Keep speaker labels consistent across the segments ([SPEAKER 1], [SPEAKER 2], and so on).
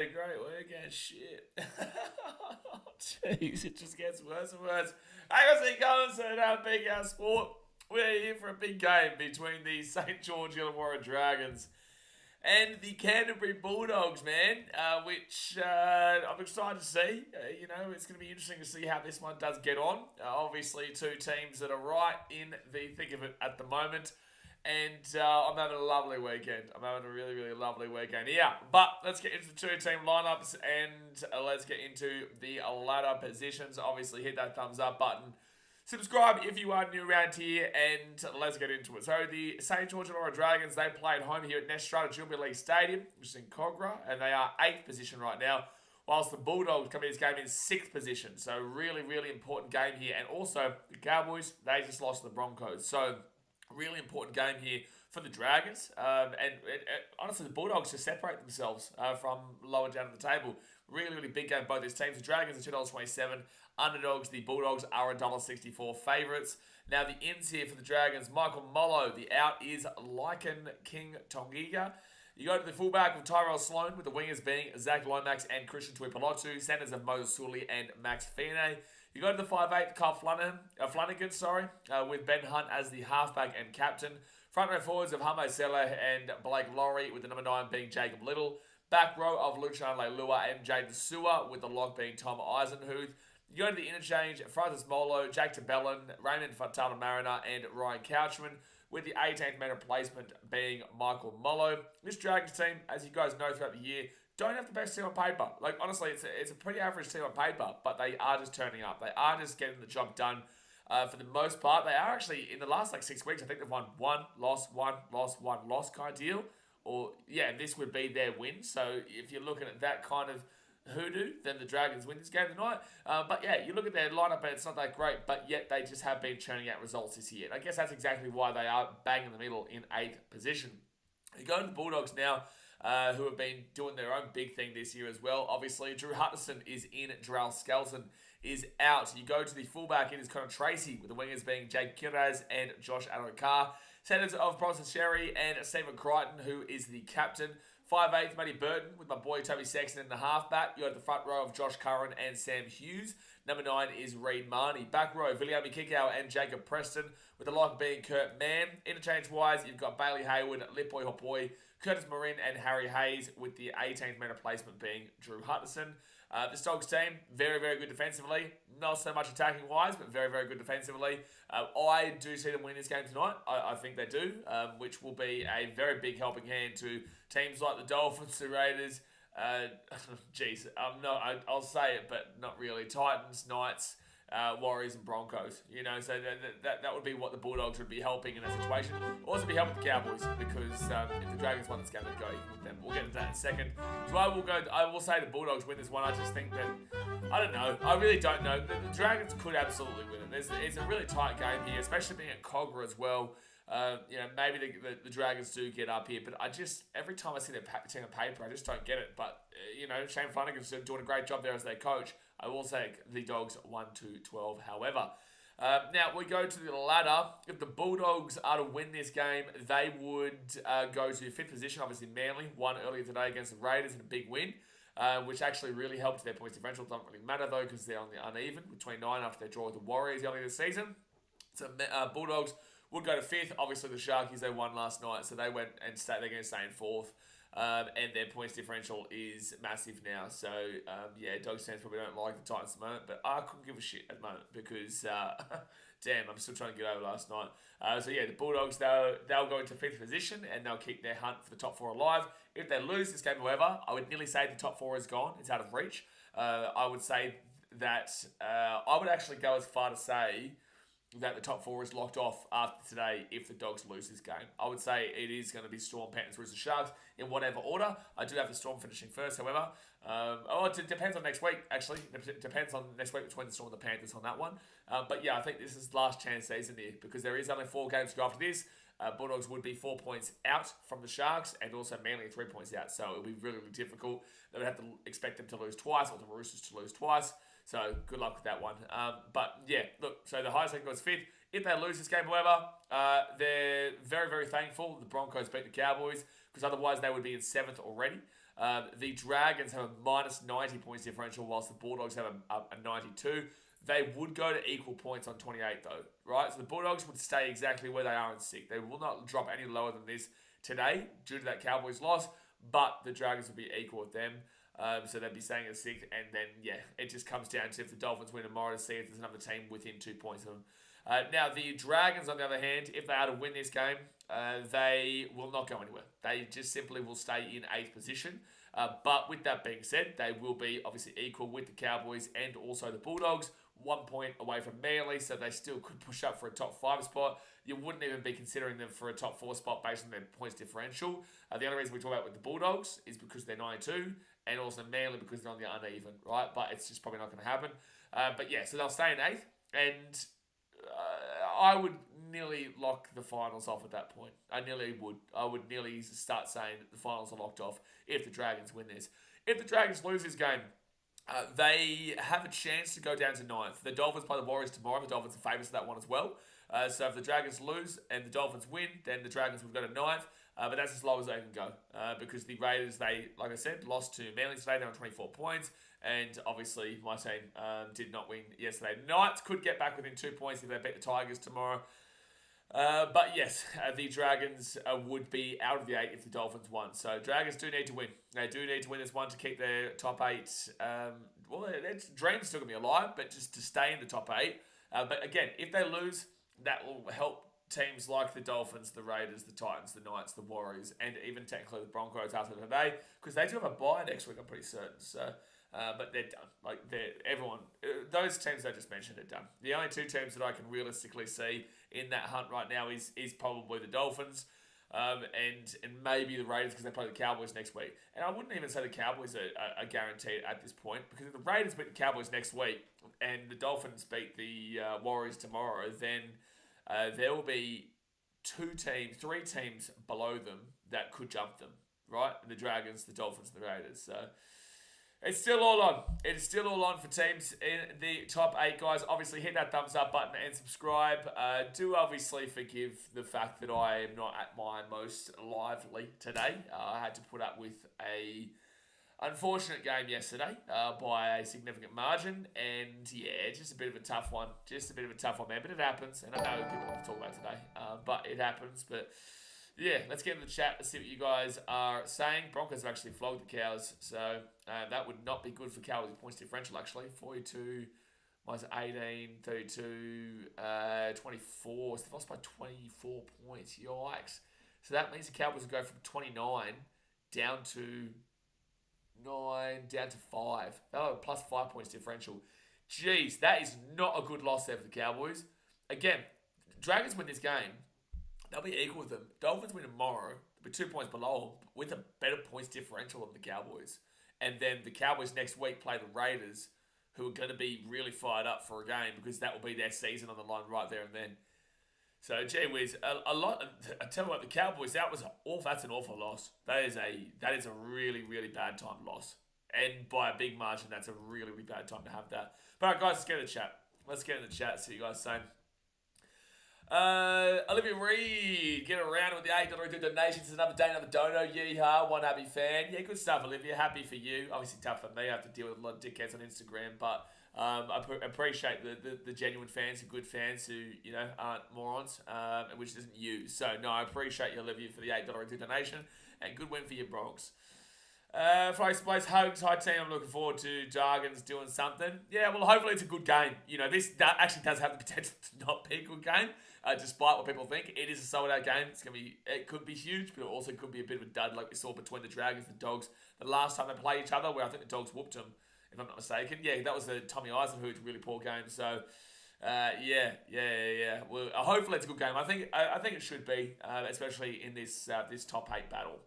[SPEAKER 1] A great weekend, shit. Jeez, it just gets worse and worse. Hey, what's it going, so now BKR Sport? We're here for a big game between the St George Illawarra Dragons and the Canterbury Bulldogs, man, which I'm excited to see. It's going to be interesting to see how this one does get on. Obviously, two teams that are right in the thick of it at the moment. And I'm having a lovely weekend. I'm having a really, really lovely weekend. Yeah, but let's get into the two-team lineups and let's get into the ladder positions. Obviously, hit that thumbs up button. Subscribe if you are new around here, and let's get into it. So the St George Illawarra Dragons, they play at home here at Netstrata Jubilee Stadium, which is in Cogra, and they are 8th position right now, whilst the Bulldogs come in this game in 6th position. So really, really important game here. And also, the Cowboys, they just lost to the Broncos. So really important game here for the Dragons. And honestly, the Bulldogs just separate themselves from lower down the table. Really, really big game, both these teams. The Dragons are $2.27. Underdogs, the Bulldogs are $1.64 favourites. Now, the ins here for the Dragons, Michael Mollo. The out is Lycan King Tongiga. You go to the fullback with Tyrell Sloan, with the wingers being Zach Lomax and Christian Tuipulotu. Centres of Moses Sully and Max Fine. You go to the 5'8", Carl Flanagan, with Ben Hunt as the halfback and captain. Front row forwards of Hamo Sella and Blake Laurie, with the number 9 being Jacob Little. Back row of Lucian Leilua and Jaden Sewer, with the lock being Tom Eisenhuth. You go to the interchange, Francis Molo, Jake Tabellin, Raymond Fatala Mariner, and Ryan Couchman, with the 18th man replacement being Michael Mollo. This Dragons team, as you guys know throughout the year, don't have the best team on paper. Like, honestly, it's a pretty average team on paper, but they are just turning up. They are just getting the job done for the most part. They are actually, in the last 6 weeks, I think they've won one loss kind of deal. Or, yeah, this would be their win. So if you're looking at that kind of hoodoo, then the Dragons win this game tonight. But yeah, you look at their lineup and it's not that great, but yet they just have been churning out results this year. And I guess that's exactly why they are bang in the middle in 8th position. You go to the Bulldogs now, who have been doing their own big thing this year as well. Obviously, Drew Hutchison is in, Jarrell Skelton is out. You go to the fullback, it is Connor Tracy, with the wingers being Jake Kiraz and Josh Adokar. Centers of Bronson Sherry and Stephen Crichton, who is the captain. 5'8", Matty Burton, with my boy Toby Sexton in the halfback. You go to the front row of Josh Curran and Sam Hughes. Number 9 is Reed Marnie. Back row, Viliami Kikau and Jacob Preston, with the lock being Kurt Mann. Interchange-wise, you've got Bailey Hayward, Lipboy Hopboy, Curtis Marin and Harry Hayes, with the 18th man replacement being Drew Hutchison. This Dogs team, very, very good defensively. Not so much attacking-wise, but very, very good defensively. I do see them win this game tonight. I think they do, which will be a very big helping hand to teams like the Dolphins, the Raiders. I'll say it, but not really. Titans, Knights, Warriors and Broncos, so that would be what the Bulldogs would be helping in that situation. Also be helping the Cowboys, because if the Dragons won this game, they'd go with them. We'll get into that in a second. So I will say the Bulldogs win this one. I just think that, I don't know, I really don't know. The Dragons could absolutely win it. It's a really tight game here, especially being at Cogra as well. Maybe the Dragons do get up here, but every time I see their team on paper, I just don't get it. But, Shane Flanagan's doing a great job there as their coach. I will say the Dogs 1-12, however. Now, we go to the ladder. If the Bulldogs are to win this game, they would go to 5th position. Obviously, Manly won earlier today against the Raiders in a big win, which actually really helped their points differential. Doesn't really matter, though, because they're on the uneven with 29 after their draw with the Warriors earlier this season. So, Bulldogs would go to 5th. Obviously, the Sharkies, they won last night, so they went and they're going to stay in 4th. And their points differential is massive now. So, Dogs fans probably don't like the Titans at the moment, but I couldn't give a shit at the moment because, damn, I'm still trying to get over last night. The Bulldogs, they'll go into 5th position and they'll keep their hunt for the top 4 alive. If they lose this game, however, I would nearly say the top 4 is gone. It's out of reach. I would say that I would actually go as far to say that the top 4 is locked off after today if the Dogs lose this game. I would say it is going to be Storm, Panthers, Roosters, Sharks in whatever order. I do have the Storm finishing first, however. It depends on next week, actually. It depends on next week between the Storm and the Panthers on that one. I think this is last chance season here because there is only 4 games to go after this. Bulldogs would be 4 points out from the Sharks and also Manly 3 points out. So it would be really, really difficult. They would have to expect them to lose twice or the Roosters to lose twice. So good luck with that one. So the highest they can go is 5th. If they lose this game, however, they're very, very thankful the Broncos beat the Cowboys because otherwise they would be in 7th already. The Dragons have a minus 90 points differential, whilst the Bulldogs have a 92. They would go to equal points on 28 though, right? So the Bulldogs would stay exactly where they are in 6th. They will not drop any lower than this today due to that Cowboys loss, but the Dragons will be equal with them. So they'd be staying at 6th, and then, it just comes down to if the Dolphins win tomorrow to see if there's another team within 2 points of them. Now, the Dragons, on the other hand, if they are to win this game, they will not go anywhere. They just simply will stay in 8th position. But with that being said, they will be obviously equal with the Cowboys and also the Bulldogs, 1 point away from Manly, so they still could push up for a top 5 spot. You wouldn't even be considering them for a top 4 spot based on their points differential. The only reason we talk about with the Bulldogs is because they're 92, and also Manly because they're on the uneven, right? But it's just probably not going to happen. So they'll stay in 8th, and I would nearly lock the finals off at that point. I nearly would. I would nearly start saying that the finals are locked off if the Dragons win this. If the Dragons lose this game, they have a chance to go down to 9th. The Dolphins play the Warriors tomorrow. The Dolphins are favourites for that one as well. So if the Dragons lose and the Dolphins win, then the Dragons will go to 9th. But that's as low as they can go. Because the Raiders, they, like I said, lost to Manly today. They're on 24 points. And obviously, my team did not win yesterday. Knights could get back within 2 points if they beat the Tigers tomorrow. But yes, the Dragons would be out of the 8 if the Dolphins won. So Dragons do need to win. They do need to win this one to keep their top 8. Their dream's still going to be alive, but just to stay in the top 8. But again, if they lose, that will help teams like the Dolphins, the Raiders, the Titans, the Knights, the Warriors, and even technically the Broncos after today, because they do have a bye next week, I'm pretty certain. So, but they're done. Those teams I just mentioned are done. The only 2 teams that I can realistically see in that hunt right now is probably the Dolphins, and maybe the Raiders because they play the Cowboys next week. And I wouldn't even say the Cowboys are guaranteed at this point, because if the Raiders beat the Cowboys next week and the Dolphins beat the Warriors tomorrow, then there will be 3 teams below them that could jump them, right? The Dragons, the Dolphins, and the Raiders. So it's still all on. It is still all on for teams in the top 8, guys. Obviously, hit that thumbs up button and subscribe. Do obviously forgive the fact that I am not at my most lively today. I had to put up with a unfortunate game yesterday by a significant margin. And yeah, just a bit of a tough one. Man. But it happens. And I know people want to talk about it today. But it happens. But yeah, let's get into the chat. Let's see what you guys are saying. Broncos have actually flogged the Cows. So that would not be good for Cowboys' points differential, actually. 42 minus 18, 32, 24. So they've lost by 24 points. Yikes. So that means the Cowboys will go from 29 down to 9, down to 5. They'll have a plus 5 points differential. Jeez, that is not a good loss there for the Cowboys. Again, Dragons win this game, they'll be equal with them. Dolphins win tomorrow, they'll be 2 points below them, with a better points differential than the Cowboys. And then the Cowboys next week play the Raiders, who are going to be really fired up for a game because that will be their season on the line right there and then. So, gee whiz, a lot. I tell you what, the Cowboys, that's an awful loss. That is a really, really bad time loss. And by a big margin, that's a really, really bad time to have that. But all right, guys, let's get in the chat. See what you guys saying. Olivia Reed, get around with the $8 donations. It's another day, another dono. Yeehaw, one happy fan. Yeah, good stuff, Olivia. Happy for you. Obviously tough for me. I have to deal with a lot of dickheads on Instagram, but I appreciate the genuine fans, the good fans who, aren't morons, which isn't you. So, no, I appreciate you, Olivia, for the $8 donation, and good win for your Bronx. Face Place Hoax, hi team, I'm looking forward to Dragons doing something. Yeah, well, hopefully it's a good game. That actually does have the potential to not be a good game, despite what people think. It is a sold-out game. It could be huge, but it also could be a bit of a dud, like we saw between the Dragons and the Dogs the last time they played each other, where I think the Dogs whooped them, if I'm not mistaken. Yeah, that was the Tommy Eisenhuth really poor game. So, yeah. Well, hopefully it's a good game. I think it should be, especially in this top 8 battle.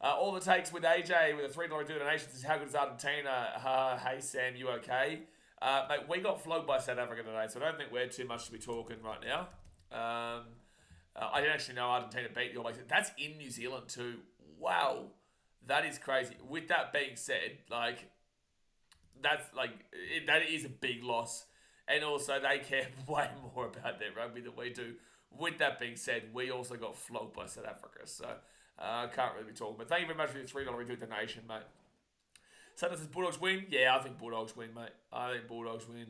[SPEAKER 1] All the takes with AJ with a $3 donation says, how good is Argentina? Hey Sam, you okay? Mate, we got flogged by South Africa today, so I don't think we're too much to be talking right now. I didn't actually know Argentina beat the All Blacks. That's in New Zealand too. Wow, that is crazy. With that being said, that is a big loss, and also they care way more about their rugby than we do. With that being said, we also got flogged by South Africa, so I can't really be talking. But thank you very much for your $3 review donation, mate. Sutton says Bulldogs win. Yeah, I think Bulldogs win, mate. I think Bulldogs win.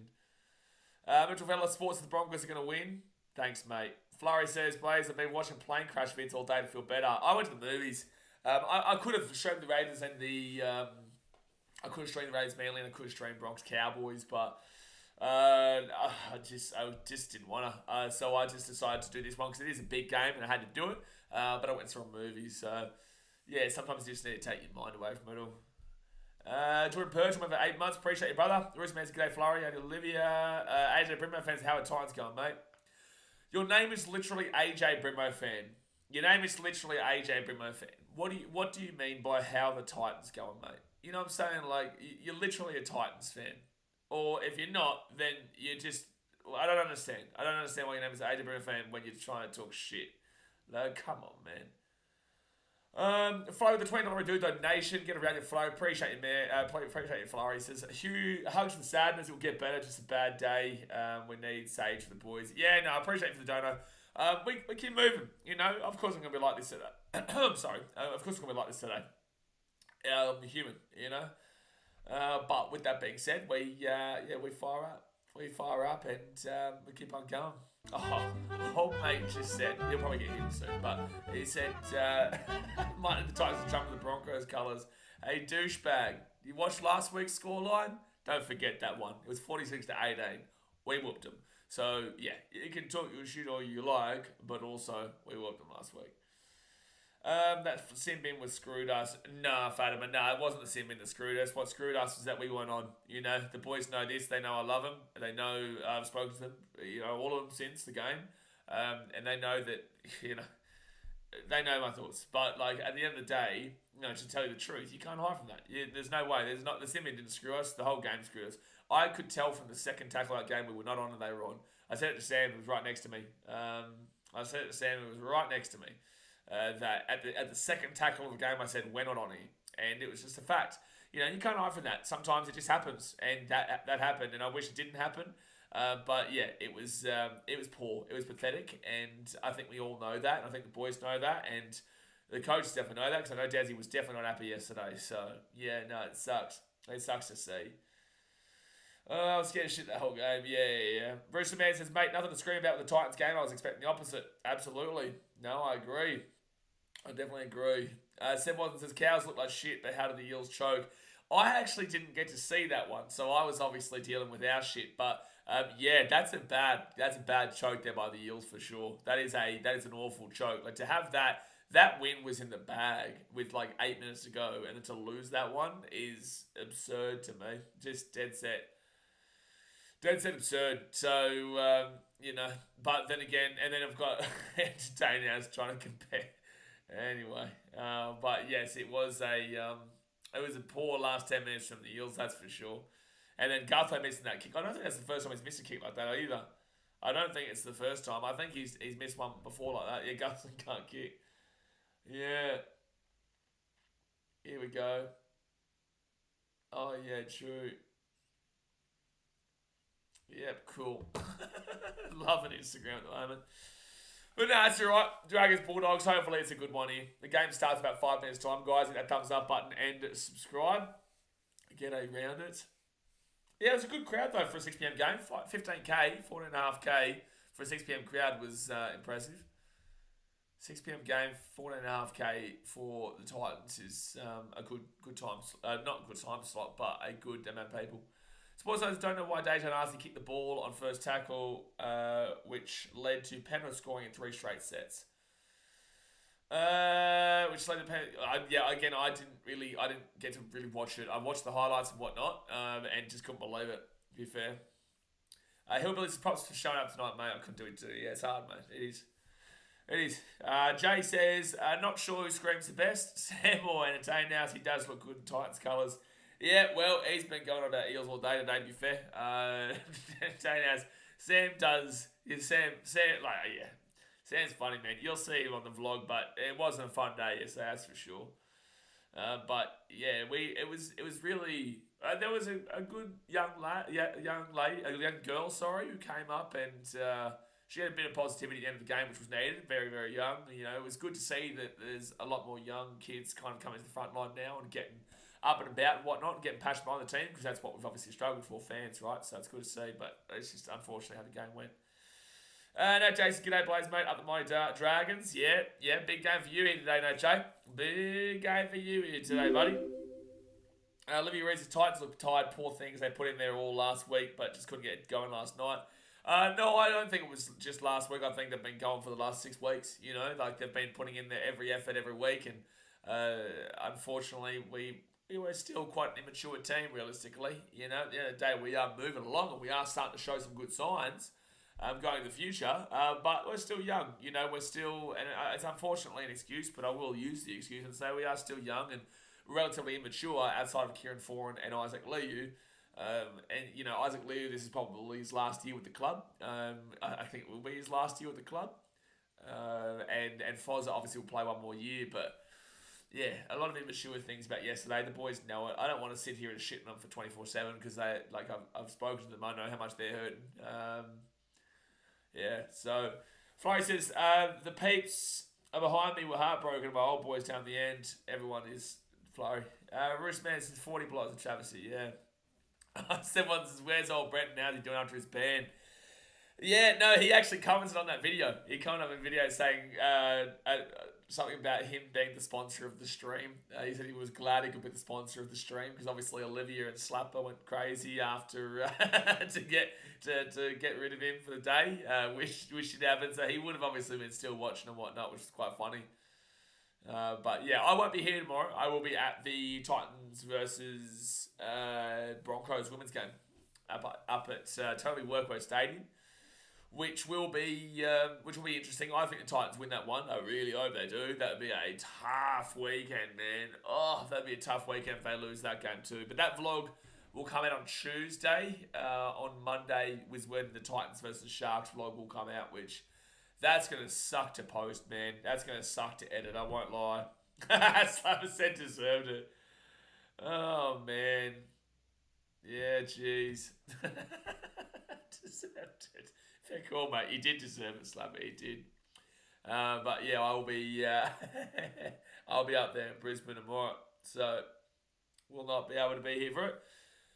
[SPEAKER 1] Mitchell Fella Sports says the Broncos are going to win. Thanks, mate. Flurry says, Blaze, I've been watching plane crash vids all day to feel better. I went to the movies. I could have streamed the Raiders and the... I could have streamed the Raiders Manly and I could have streamed Bronx Cowboys, but I just didn't want to. So I just decided to do this one because it is a big game and I had to do it. But I went and saw a movie, so yeah, sometimes you just need to take your mind away from it all. Jordan Perch, I'm over 8 months. Appreciate you, brother. The Rooster Man's G'day, Flurry. And Olivia. AJ Brimo fans, how are Titans going, mate? Your name is literally AJ Brimo fan. Your name is literally AJ Brimo fan. What do you mean by how the Titans going, mate? You know what I'm saying? Like, you're literally a Titans fan. Or if you're not, then you're just... I don't understand. I don't understand why your name is AJ Brimo fan when you're trying to talk shit. Like, come on, man. Flo with the $20 do donation. Get around your Flo. Appreciate you, man. Appreciate your Flurry. He says, Hugh, hugs for the sadness. It will get better. Just a bad day. We need Sage for the boys. Yeah, no, I appreciate you for the dono. We keep moving. You know, of course I'm going to be like this today. I'm sorry. Of course I'm going to be like this today. I'm human, you know. But with that being said, we fire up. We fire up and we keep on going. Oh, mate just said, he'll probably get hit soon, but he said, might the Titans will jump with the Broncos colours. Hey, douchebag, you watched last week's scoreline? Don't forget that one. It was 46-18. We whooped them. So, yeah, you can talk your shit all you like, but also, we whooped them last week. That sin bin was screwed us. Nah, Fatima, nah, it wasn't the sin bin that screwed us. What screwed us was that we weren't on. You know, the boys know this. They know I love them. They know I've spoken to them, you know, all of them since the game. And they know that, you know, they know my thoughts. But, like, at the end of the day, you know, to tell you the truth, you can't hide from that. There's no way. The sin bin didn't screw us. The whole game screwed us. I could tell from the second tackle of that game we were not on and they were on. I said it to Sam, it was right next to me. That at the second tackle of the game, I said, we're not on here. And it was just a fact. You know, you can't hide from that. Sometimes it just happens. And that happened. And I wish it didn't happen. But yeah, it was poor. It was pathetic. And I think we all know that. And I think the boys know that. And the coaches definitely know that. Because I know Desi was definitely not happy yesterday. So yeah, no, it sucks. It sucks to see. I was scared of shit that whole game. Yeah. Brewster Man says, mate, nothing to scream about with the Titans game. I was expecting the opposite. Absolutely. No, I agree. I definitely agree. Seb Watson says, cows look like shit, but how did the Eels choke? I actually didn't get to see that one, so I was obviously dealing with our shit. But yeah, that's a bad choke there by the Eels for sure. That is an awful choke. Like to have that win was in the bag with like 8 minutes to go, and then to lose that one is absurd to me. Just dead set absurd. So you know, but then again, and then I've got entertaining as trying to compare. Anyway, but yes, it was a poor last 10 minutes from the Eels, that's for sure. And then Gutho missing that kick. I don't think that's the first time he's missed a kick like that either. I don't think it's the first time. I think he's missed one before like that. Yeah, Gutho can't kick. Yeah. Here we go. Oh yeah, true. Yep, cool. Loving Instagram at the moment. But no, it's alright. Dragons, Bulldogs, hopefully it's a good one here. The game starts about 5 minutes time, guys. Hit that thumbs up button and subscribe. Get around it. Yeah, it was a good crowd though for a 6 p.m. game. 15k, 14.5k for a 6 p.m. crowd was impressive. 6 p.m. game, 14.5k for the Titans is a good time. Not a good time slot, but a good amount of people. Sports owners don't know why Dayton Arsley kicked the ball on first tackle, which led to Penrith scoring in 3 straight sets. Which led to Penrith. Again, I didn't get to really watch it. I watched the highlights and whatnot, and just couldn't believe it. To be fair, Hillbillies props for showing up tonight, mate. I couldn't do it too. Yeah, it's hard, mate. It is. Jay says, not sure who screams the best. Sam or entertain now, as he does look good in Titans colours. Yeah, well, he's been going on about Eels all day today, to be fair. Sam does. Sam's funny, man. You'll see him on the vlog, but it wasn't a fun day yesterday, that's for sure. But yeah, it was really. There was a good young girl, who came up and she had a bit of positivity at the end of the game, which was needed. Very, very young. You know, it was good to see that there's a lot more young kids kind of coming to the front line now and getting up and about and whatnot, and getting passionate behind the team, because that's what we've obviously struggled for, fans, right? So it's good to see, but it's just unfortunately how the game went. No, Jason, g'day, Blaze, mate. Up the Mighty Dragons. Yeah, big game for you here today, no, Jay. Big game for you here today, buddy. Olivia Reed's Titans look tired, poor things. They put in there all last week, but just couldn't get going last night. No, I don't think it was just last week. I think they've been going for the last 6 weeks. You know, like they've been putting in their every effort every week, and unfortunately, we're still quite an immature team, realistically. You know, at the end of the day, we are moving along, and we are starting to show some good signs going in the future. But we're still young. You know, we're still, and it's unfortunately an excuse, but I will use the excuse and say we are still young and relatively immature outside of Kieran Foran and Isaac Liu. And, you know, Isaac Liu, this is probably his last year with the club. I think it will be his last year with the club. And Foz obviously will play one more year, but yeah, a lot of immature things about yesterday. The boys know it. I don't want to sit here and shit on them for 24/7 because they, like, I've spoken to them. I know how much they're hurting. Yeah, so Flurry says, the peeps are behind me were heartbroken. My old boys down the end. Everyone is Flurry. Roostman says 40 blows of Travesty, yeah. Someone says, where's old Brent now? He's doing after his band. Yeah, no, he actually commented on that video. He commented on a video saying something about him being the sponsor of the stream. He said he was glad he could be the sponsor of the stream because obviously Olivia and Slapper went crazy after to get rid of him for the day. Wish it happened. So he would have obviously been still watching and whatnot, which is quite funny. But yeah, I won't be here tomorrow. I will be at the Titans versus Broncos women's game up at Totally Workwear Stadium, which will be interesting. I think the Titans win that one. I really hope they do. That would be a tough weekend, man. Oh, that'd be a tough weekend if they lose that game too. But that vlog will come out on Tuesday. On Monday was when the Titans versus Sharks vlog will come out, which that's going to suck to post, man. That's going to suck to edit, I won't lie. Slapper said deserved it. Oh, man. Yeah, jeez. Deserved it. Fair call, mate. He did deserve it, Slapper. He did. But yeah, I'll be I'll be up there in Brisbane tomorrow. So we'll not be able to be here for it.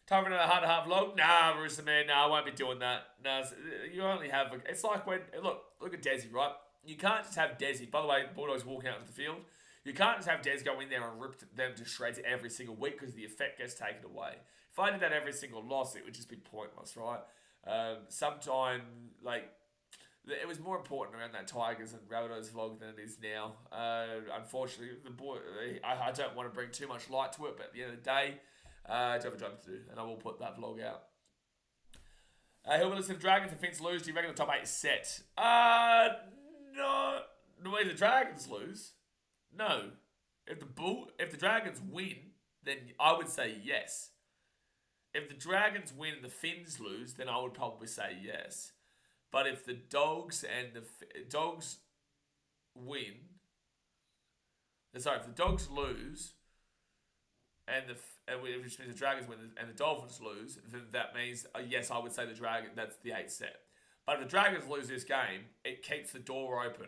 [SPEAKER 1] Time for another heart-to-heart vlog? Nah, Rooster man, I won't be doing that. Nah, you only have... It's like when... Look at Desi, right? You can't just have Desi. By the way, Bulldogs walking out to the field. You can't just have Des go in there and rip them to shreds every single week because the effect gets taken away. If I did that every single loss, it would just be pointless, right? Sometime, like... It was more important around that Tigers and Rabbitohs vlog than it is now. Unfortunately, I don't want to bring too much light to it, but at the end of the day... I do have a job to do, and I will put that vlog out. Hillbillies, if Dragons and Finns lose, do you reckon the top 8 is set? No. The way the Dragons lose? No. If the Dragons win, then I would say yes. If the Dragons win and the Finns lose, then I would probably say yes. But if the Dogs and the Dogs win... Sorry, if the Dogs lose... which means the Dragons win and the Dolphins lose, then that means, yes, I would say that's the 8 set. But if the Dragons lose this game, it keeps the door open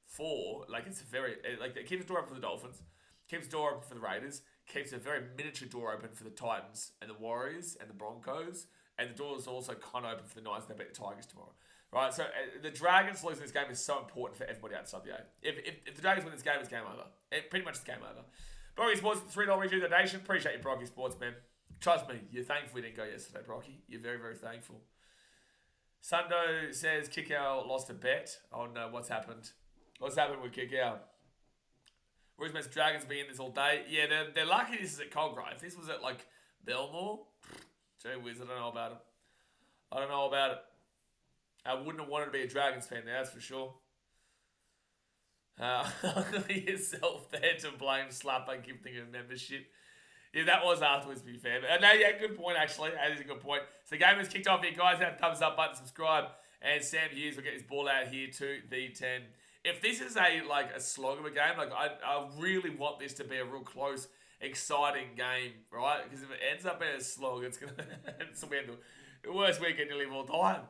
[SPEAKER 1] for, it keeps the door open for the Dolphins, keeps the door open for the Raiders, keeps a very miniature door open for the Titans and the Warriors and the Broncos, and the door is also kind of open for the Knights and they beat the Tigers tomorrow. Right, so the Dragons losing this game is so important for everybody outside the 8. If the Dragons win this game, it's game over. Pretty much it's game over. Brocky Sports, $3 review donation. Appreciate you, Brocky Sports, man. Trust me, you're thankful we didn't go yesterday, Brocky. You're very, very thankful. Sundo says Kickow lost a bet. Oh no, what's happened? What's happened with Kickow? Roosman's Dragons will be in this all day. Yeah, they're lucky this is at Cogra. If this was at Belmore, gee whiz, I don't know about it. I wouldn't have wanted to be a Dragons fan there, that's for sure. Yourself there to blame Slapper gifting a membership. Yeah, that was afterwards, to be fair. But, no, yeah, good point, actually. That is a good point. So the game has kicked off here, guys. Hit that thumbs up button, subscribe. And Sam Hughes will get his ball out here to the 10. If this is a slog of a game, I really want this to be a real close, exciting game, right? Because if it ends up being a slog, it's going to be the worst weekend to live all time.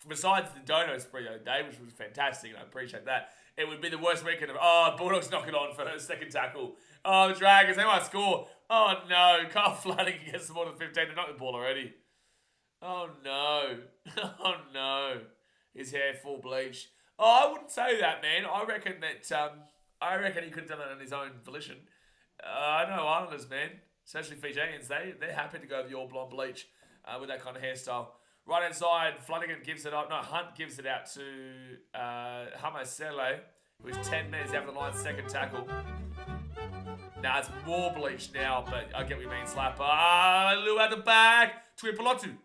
[SPEAKER 1] Besides the dono spree the other day, which was fantastic, and I appreciate that, it would be the worst weekend of, Bulldogs knock it on for her second tackle. Oh, the Dragons, they might score. Oh, no. Kyle Flanagan gets the ball to 15. They're not the ball already. Oh, no. Oh, no. His hair full bleach. Oh, I wouldn't say that, man. I reckon he could have done that on his own volition. I know Islanders, man, especially Fijians, they're happy to go with the all blonde bleach with that kind of hairstyle. Right hand side, Flanagan gives it up. No, Hunt gives it out to Hamasele, who's 10 minutes out of the line, second tackle. Now it's more bleach now, but I get what you mean, Slapper. Lou at the back, Tuipulotu.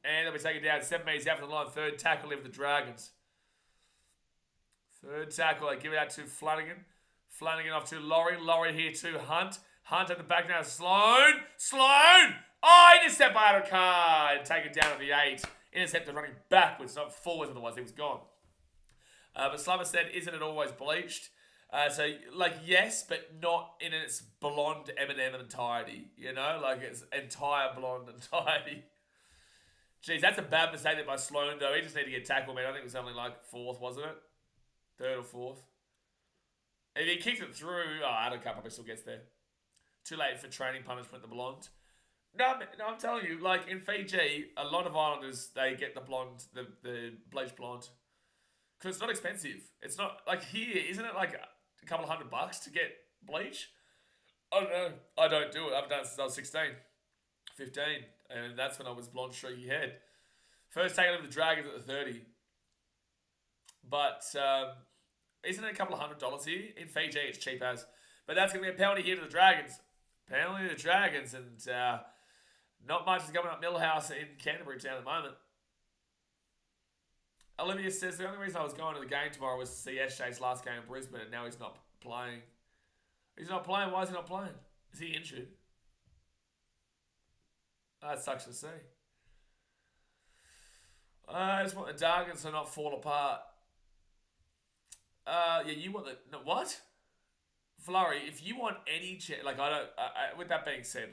[SPEAKER 1] And they'll be taken down 7 minutes out of the line, third tackle of the Dragons. Third tackle, they give it out to Flanagan. Flanagan off to Laurie. Laurie here to Hunt. Hunt at the back now. Sloan. Oh, intercept by Adokar. Take it down to the 8. Interceptor running backwards, not forwards, otherwise he was gone. But Slumber said, isn't it always bleached? So, yes, but not in its blonde M&M entirety. You know, like it's entire blonde entirety. Jeez, that's a bad mistake there by Sloan, though. He just needed to get tackled, man. I think it was only fourth, wasn't it? Third or fourth. If he kicks it through, Adokar probably still gets there. Too late for training punishment, the blonde. No, I'm telling you, in Fiji, a lot of Islanders, they get the blonde, the bleach blonde. Because it's not expensive. It's not, here, isn't it a couple of $100 to get bleach? I don't know. I don't do it. I've done it since I was 16, 15. And that's when I was blonde, streaky head. First taken over the Dragons at the 30. But, isn't it a couple of $100 here? In Fiji, it's cheap as. But that's going to be a penalty here to the Dragons. Penalty to the Dragons. And, not much is going up Millhouse in Canterbury Town at the moment. Olivia says, the only reason I was going to the game tomorrow was to see SJ's last game in Brisbane, and now he's not playing. He's not playing? Why is he not playing? Is he injured? That sucks to see. I just want the Dragons to not fall apart. You want the... No, what? Flurry, if you want any chance... with that being said,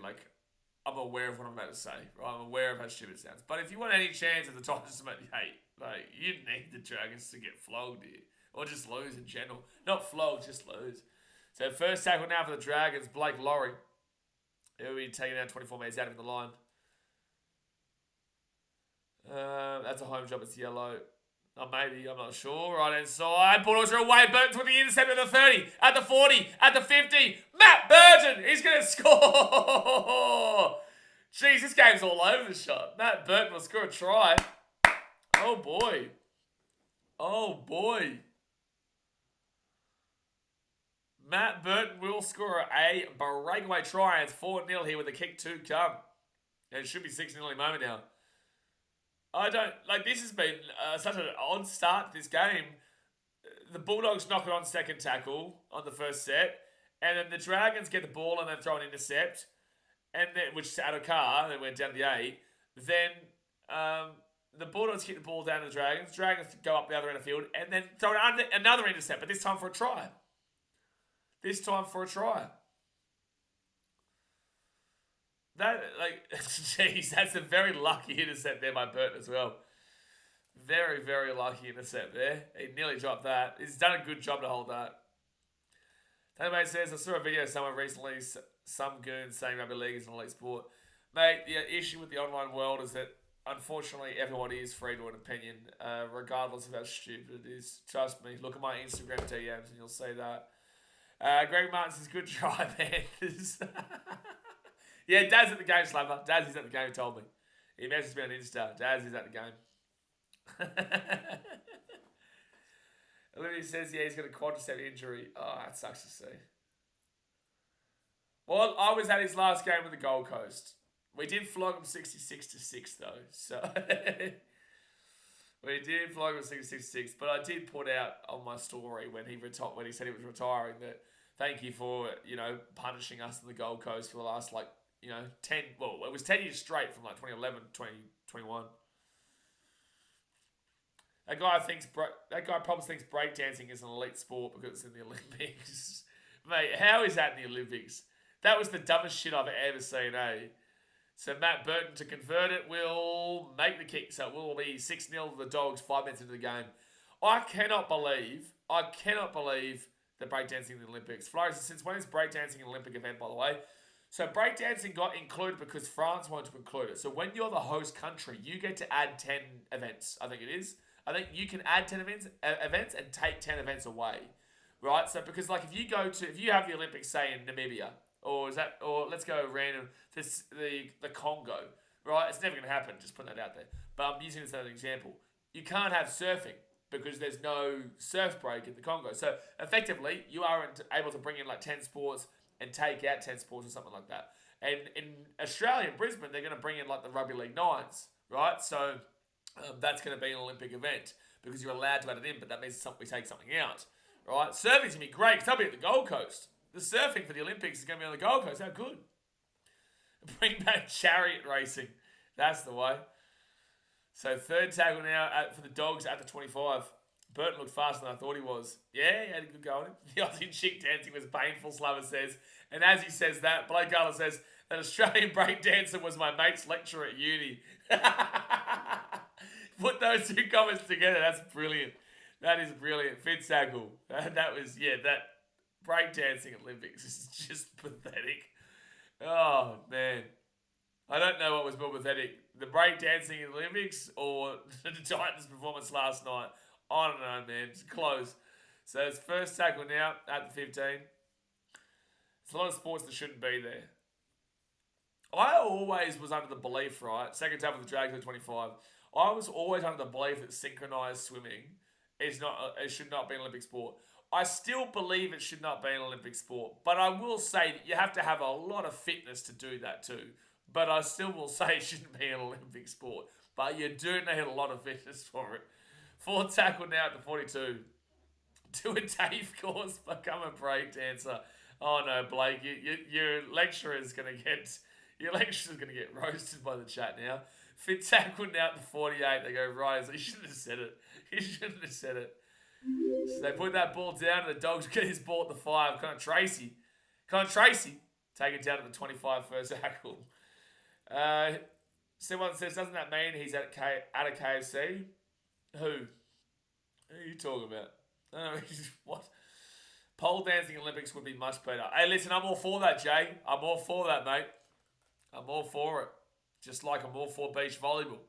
[SPEAKER 1] I'm aware of what I'm about to say, right? I'm aware of how stupid it sounds. But if you want any chance of the Titans to make the 8, you need the Dragons to get flogged here. Or just lose in general. Not flogged, just lose. So first tackle now for the Dragons, Blake Laurie. He'll be taking out 24 metres out of the line. That's a home job, it's yellow. Oh, maybe, I'm not sure. Right inside. Bulldogs are away. Burton's with the intercept at the 30, at the 40, at the 50. Matt Burton, he's going to score. Jeez, this game's all over the shop. Matt Burton will score a try. Oh, boy. Oh, boy. Matt Burton will score a breakaway try. It's 4-0 here with a kick to come. And it should be 6-0 in a moment now. I don't... this has been such an odd start to this game. The Bulldogs knock it on second tackle on the first set. And then the Dragons get the ball and then throw an intercept. And then, which is Adokar, and then went down to the 8. Then the Bulldogs kick the ball down to the Dragons. Dragons go up the other end of the field. And then throw another intercept, but this time for a try. That, jeez, that's a very lucky intercept there by Burton as well. Very, very lucky intercept there. He nearly dropped that. He's done a good job to hold that. Tanmate says, I saw a video somewhere recently, some goons saying rugby league is an elite sport. Mate, the issue with the online world is that, unfortunately, everybody is free to an opinion, regardless of how stupid it is. Trust me, look at my Instagram DMs and you'll see that. Greg Martin says, good try, man. Yeah, Dad's at the game, Slapper. Dad's at the game, he told me. He messaged me on Insta. Dad's at the game. Olivia says, yeah, he's got a quadricep injury. Oh, that sucks to see. Well, I was at his last game with the Gold Coast. We did flog him 66-6, though. So, we did flog him 66-6. But I did put out on my story when he said he was retiring that thank you for, punishing us in the Gold Coast for the last, 10... Well, it was 10 years straight from, 2011 to 2021. That guy probably thinks breakdancing is an elite sport because it's in the Olympics. Mate, how is that in the Olympics? That was the dumbest shit I've ever seen, eh? So Matt Burton, to convert it, will make the kick. So it will be 6-0 to the Dogs 5 minutes into the game. I cannot believe the breakdancing in the Olympics. Flores, since when is breakdancing an Olympic event, by the way? So breakdancing got included because France wanted to include it. So when you're the host country, you get to add 10 events, I think it is. I think you can add 10 events and take 10 events away. Right? So because like if you have the Olympics, say in Namibia, or let's go random, the Congo, right? It's never going to happen, just putting that out there. But I'm using this as an example. You can't have surfing because there's no surf break in the Congo. So effectively, you aren't able to bring in like 10 sports and take out 10 sports or something like that. And in Australia, in Brisbane, they're going to bring in like the Rugby League Nines, right? So that's going to be an Olympic event because you're allowed to add it in, but that means we take something out, right? Surfing's going to be great because they'll be at the Gold Coast. The surfing for the Olympics is going to be on the Gold Coast. How good. Bring back chariot racing. That's the way. So third tackle now for the Dogs at the 25. Burton looked faster than I thought he was. Yeah, he had a good go on him. The Aussie chick dancing was painful, Slubber says. And as he says that, Blake Garland says, that Australian breakdancer was my mate's lecturer at uni. Put those two comments together. That's brilliant. That is brilliant. Fitz-Tackle. That breakdancing Olympics is just pathetic. Oh, man. I don't know what was more pathetic. The breakdancing in the Olympics or the Titans' performance last night. I don't know, man. It's close. So it's first tackle now at the 15. It's a lot of sports that shouldn't be there. I always was under the belief, right? Second tackle for the Dragons at 25. I was always under the belief that synchronized swimming it should not be an Olympic sport. I still believe it should not be an Olympic sport, but I will say that you have to have a lot of fitness to do that too. But I still will say it shouldn't be an Olympic sport. But you do need a lot of fitness for it. Fourth tackle now at the 42. Do a TAFE course, become a breakdancer. Oh no, Blake, your lecturer's gonna get roasted by the chat now. Fifth tackle now at the 48. They go, right, so you shouldn't have said it. You shouldn't have said it. So they put that ball down and the Dogs get his ball at the 5. Connor Tracy take it down to the 25 first tackle. Someone says, doesn't that mean he's at a KFC? Who are you talking about? What? Pole dancing Olympics would be much better. Hey, listen, I'm all for that, Jay. I'm all for that, mate. I'm all for it. Just like I'm all for beach volleyball.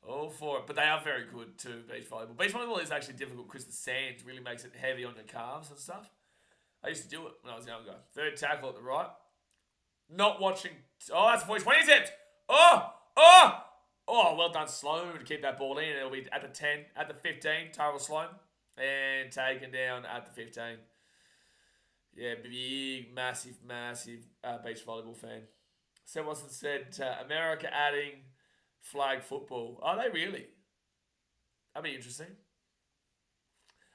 [SPEAKER 1] All for it. But they are very good too, beach volleyball. Beach volleyball is actually difficult because the sand really makes it heavy on your calves and stuff. I used to do it when I was younger. Third tackle at the right. Not watching. Oh, that's 20 steps. Oh, well done, Sloan, to keep that ball in. It'll be at the 10, at the 15, Tyrell Sloan. And taken down at the 15. Yeah, big, massive beach volleyball fan. Sam Watson said, America adding flag football. Are they really? That'd be interesting.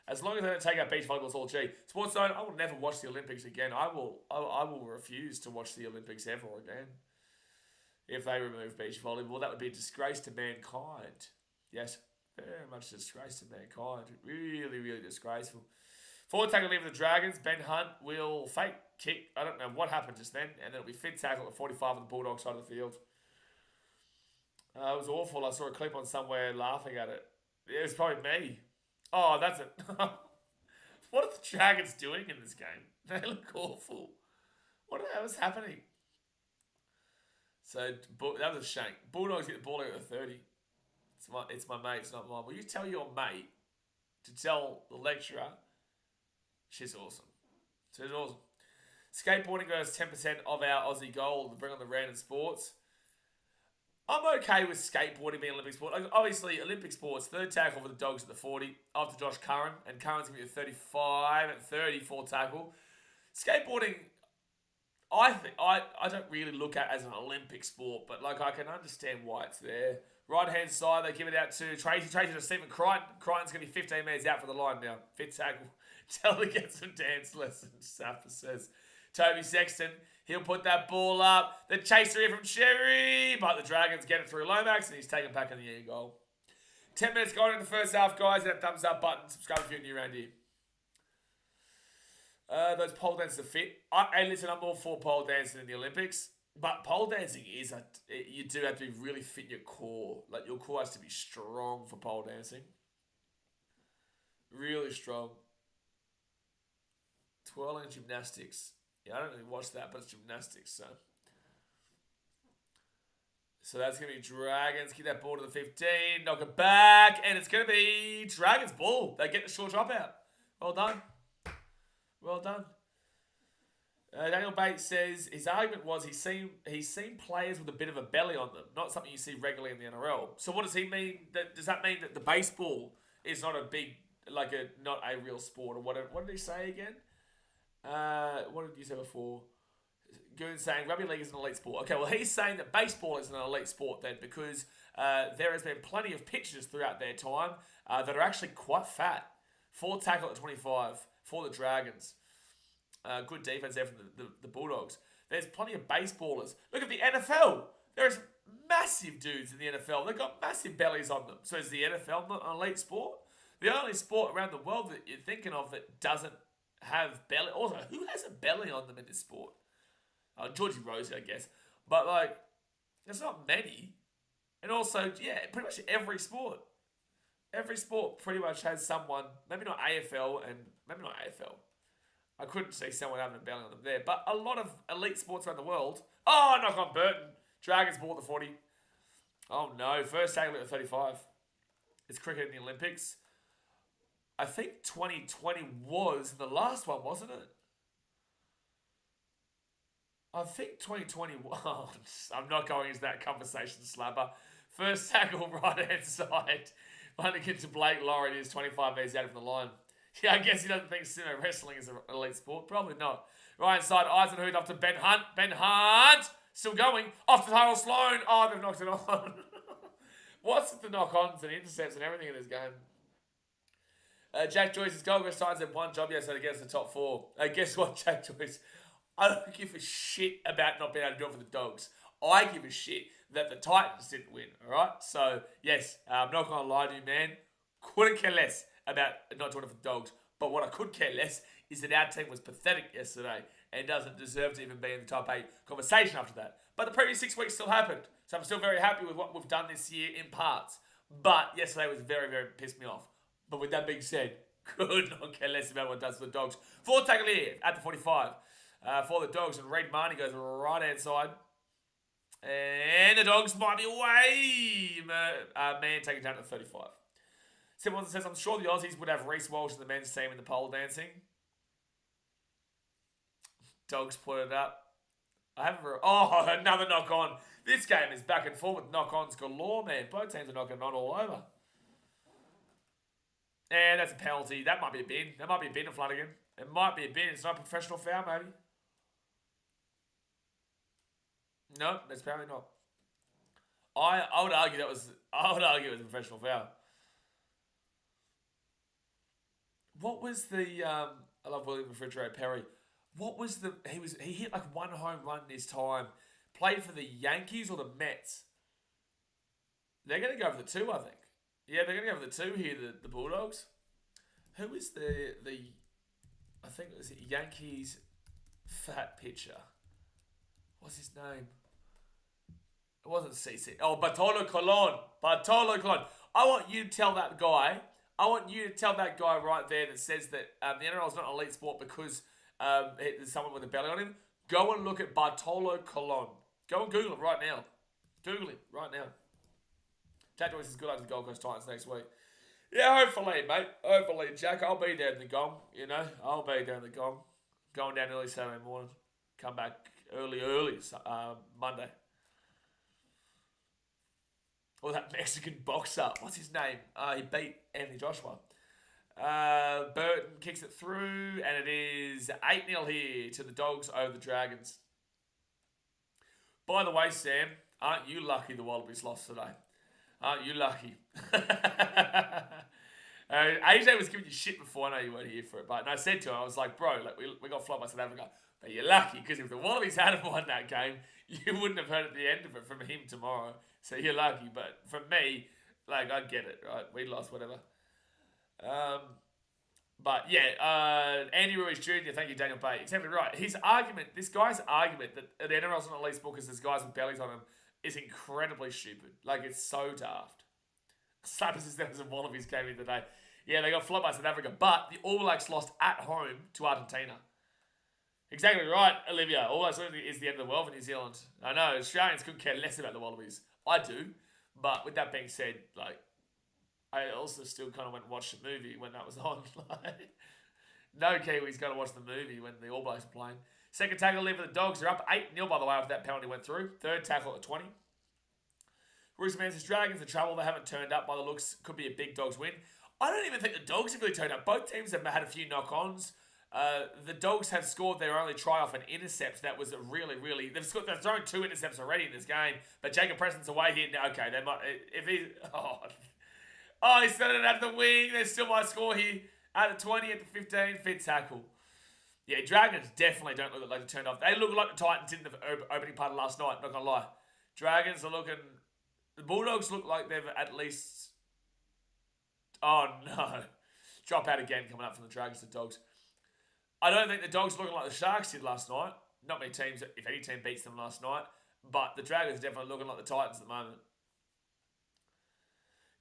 [SPEAKER 1] As long as they don't take out beach volleyball, it's all G. Sports Zone, I will never watch the Olympics again. I will refuse to watch the Olympics ever again. If they remove beach volleyball, that would be a disgrace to mankind. Yes, very much a disgrace to mankind. Really, really disgraceful. Forward tackle leave for the Dragons. Ben Hunt will fake kick. I don't know what happened just then. And then it'll be fit tackle at 45 on the Bulldog side of the field. It was awful. I saw a clip on somewhere laughing at it. It was probably me. Oh, that's it. What are the Dragons doing in this game? They look awful. What the hell is happening? So, that was a shank. Bulldogs get the ball out at 30. It's my mate, it's not mine. Will you tell your mate to tell the lecturer she's awesome? She's awesome. Skateboarding goes 10% of our Aussie gold to bring on the random sports. I'm okay with skateboarding being an Olympic sport. Obviously, Olympic sports, third tackle for the Dogs at the 40, after Josh Curran, and Curran's going to be at 35 at 30, fourth tackle. Skateboarding, I don't really look at as an Olympic sport, but like I can understand why it's there. Right hand side, they give it out to Tracy to Stephen Crichton. Crichton's going to be 15 minutes out for the line now. Fifth tackle. Tell her to get some dance lessons, Safa says. Toby Sexton, he'll put that ball up. The chaser here from Cherry, but the Dragons get it through Lomax, and he's taken back in the air goal. 10 minutes gone in the first half, guys. Hit that thumbs up button. Subscribe if you're new around here. Those pole dancers are fit. Hey, listen, I'm all for pole dancing in the Olympics. But pole dancing is you do have to be really fit in your core. Like your core has to be strong for pole dancing. Really strong. Twirling gymnastics. Yeah, I don't really watch that, but it's gymnastics, so. So that's going to be Dragons. Kick that ball to the 15. Knock it back. And it's going to be Dragons ball. They get the short drop out. Well done. Well done. Daniel Bates says his argument was he's seen players with a bit of a belly on them, not something you see regularly in the NRL. So what does he mean? Does that mean that the baseball is not a big, not a real sport or whatever? What did he say again? What did you say before? Goon saying rugby league is an elite sport. Okay, well he's saying that baseball is an elite sport then because there has been plenty of pitchers throughout their time that are actually quite fat. 4 tackle at 25 for the Dragons. Good defense there from the Bulldogs. There's plenty of baseballers. Look at the NFL. There's massive dudes in the NFL. They've got massive bellies on them. So is the NFL not an elite sport? The only sport around the world that you're thinking of that doesn't have belly. Also, who has a belly on them in this sport? Georgie Rosie, I guess. But, there's not many. And also, yeah, pretty much every sport. Every sport pretty much has someone, maybe not AFL and maybe not AFL. I couldn't see someone having a belly on them there. But a lot of elite sports around the world. Oh, knock on Burton. Dragons bought the 40. Oh, no. First tackle at the 35. It's cricket in the Olympics. I think 2020 was the last one, wasn't it? I think 2020... Oh, I'm not going into that conversation, Slabber. First tackle, right-hand side. Running into Blake Laurie is 25 metres out from the line. Yeah, I guess he doesn't think sumo wrestling is an elite sport. Probably not. Right side, Eisenhuth off to Ben Hunt. Ben Hunt! Still going. Off to Tyler Sloan. Oh, they've knocked it on. What's with the knock-ons and intercepts and everything in this game? Jack Joyce's Gold Coast Titans had one job yesterday against the top 4. Guess what, Jack Joyce? I don't give a shit about not being able to do it for the Dogs. I give a shit that the Titans didn't win, alright? So, yes, I'm not going to lie to you, man. Couldn't care less about not doing it for the Dogs. But what I could care less is that our team was pathetic yesterday and doesn't deserve to even be in the top 8 conversation after that. But the previous 6 weeks still happened. So I'm still very happy with what we've done this year in parts. But yesterday was very, very pissed me off. But with that being said, could not care less about what it does for the Dogs. 4 tackle here at the 45 for the Dogs. And Reid Marnie goes right-hand side. And the Dogs might be away. Man taking down to 35. Someone says, I'm sure the Aussies would have Reece Walsh in the men's team in the pole dancing. Dogs put it up. Another knock on. This game is back and forth with knock-ons galore, man. Both teams are knocking on all over. And that's a penalty. That might be a bin. That might be a bin of Flanagan. It might be a bin. It's not a professional foul, maybe. No, that's apparently not. I would argue it was a professional foul. What was the I love William Refrigerator Perry. What was he hit like one home run in his time. Played for the Yankees or the Mets. They're gonna go for the 2, I think. Yeah, they're gonna go for the 2 here, the Bulldogs. Who is the I think it was the Yankees fat pitcher. What's his name? It wasn't CC. Oh, Bartolo Colon. Bartolo Colon. I want you to tell that guy right there that says that the NRL is not an elite sport because there's someone with a belly on him. Go and look at Bartolo Colon. Go and Google it right now. Google it right now. Jack Joyce is good luck to the Gold Coast Titans next week. Yeah, hopefully, mate. Hopefully, Jack. I'll be there in the gong, I'll be there in the gong. Going down early Saturday morning. Come back early Monday. Or that Mexican boxer. What's his name? He beat Anthony Joshua. Burton kicks it through, and it is 8-0 here to the Dogs over the Dragons. By the way, Sam, aren't you lucky the Wallabies lost today? Aren't you lucky? AJ was giving you shit before. I know you weren't here for it, but I said to him, I was like, bro, we got flopped by South Africa. But you're lucky, because if the Wallabies hadn't won that game, you wouldn't have heard at the end of it from him tomorrow. So you're lucky. But from me, I get it, right? We lost, whatever. But yeah, Andy Ruiz Jr., thank you, Daniel Bay. Exactly right. His argument, this guy's argument that the NRL's not elite sport because there's guys with bellies on them is incredibly stupid. Like, it's so daft. Slappers is there was a Wallabies game in the day. Yeah, they got flogged by South Africa, but the All Blacks lost at home to Argentina. Exactly right, Olivia. All Blacks is the end of the world for New Zealand. I know, Australians couldn't care less about the Wallabies. I do. But with that being said, like, I also still kind of went and watched the movie when that was on. Like, no Kiwis going to watch the movie when the All Blacks are playing. Second tackle lead for the Dogs. They're up 8-0, by the way, after that penalty went through. Third tackle at 20. Rooster Man says, Dragons in trouble. They haven't turned up by the looks. Could be a big Dogs win. I don't even think the Dogs have really turned up. Both teams have had a few knock-ons. The Dogs have scored their only try off an intercept. That was a really... They've thrown 2 intercepts already in this game. But Jacob Preston's away here now. Okay, they might... If he... Oh, he's done it at the wing. They still might score here. At the 20, at the 15, fit tackle. Yeah, Dragons definitely don't look like they turned off. They look like the Titans in the opening part of last night, not going to lie. Dragons are looking... The Bulldogs look like they've at least... Oh, no. Drop out again coming up from the Dragons to Dogs. I don't think the Dogs are looking like the Sharks did last night. Not many teams, if any team beats them last night. But the Dragons are definitely looking like the Titans at the moment.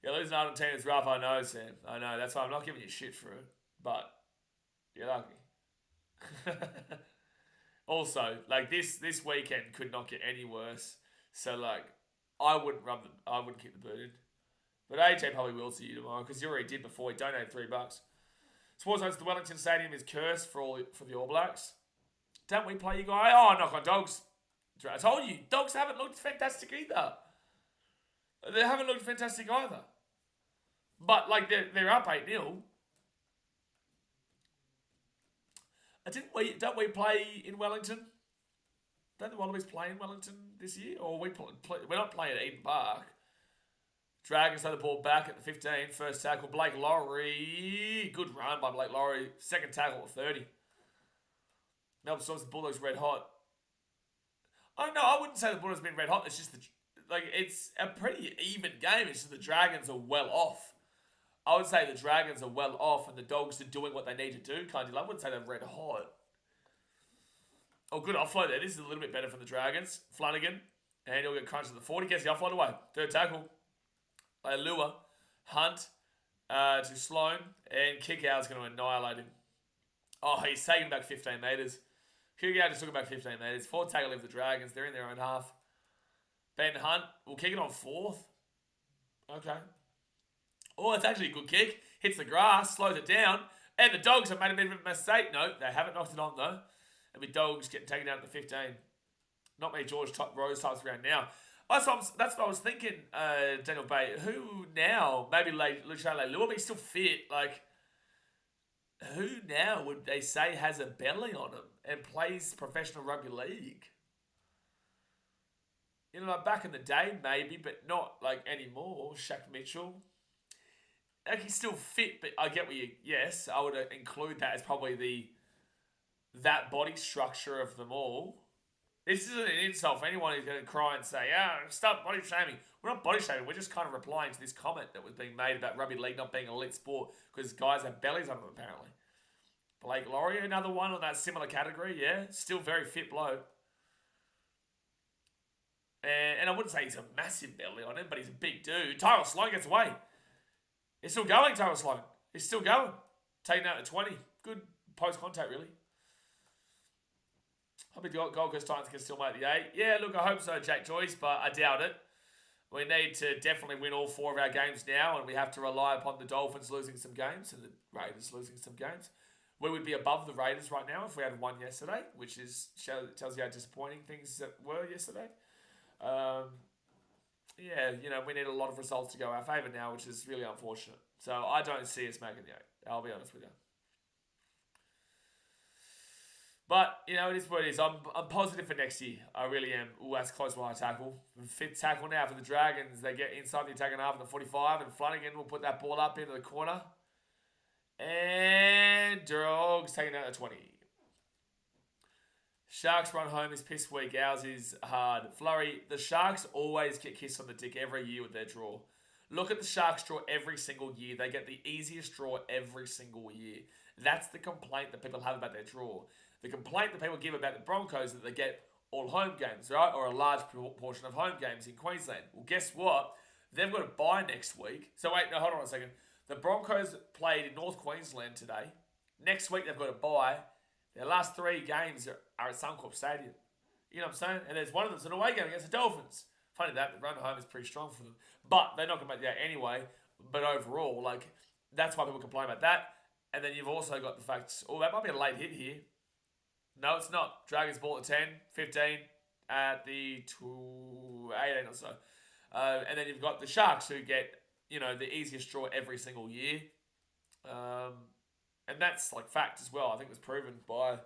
[SPEAKER 1] Yeah, losing Argentina is rough, I know, Sam. I know, that's why I'm not giving you shit for it. But, you're lucky. Also, like, this weekend could not get any worse. So, like, I wouldn't kick the boot in. But AJ probably will see you tomorrow, because you already did before. He donated $3. Sports Host, the Wellington Stadium is cursed for the All Blacks. Don't we play you guys? Oh, knock on Dogs. I told you, Dogs haven't looked fantastic either. They haven't looked fantastic either. But, like, they're up 8-0. Don't we play in Wellington? Don't the Wallabies play in Wellington this year? Or we're not playing at Eden Park. Dragons have the ball back at the 15. First tackle, Blake Laurie. Good run by Blake Laurie. Second tackle at 30. Melbourne Storms, the Bulldogs red hot. Oh, no, I wouldn't say the Bulldogs have been red hot. It's just it's a pretty even game. It's just the Dragons are well off. I would say the Dragons are well off and the Dogs are doing what they need to do. I wouldn't say they're red hot. Oh, good offload there. This is a little bit better for the Dragons. Flanagan. And he'll get crunched at the 40. Gets the offload away. Third tackle. Lua. Hunt to Sloan. And Kickout's going to annihilate him. Oh, he's taking back 15 metres. Kickout just took back 15 metres. Fourth tackle of the Dragons. They're in their own half. Ben Hunt will kick it on fourth. Okay. Oh, it's actually a good kick. Hits the grass, slows it down. And the Dogs have made a bit of a mistake. No, they haven't knocked it on, though. And the Dogs getting taken down to the 15. Not many George Rose types around now. That's what I was thinking, Daniel Bay. Who now? Maybe Luciano Leilua, but he's still fit. Like, who now would they say has a belly on him and plays professional rugby league? You know, like back in the day, maybe, but not like anymore. Shaq Mitchell. Like, he's still fit, but I get what you... Yes, I would include that as probably that body structure of them all. This isn't an insult for anyone who's going to cry and say, stop body shaming. We're not body shaming. We're just kind of replying to this comment that was being made about rugby league not being an elite sport because guys have bellies on them, apparently. Blake Laurie, another one on that similar category, yeah. Still very fit bloke. And I wouldn't say he's a massive belly on him, but he's a big dude. Tyrell Sloan gets away. He's still going, Tyrell Sloan. He's still going. Taking out at 20. Good post-contact, really. I think the Gold Coast Titans can still make the 8. Yeah, look, I hope so, Jack Joyce, but I doubt it. We need to definitely win all 4 of our games now, and we have to rely upon the Dolphins losing some games and the Raiders losing some games. We would be above the Raiders right now if we had won yesterday, which tells you how disappointing things were yesterday. Yeah, you know, we need a lot of results to go our favour now, which is really unfortunate. So I don't see us making the 8. I'll be honest with you. But, you know, it is what it is. I'm positive for next year. I really am. Ooh, that's close to my tackle. Fifth tackle now for the Dragons. They get inside the attacking half of the 45, and Flanagan will put that ball up into the corner. And Dogs taking out the 20. Sharks run home is piss weak. Ours is hard. Flurry, the Sharks always get kissed on the dick every year with their draw. Look at the Sharks draw every single year. They get the easiest draw every single year. That's the complaint that people have about their draw. The complaint that people give about the Broncos is that they get all home games, right? Or a large portion of home games in Queensland. Well, guess what? They've got a bye next week. So wait, no, hold on a second. The Broncos played in North Queensland today. Next week they've got a bye. Their last 3 games are at Suncorp Stadium. You know what I'm saying? And there's one of them's an away game against the Dolphins. Funny that, the run home is pretty strong for them. But they're not going to make that anyway. But overall, like, that's why people complain about that. And then you've also got the fact, oh, that might be a late hit here. No, it's not. Dragons ball at 10, 15, at the 18 or so. And then you've got the Sharks who get, you know, the easiest draw every single year. And that's like fact as well. I think it was proven by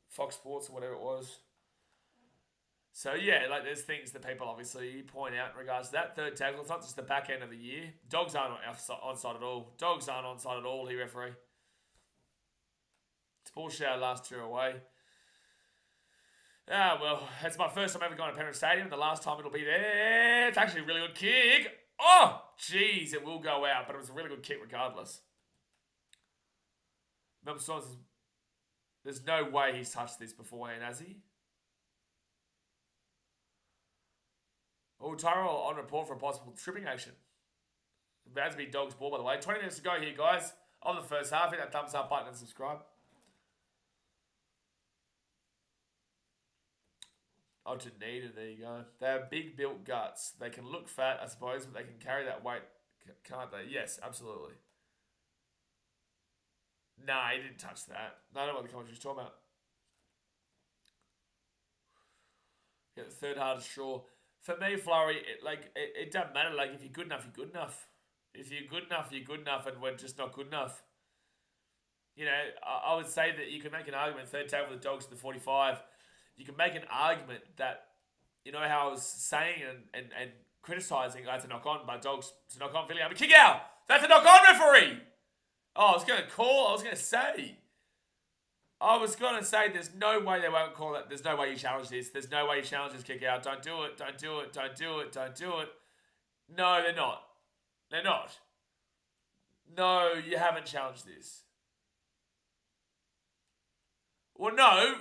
[SPEAKER 1] Fox Sports or whatever it was. So yeah, like there's things that people obviously point out in regards to that. Third tackle, it's not just the back end of the year. Dogs aren't onside at all. Dogs aren't onside at all here, referee. It's bullshit our last 2 away. Ah, well, it's my first time ever going to Penrith Stadium. The last time it'll be there. It's actually a really good kick. Oh, jeez, it will go out, but it was a really good kick regardless. Melbourne Storm says, there's no way he's touched this beforehand, has he? Oh, Tyrell on report for a possible tripping action. About to be Dog's ball, by the way. 20 minutes to go here, guys. On the first half, hit that thumbs up button and subscribe. Oh, Dunedin, there you go. They have big built guts. They can look fat, I suppose, but they can carry that weight, can't they? Yes, absolutely. Nah, he didn't touch that. No, I don't know what the commentary's talking about. Yeah, the third hardest straw. For me, Flurry, it doesn't matter. Like, if you're good enough, you're good enough. If you're good enough, you're good enough, and we're just not good enough. You know, I would say that you can make an argument, third tackle with the Dogs to the 45. You can make an argument that, you know how I was saying and criticising, that's a knock on, but Dogs, it's a knock on, feeling I'm a kick out. That's a knock on, referee. Oh, I was going to say there's no way they won't call it. There's no way you challenge this. There's no way you challenge this kick out. Don't do it. Don't do it. Don't do it. Don't do it. No, they're not. They're not. No, you haven't challenged this. Well, no.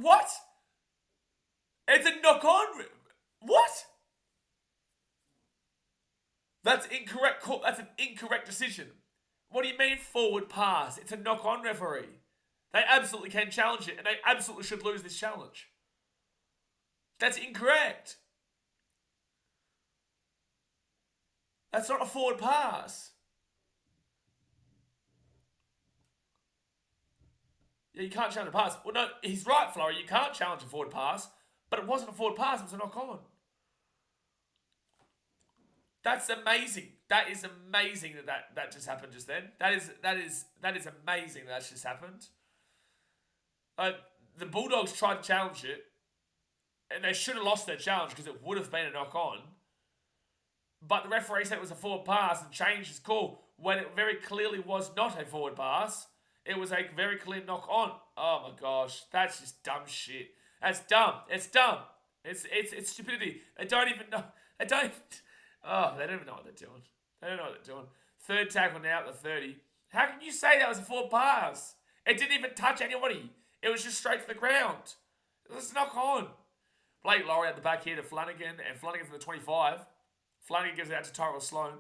[SPEAKER 1] What? It's a knock on. What? That's incorrect. That's an incorrect decision. What do you mean forward pass? It's a knock on, referee. They absolutely can challenge it, and they absolutely should lose this challenge. That's incorrect. That's not a forward pass. Yeah, you can't challenge a pass. Well, no, he's right, Flurry. You can't challenge a forward pass, but it wasn't a forward pass. It was a knock on. That's amazing. That is amazing that just happened just then. That is amazing that's just happened. The Bulldogs tried to challenge it, and they should have lost their challenge because it would have been a knock on. But the referee said it was a forward pass and changed his call when it very clearly was not a forward pass. It was a very clear knock on. Oh my gosh, that's just dumb shit. That's dumb. It's dumb. It's stupidity. They don't even know. They don't even know what they're doing. They don't know what they're doing. Third tackle now at the 30. How can you say that was a forward pass? It didn't even touch anybody. It was just straight to the ground. It was a knock on. Blake Laurie at the back here to Flanagan, and Flanagan from the 25. Flanagan gives it out to Tyrell Sloan.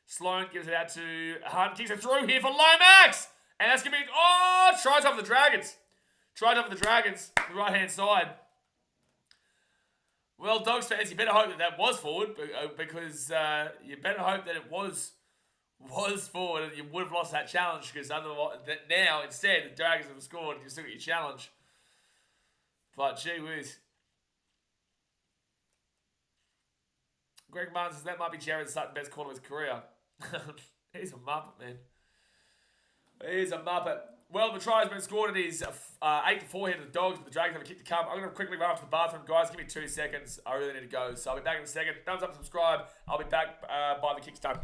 [SPEAKER 1] Sloan gives it out to Hunt. Kicks it through here for Lomax. And that's going to be... Oh, tries over the Dragons. Tries over the Dragons. The right-hand side. Well, Dogs fans, you better hope that was forward. Because you better hope that it was forward and you would have lost that challenge. Because otherwise, now, instead, the Dragons have scored and you still get your challenge. But, gee whiz. Greg Martin says that might be Jared Sutton's best call of his career. He's a muppet, man. He's a muppet. Well, the try has been scored. It is 8-4 here to the Dogs, but the Dragons have a kick to come. I'm going to quickly run off to the bathroom, guys. Give me 2 seconds. I really need to go. So I'll be back in a second. Thumbs up, subscribe. I'll be back by the kick's done.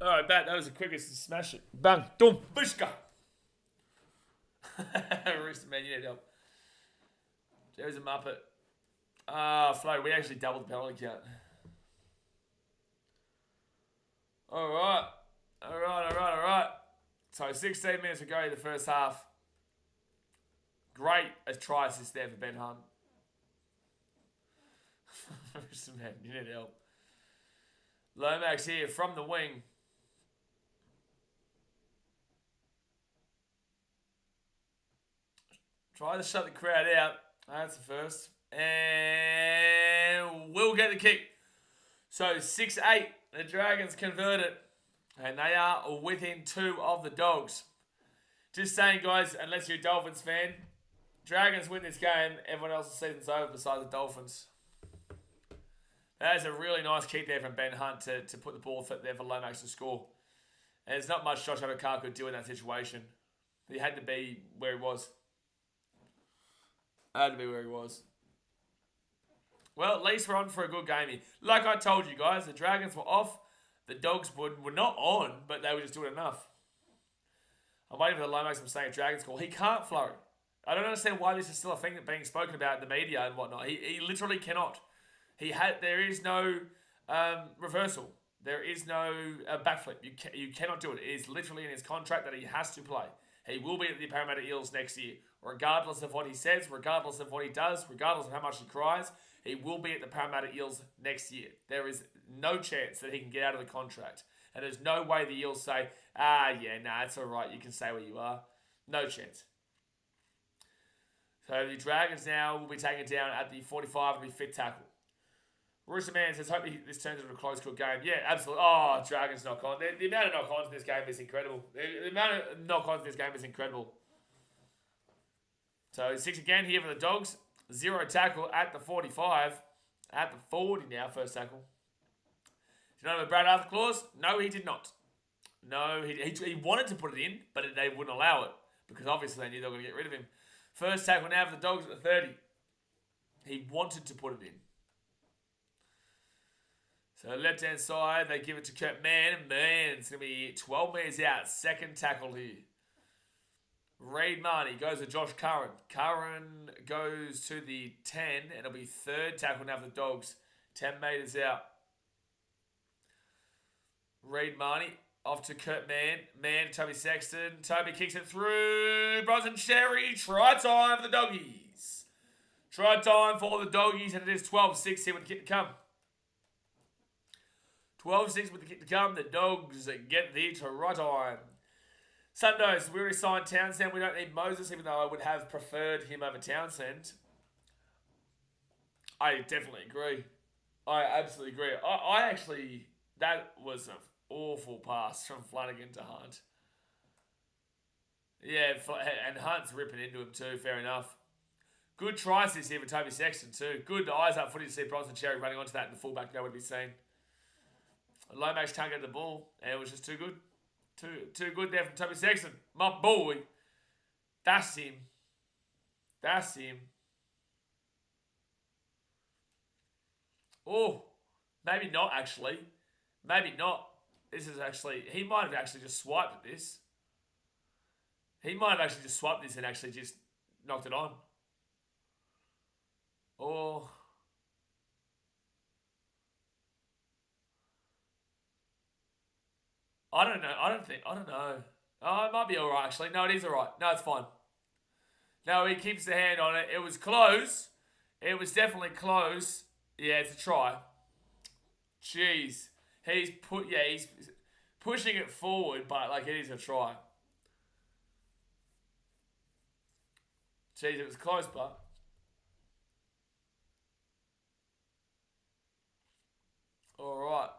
[SPEAKER 1] All right, Bat, that was the quickest to smash it. Bang, dum, bushka. Rooster man, you need help. There's a Muppet. Flo, we actually doubled the penalty count. All right. So 16 minutes to go in the first half. Great a try assist there for Ben Hunt. Man, you need help. Lomax here from the wing. Try to shut the crowd out. That's the first. And we'll get the kick. So 6-8. The Dragons converted. And they are within 2 of the Dogs. Just saying, guys, unless you're a Dolphins fan, Dragons win this game, everyone else's season's over besides the Dolphins. That is a really nice kick there from Ben Hunt to put the ball there for Lomax to score. And there's not much Josh Adokar could do in that situation. He had to be where he was. Well, at least we're on for a good game here. Like I told you guys, the Dragons were off. The Dogs were not on, but they were just doing enough. I'm waiting for the Lomax from saying Dragons call. He can't flurry. I don't understand why this is still a thing that's being spoken about in the media and whatnot. He literally cannot. There is no reversal. There is no backflip. You cannot do it. It is literally in his contract that he has to play. He will be at the Parramatta Eels next year. Regardless of what he says, regardless of what he does, regardless of how much he cries, he will be at the Parramatta Eels next year. There is no chance that he can get out of the contract. And there's no way the Eels say, it's all right. You can stay where you are. No chance. So the Dragons now will be taken down at the 45 and be fit tackle. Rooster Man says, hope this turns into a close, good game. Yeah, absolutely. Oh, Dragons knock-on. The amount of knock-ons in this game is incredible. The amount of knock-ons in this game is incredible. So 6 again here for the Dogs. 0 tackle at the 45. At the 40 now, first tackle. Did you know Brad Arthur clause? No, he did not. No, he wanted to put it in, but they wouldn't allow it. Because obviously they knew they were going to get rid of him. First tackle now for the Dogs at the 30. He wanted to put it in. So left-hand side, they give it to Kurt Mann. And Mann's going to be 12 metres out. Second tackle here. Reid Marnie goes to Josh Curran. Curran goes to the 10. And it'll be third tackle now for the Dogs. 10 metres out. Reid Marnie off to Kurt Mann. Mann, Toby Sexton. Toby kicks it through. Bronson Sherry. Try time for the Doggies. Try time for the Doggies. And it is 12-6 here with the kick to come. 12-6 with the kick to come. The Dogs get the try time. Sundays, we already signed Townsend. We don't need Moses, even though I would have preferred him over Townsend. I definitely agree. I absolutely agree. I actually, that was an awful pass from Flanagan to Hunt. Yeah, and Hunt's ripping into him too, fair enough. Good tries this here for Toby Sexton too. Good eyes up footy to see Bronson Cherry running onto that and the fullback nowhere to be seen. Lomax can't get the ball, and it was just too good. Too good there from Toby Sexton. My boy. That's him. That's him. Oh, maybe not actually. Maybe not. This is actually, he might have actually just swiped at this. He might have actually just swiped this and actually just knocked it on. Oh. I don't know. I don't know. Oh, it might be alright actually. No, it is alright. No, it's fine. No, he keeps the hand on it. It was close. It was definitely close. Yeah, it's a try. Jeez. He's pushing it forward, but like it is a try. Jeez, it was close, but. Alright.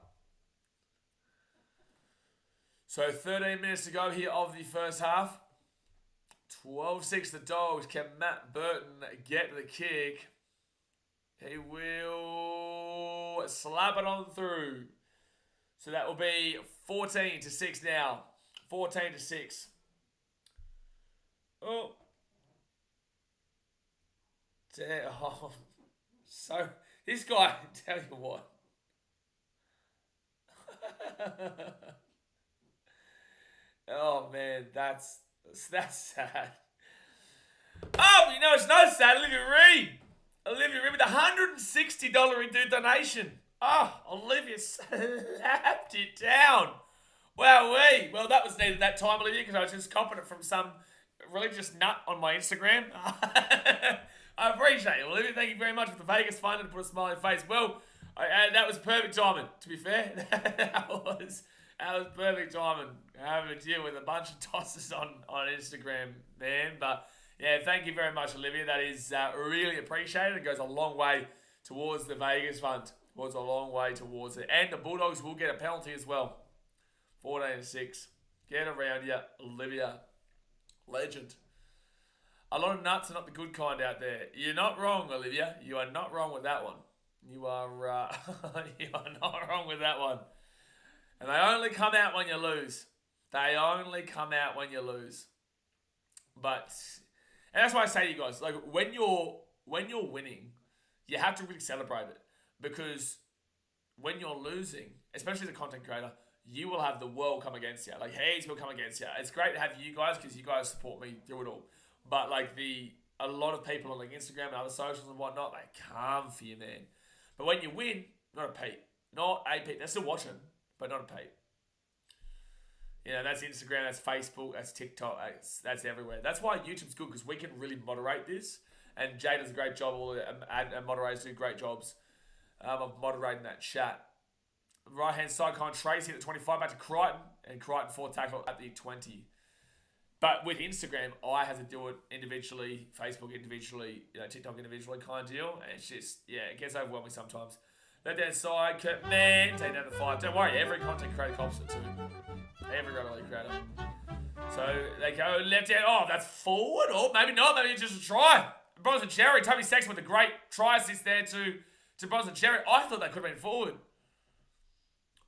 [SPEAKER 1] So 13 minutes to go here of the first half. 12-6 the Dogs. Can Matt Burton get the kick? He will slap it on through. So that will be 14-6 now. 14-6. Oh. Damn. Oh. So, this guy, tell you what. Oh man, that's sad. Oh, you know it's not sad. Olivia Reed with a $160 redo donation. Oh, Olivia slapped it down. Wowee. Well, that was needed that time, Olivia, because I was just copping it from some religious nut on my Instagram. I appreciate it, Olivia. Thank you very much for the Vegas fund and put a smile on your face. Well, that was perfect timing, to be fair. that was perfect timing. Having to deal with a bunch of tosses on Instagram, man. But yeah, thank you very much, Olivia. That is really appreciated. It goes a long way towards the Vegas fund. Goes a long way towards it. And the Bulldogs will get a penalty as well. 14-6. Get around you, Olivia. Legend. A lot of nuts are not the good kind out there. You're not wrong, Olivia. You are not wrong with that one. You are you are not wrong with that one. And they only come out when you lose. They only come out when you lose. But and that's why I say to you guys, like when you're winning, you have to really celebrate it. Because when you're losing, especially as a content creator, you will have the world come against you. Like heads will come against you. It's great to have you guys because you guys support me through it all. But like a lot of people on like Instagram and other socials and whatnot, they come for you, man. But when you win, not a peep. Not a peep. They're still watching, but not a peep. You know, that's Instagram, that's Facebook, that's TikTok, that's everywhere. That's why YouTube's good because we can really moderate this. And Jay does a great job. All the moderators do great jobs of moderating that chat. Right hand side, Con Tracy at the 25, back to Crichton, and Crichton 4 tackle at the 20. But with Instagram, I have to do it individually, Facebook individually, TikTok individually kind of deal. And it's just, it gets overwhelming sometimes. Left hand side, Kurt Man, take down to 5. Don't worry, every content creator cops it too. Every rugby league creator. So they go left hand, oh, that's forward, or maybe not, maybe it's just a try. Bronson Cherry, Toby Sexton with a great try assist there to Bronson Cherry. I thought that could have been forward.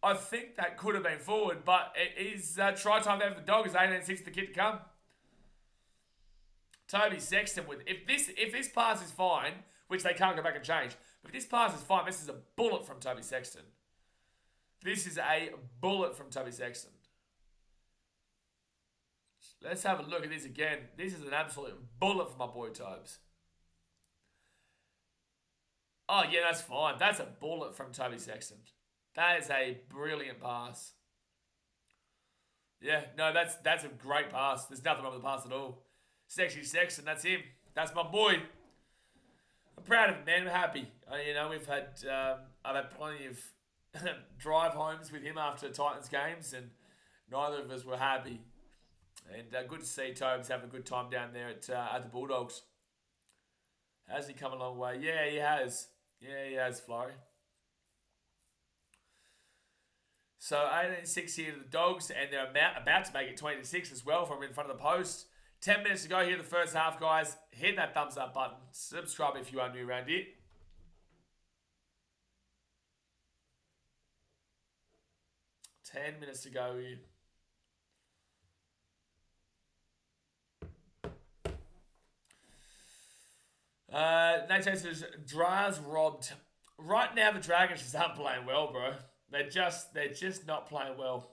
[SPEAKER 1] I think that could have been forward, but it is try time there for the Dogs. 18-6 the kid to come. Toby Sexton with if this pass is fine, which they can't go back and change, but if this pass is fine, this is a bullet from Toby Sexton. This is a bullet from Toby Sexton. Let's have a look at this again. This is an absolute bullet for my boy Tobes. Oh yeah, that's fine. That's a bullet from Toby Sexton. That is a brilliant pass. Yeah, no, that's a great pass. There's nothing wrong with the pass at all. Sexy Sexton, that's him. That's my boy. I'm proud of him, man. I'm happy. We've had I've had plenty of drive homes with him after Titans games, and neither of us were happy. And good to see Tobes having a good time down there at the Bulldogs. Has he come a long way? Yeah, he has. Yeah, he has, Flurry. So 18-6 here to the Dogs, and they're about to make it 20-6 as well from in front of the post. 10 minutes to go here in the first half, guys. Hit that thumbs up button. Subscribe if you are new around here. Ten minutes to go here. Nate says, Draz robbed. Right now, the Dragons just aren't playing well, bro. They're just not playing well.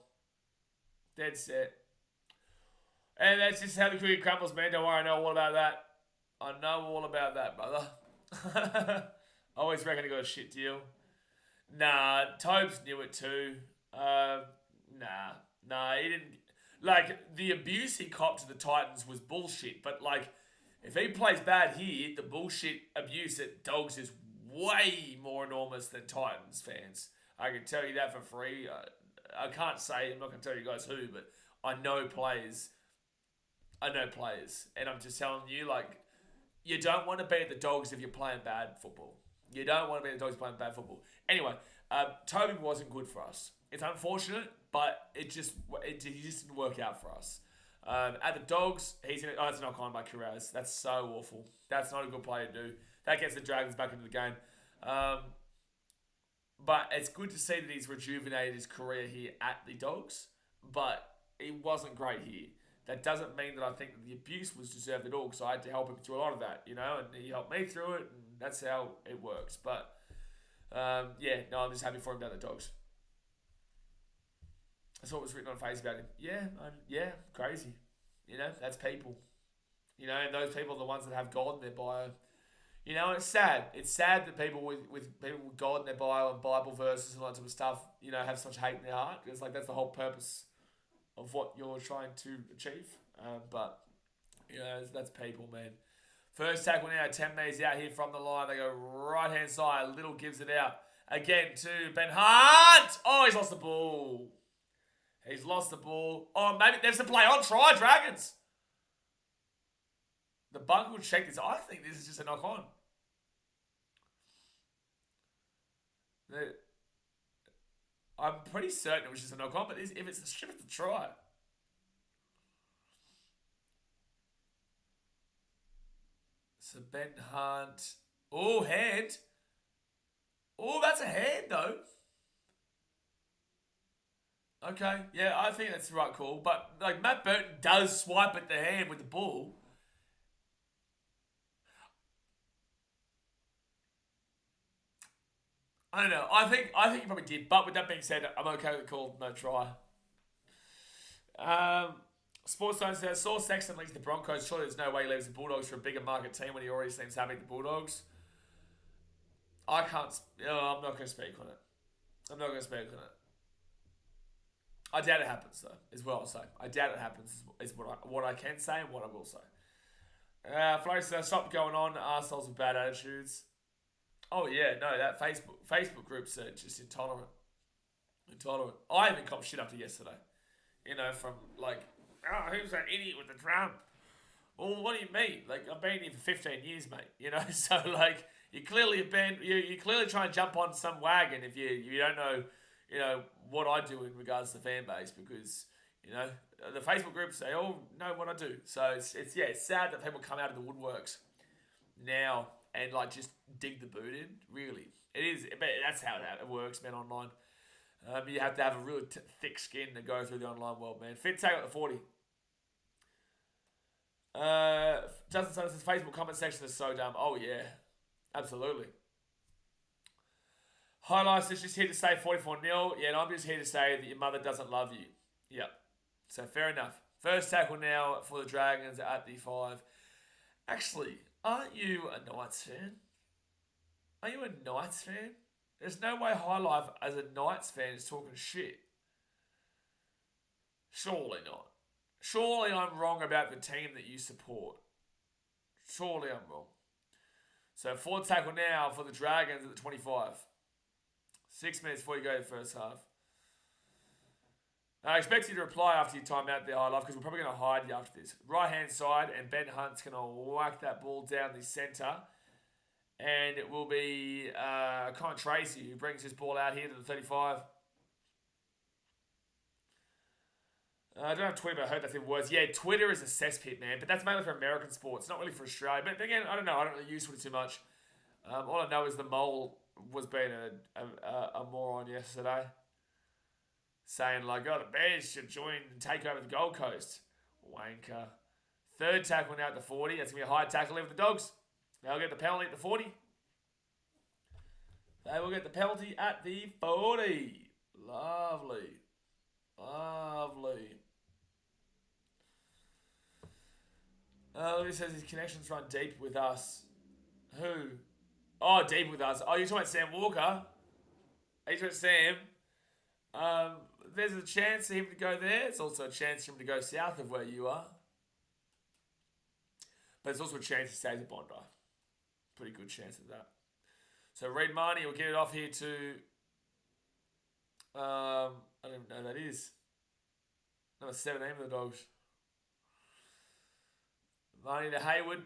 [SPEAKER 1] Dead set. And that's just how the cricket crumbles, man. Don't worry, I know all about that. I know all about that, brother. I always reckon he got a shit deal. Nah, Tobes knew it too. Nah, he didn't. Like, the abuse he copped to the Titans was bullshit. But, like, if he plays bad here, the bullshit abuse at Dogs is way more enormous than Titans fans. I can tell you that for free. I can't say, I'm not going to tell you guys who, but I know players. And I'm just telling you, like, you don't want to be at the Dogs if you're playing bad football. You don't want to be at the Dogs playing bad football. Anyway, Toby wasn't good for us. It's unfortunate, but he just didn't work out for us. At the Dogs, that's not kind by Kiraz. That's so awful. That's not a good play to do. That gets the Dragons back into the game. But it's good to see that he's rejuvenated his career here at the Dogs. But he wasn't great here. That doesn't mean that I think that the abuse was deserved at all, because I had to help him through a lot of that, and he helped me through it, and that's how it works. But, I'm just happy for him down the Dogs. That's what was written on face about him. Yeah, crazy. You know, that's people. You know, and those people are the ones that have God in their bio. You know, and it's sad. It's sad that people with people with God in their bio and Bible verses and all that type of stuff, you know, have such hate in their heart. It's like that's the whole purpose of what you're trying to achieve. But you know, that's people, man. First tackle now, 10 metres out here from the line. They go right hand side. Little gives it out again to Ben Hunt. Oh, he's lost the ball. He's lost the ball. Oh, maybe there's a play on. Try Dragons. The bunk will check this. I think this is just a knock on. I'm pretty certain it was just a knock on, but if it's a strip, it's a try. So Ben Hunt. Oh, hand. Oh, that's a hand though. Okay, yeah, I think that's the right call. But like Matt Burton does swipe at the hand with the ball. I don't know. I think he probably did. But with that being said, I'm okay with the call. No try. Sports Zone says Saw Sexton leads the Broncos. Surely there's no way he leaves the Bulldogs for a bigger market team when he already seems happy at the Bulldogs. I can't. I'm not going to speak on it. I'm not going to speak on it. I doubt it happens though. Is what I'll say. I doubt it happens. Is what I can say and what I will say. Flo says stop going on. Arseholes with bad attitudes. Oh yeah, no, that Facebook groups are just intolerant. Intolerant. I even copped shit after yesterday. You know, from like, oh, who's that idiot with the drum? Well, what do you mean? Like, I've been here for 15 years, mate. You know, so like, you clearly have been, you clearly trying to jump on some wagon if you don't know, you know, what I do in regards to the fan base, because, you know, the Facebook groups, they all know what I do. So it's sad that people come out of the woodworks now and like just dig the boot in. Really, it is. But that's how it works, man. Online, you have to have a really thick skin to go through the online world, man. Fit take at the 40. Justin says Facebook comment section is so dumb. Oh yeah, absolutely. Highlights is just here to say 44-0. Yeah, and I'm just here to say that your mother doesn't love you. Yep. So fair enough. First tackle now for the Dragons at the 5. Actually, aren't you a Knights fan? Are you a Knights fan? There's no way High Life as a Knights fan is talking shit. Surely not. Surely I'm wrong about the team that you support. Surely I'm wrong. So forward tackle now for the Dragons at the 25. 6 minutes before you go to the first half. I expect you to reply after your time out there, High Life, because we're probably going to hide you after this. Right hand side, and Ben Hunt's going to whack that ball down the centre. And it will be Con Tracy who brings his ball out here to the 35. I don't have Twitter, but I heard that's even worse. Yeah, Twitter is a cesspit, man. But that's mainly for American sports, not really for Australia. But again, I don't know. I don't really use Twitter too much. All I know is the mole was being a moron yesterday. Saying like, oh, the Bears should join and take over the Gold Coast. Wanker. Third tackle now at the 40. That's going to be a high tackle for the Dogs. They'll get the penalty at the 40. They will get the penalty at the 40. Lovely. Lovely. Louis says his connections run deep with us. Who? Oh, deep with us. Oh, you're talking about Sam Walker? Are you talking about Sam? There's a chance for him to go there. It's also a chance for him to go south of where you are. But there's also a chance he stays at Bondi. Pretty good chance of that. So Reid Marnie will get it off here to... I don't even know who that is. Number 17 for the Dogs. Marnie to Hayward.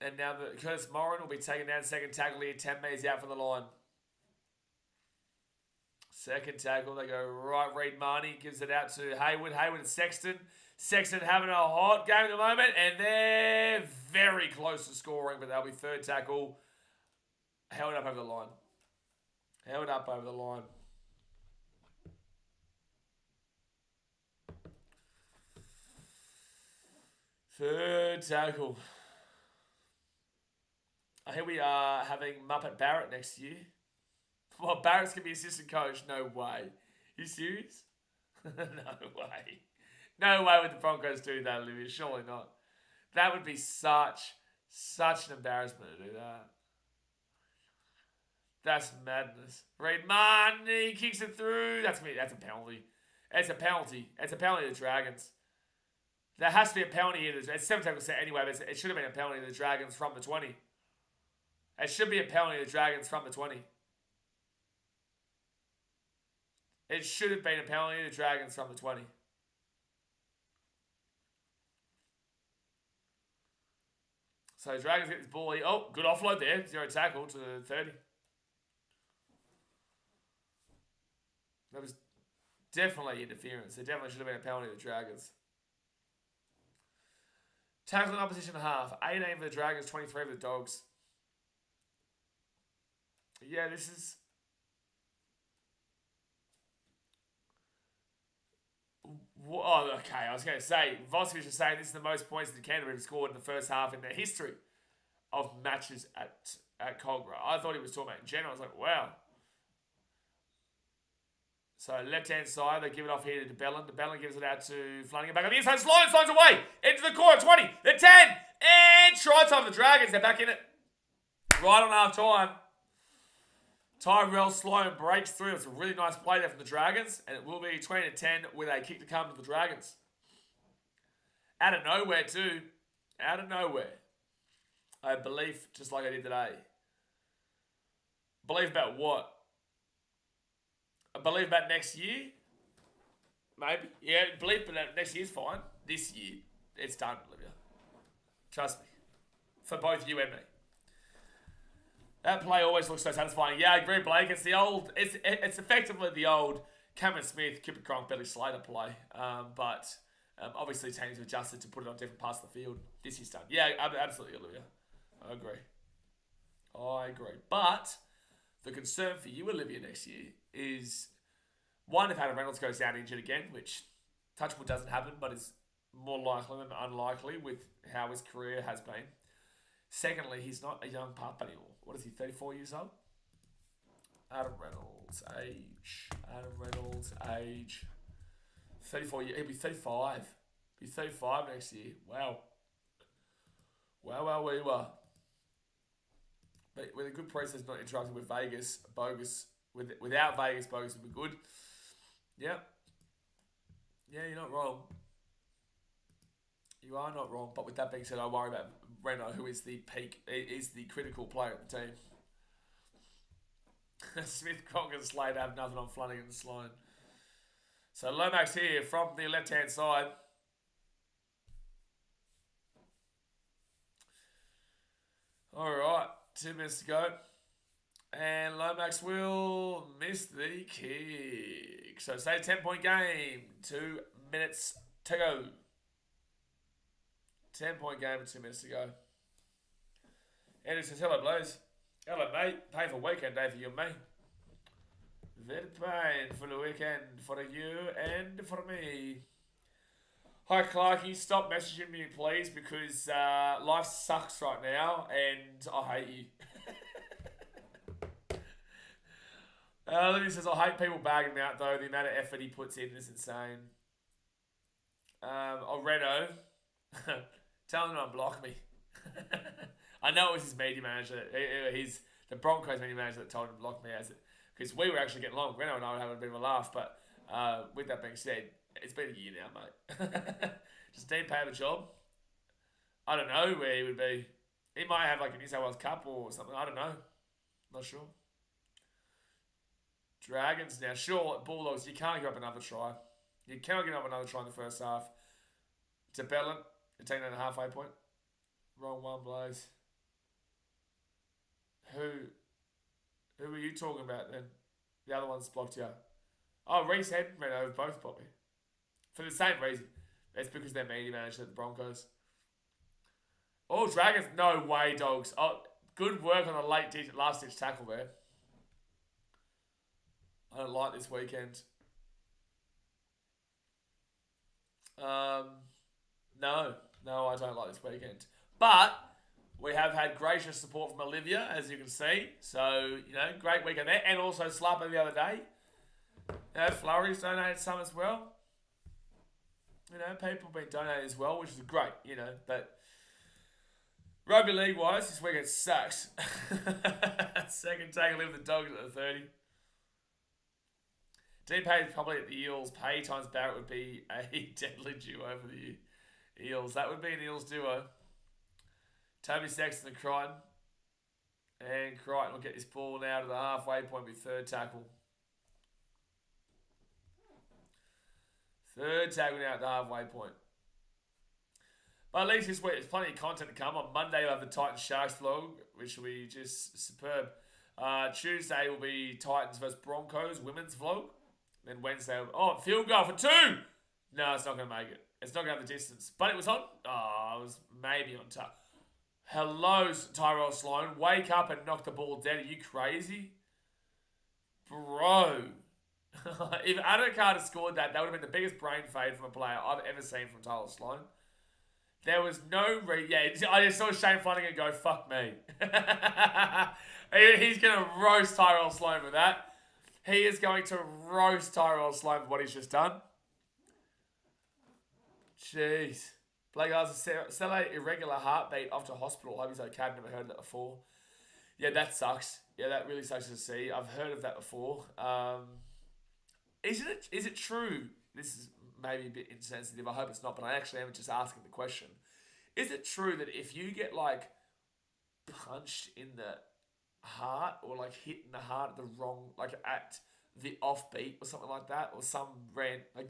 [SPEAKER 1] And now Curtis Moran will be taken down second tackle here. 10 metres out from the line. Second tackle, they go right. Reid Marnie gives it out to Hayward. Hayward and Sexton. Sexton having a hot game at the moment, and they're very close to scoring, but they'll be third tackle. Held up over the line. Held up over the line. Third tackle. Here we are having Muppet Barrett next year. Well, Barrett's going to be assistant coach. No way. You serious? No way. No way would the Broncos do that, Olivia. Surely not. That would be such an embarrassment to do that. That's madness. Reedman, he kicks it through. That's a penalty. It's a penalty. It's a penalty to the Dragons. There has to be a penalty here. It's 7% anyway, but it should have been a penalty to the Dragons from the 20. It should be a penalty to the Dragons from the 20. It should have been a penalty to the Dragons from the 20. So Dragons get this ball here. Oh, good offload there. 0 tackle to the 30. That was definitely interference. There definitely should have been a penalty to the Dragons. Tackle in opposition half. 18 for the Dragons, 23 for the Dogs. Yeah, this is... Oh, okay, I was going to say, Voskovic was saying this is the most points that Canterbury have scored in the first half in their history of matches at Cogra. I thought he was talking about in general. I was like, wow. So left-hand side, they give it off here to DeBellin. DeBellin gives it out to Flanagan. Back on the inside, slides away. Into the corner, 20, the 10, and try time for the Dragons. They're back in it. Right on half-time. Tyrell Sloan breaks through. It's a really nice play there from the Dragons. And it will be 20-10 with a kick to come to the Dragons. Out of nowhere too. Out of nowhere. I believe just like I did today. Believe about what? I believe about next year. Maybe. Yeah, believe about next year's fine. This year, it's done, Olivia. Trust me. For both you and me. That play always looks so satisfying. Yeah, I agree, Blake. It's the old... It's effectively the old Cameron Smith, Kipper Cronk, Billy Slater play. But obviously teams have adjusted to put it on different parts of the field. This is done. Yeah, absolutely, Olivia. I agree. But the concern for you, Olivia, next year is... One, if Adam Reynolds goes down injured again, which touchwood doesn't happen, but is more likely than unlikely with how his career has been. Secondly, he's not a young pup anymore. What is he, 34 years old? Adam Reynolds' age. 34 years. He'll be 35. He'll be 35 next year. Wow. Wow, we were. But with a good process not interrupting with Vegas, bogus. Without Vegas, bogus would be good. Yeah. Yeah, you're not wrong. You are not wrong. But with that being said, I worry about Reno, who is the critical player at the team. Smith, Cronk and Slater have nothing on Flanagan and Sloan. So Lomax here from the left-hand side. All right, 2 minutes to go. And Lomax will miss the kick. So say 10-point game. 2 minutes to go. 10-point game and 2 minutes to go. Andrew says, hello, Blaze. Hello, mate. Painful weekend day for you and me. Very painful weekend for you and for me. Hi, Clarky. Stop messaging me, please, because life sucks right now and I hate you. Lily says, I hate people bagging him out, though. The amount of effort he puts in is insane. Reno. Tell him to unblock me. I know it was his media manager. He's the Broncos media manager that told him to block me, because we were actually getting along. Reno and I were having a bit of a laugh. But with that being said, it's been a year now, mate. Just didn't pay him a job. I don't know where he would be. He might have like a New South Wales Cup or something. I don't know. Not sure. Dragons now. Sure, Bulldogs, you can't give up another try. You cannot give up another try in the first half. To Bellin, you're taking that halfway point. Wrong one, Blaze. Who were you talking about then? The other one's blocked you. Oh, Reese Head ran over both probably. For the same reason. It's because they're media manager at the Broncos. Oh, Dragons. No way, Dogs. Oh, good work on the last-ditch tackle there. I don't like this weekend. No, I don't like this weekend. But we have had gracious support from Olivia, as you can see. So, great weekend there. And also Slapper the other day. Flurry's donated some as well. People have been donating as well, which is great, but rugby league wise, this weekend sucks. Second tag, leave the Dogs at the 30. Deep Pay probably at the Eels. Pay times Barrett would be a deadly duo for the Eels. That would be an Eels duo. Toby Sexton and Crichton. And Crichton will get this ball now to the halfway point with third tackle. Third tackle now at the halfway point. But at least this week there's plenty of content to come. On Monday we'll have the Titans Sharks vlog, which will be just superb. Tuesday will be Titans versus Broncos women's vlog. Then Wednesday, field goal for 2! No, it's not going to make it. It's not going to have the distance. But it was on. Oh, it was maybe on top. Hello, Tyrell Sloan. Wake up and knock the ball dead. Are you crazy? Bro. If Adokar had scored that would have been the biggest brain fade from a player I've ever seen from Tyrell Sloan. There was no I just saw Shane Flanagan go, fuck me. He's going to roast Tyrell Sloan with that. He is going to roast Tyrell Sloan for what he's just done. Jeez. Blake asks, celebrate irregular heartbeat after hospital. Hope he's okay. I've never heard of that before. Yeah, that sucks. Yeah, that really sucks to see. I've heard of that before. Is it true? This is maybe a bit insensitive. I hope it's not, but I actually am just asking the question. Is it true that if you get punched in the heart or hit in the heart at the wrong, at the off beat or something like that, or some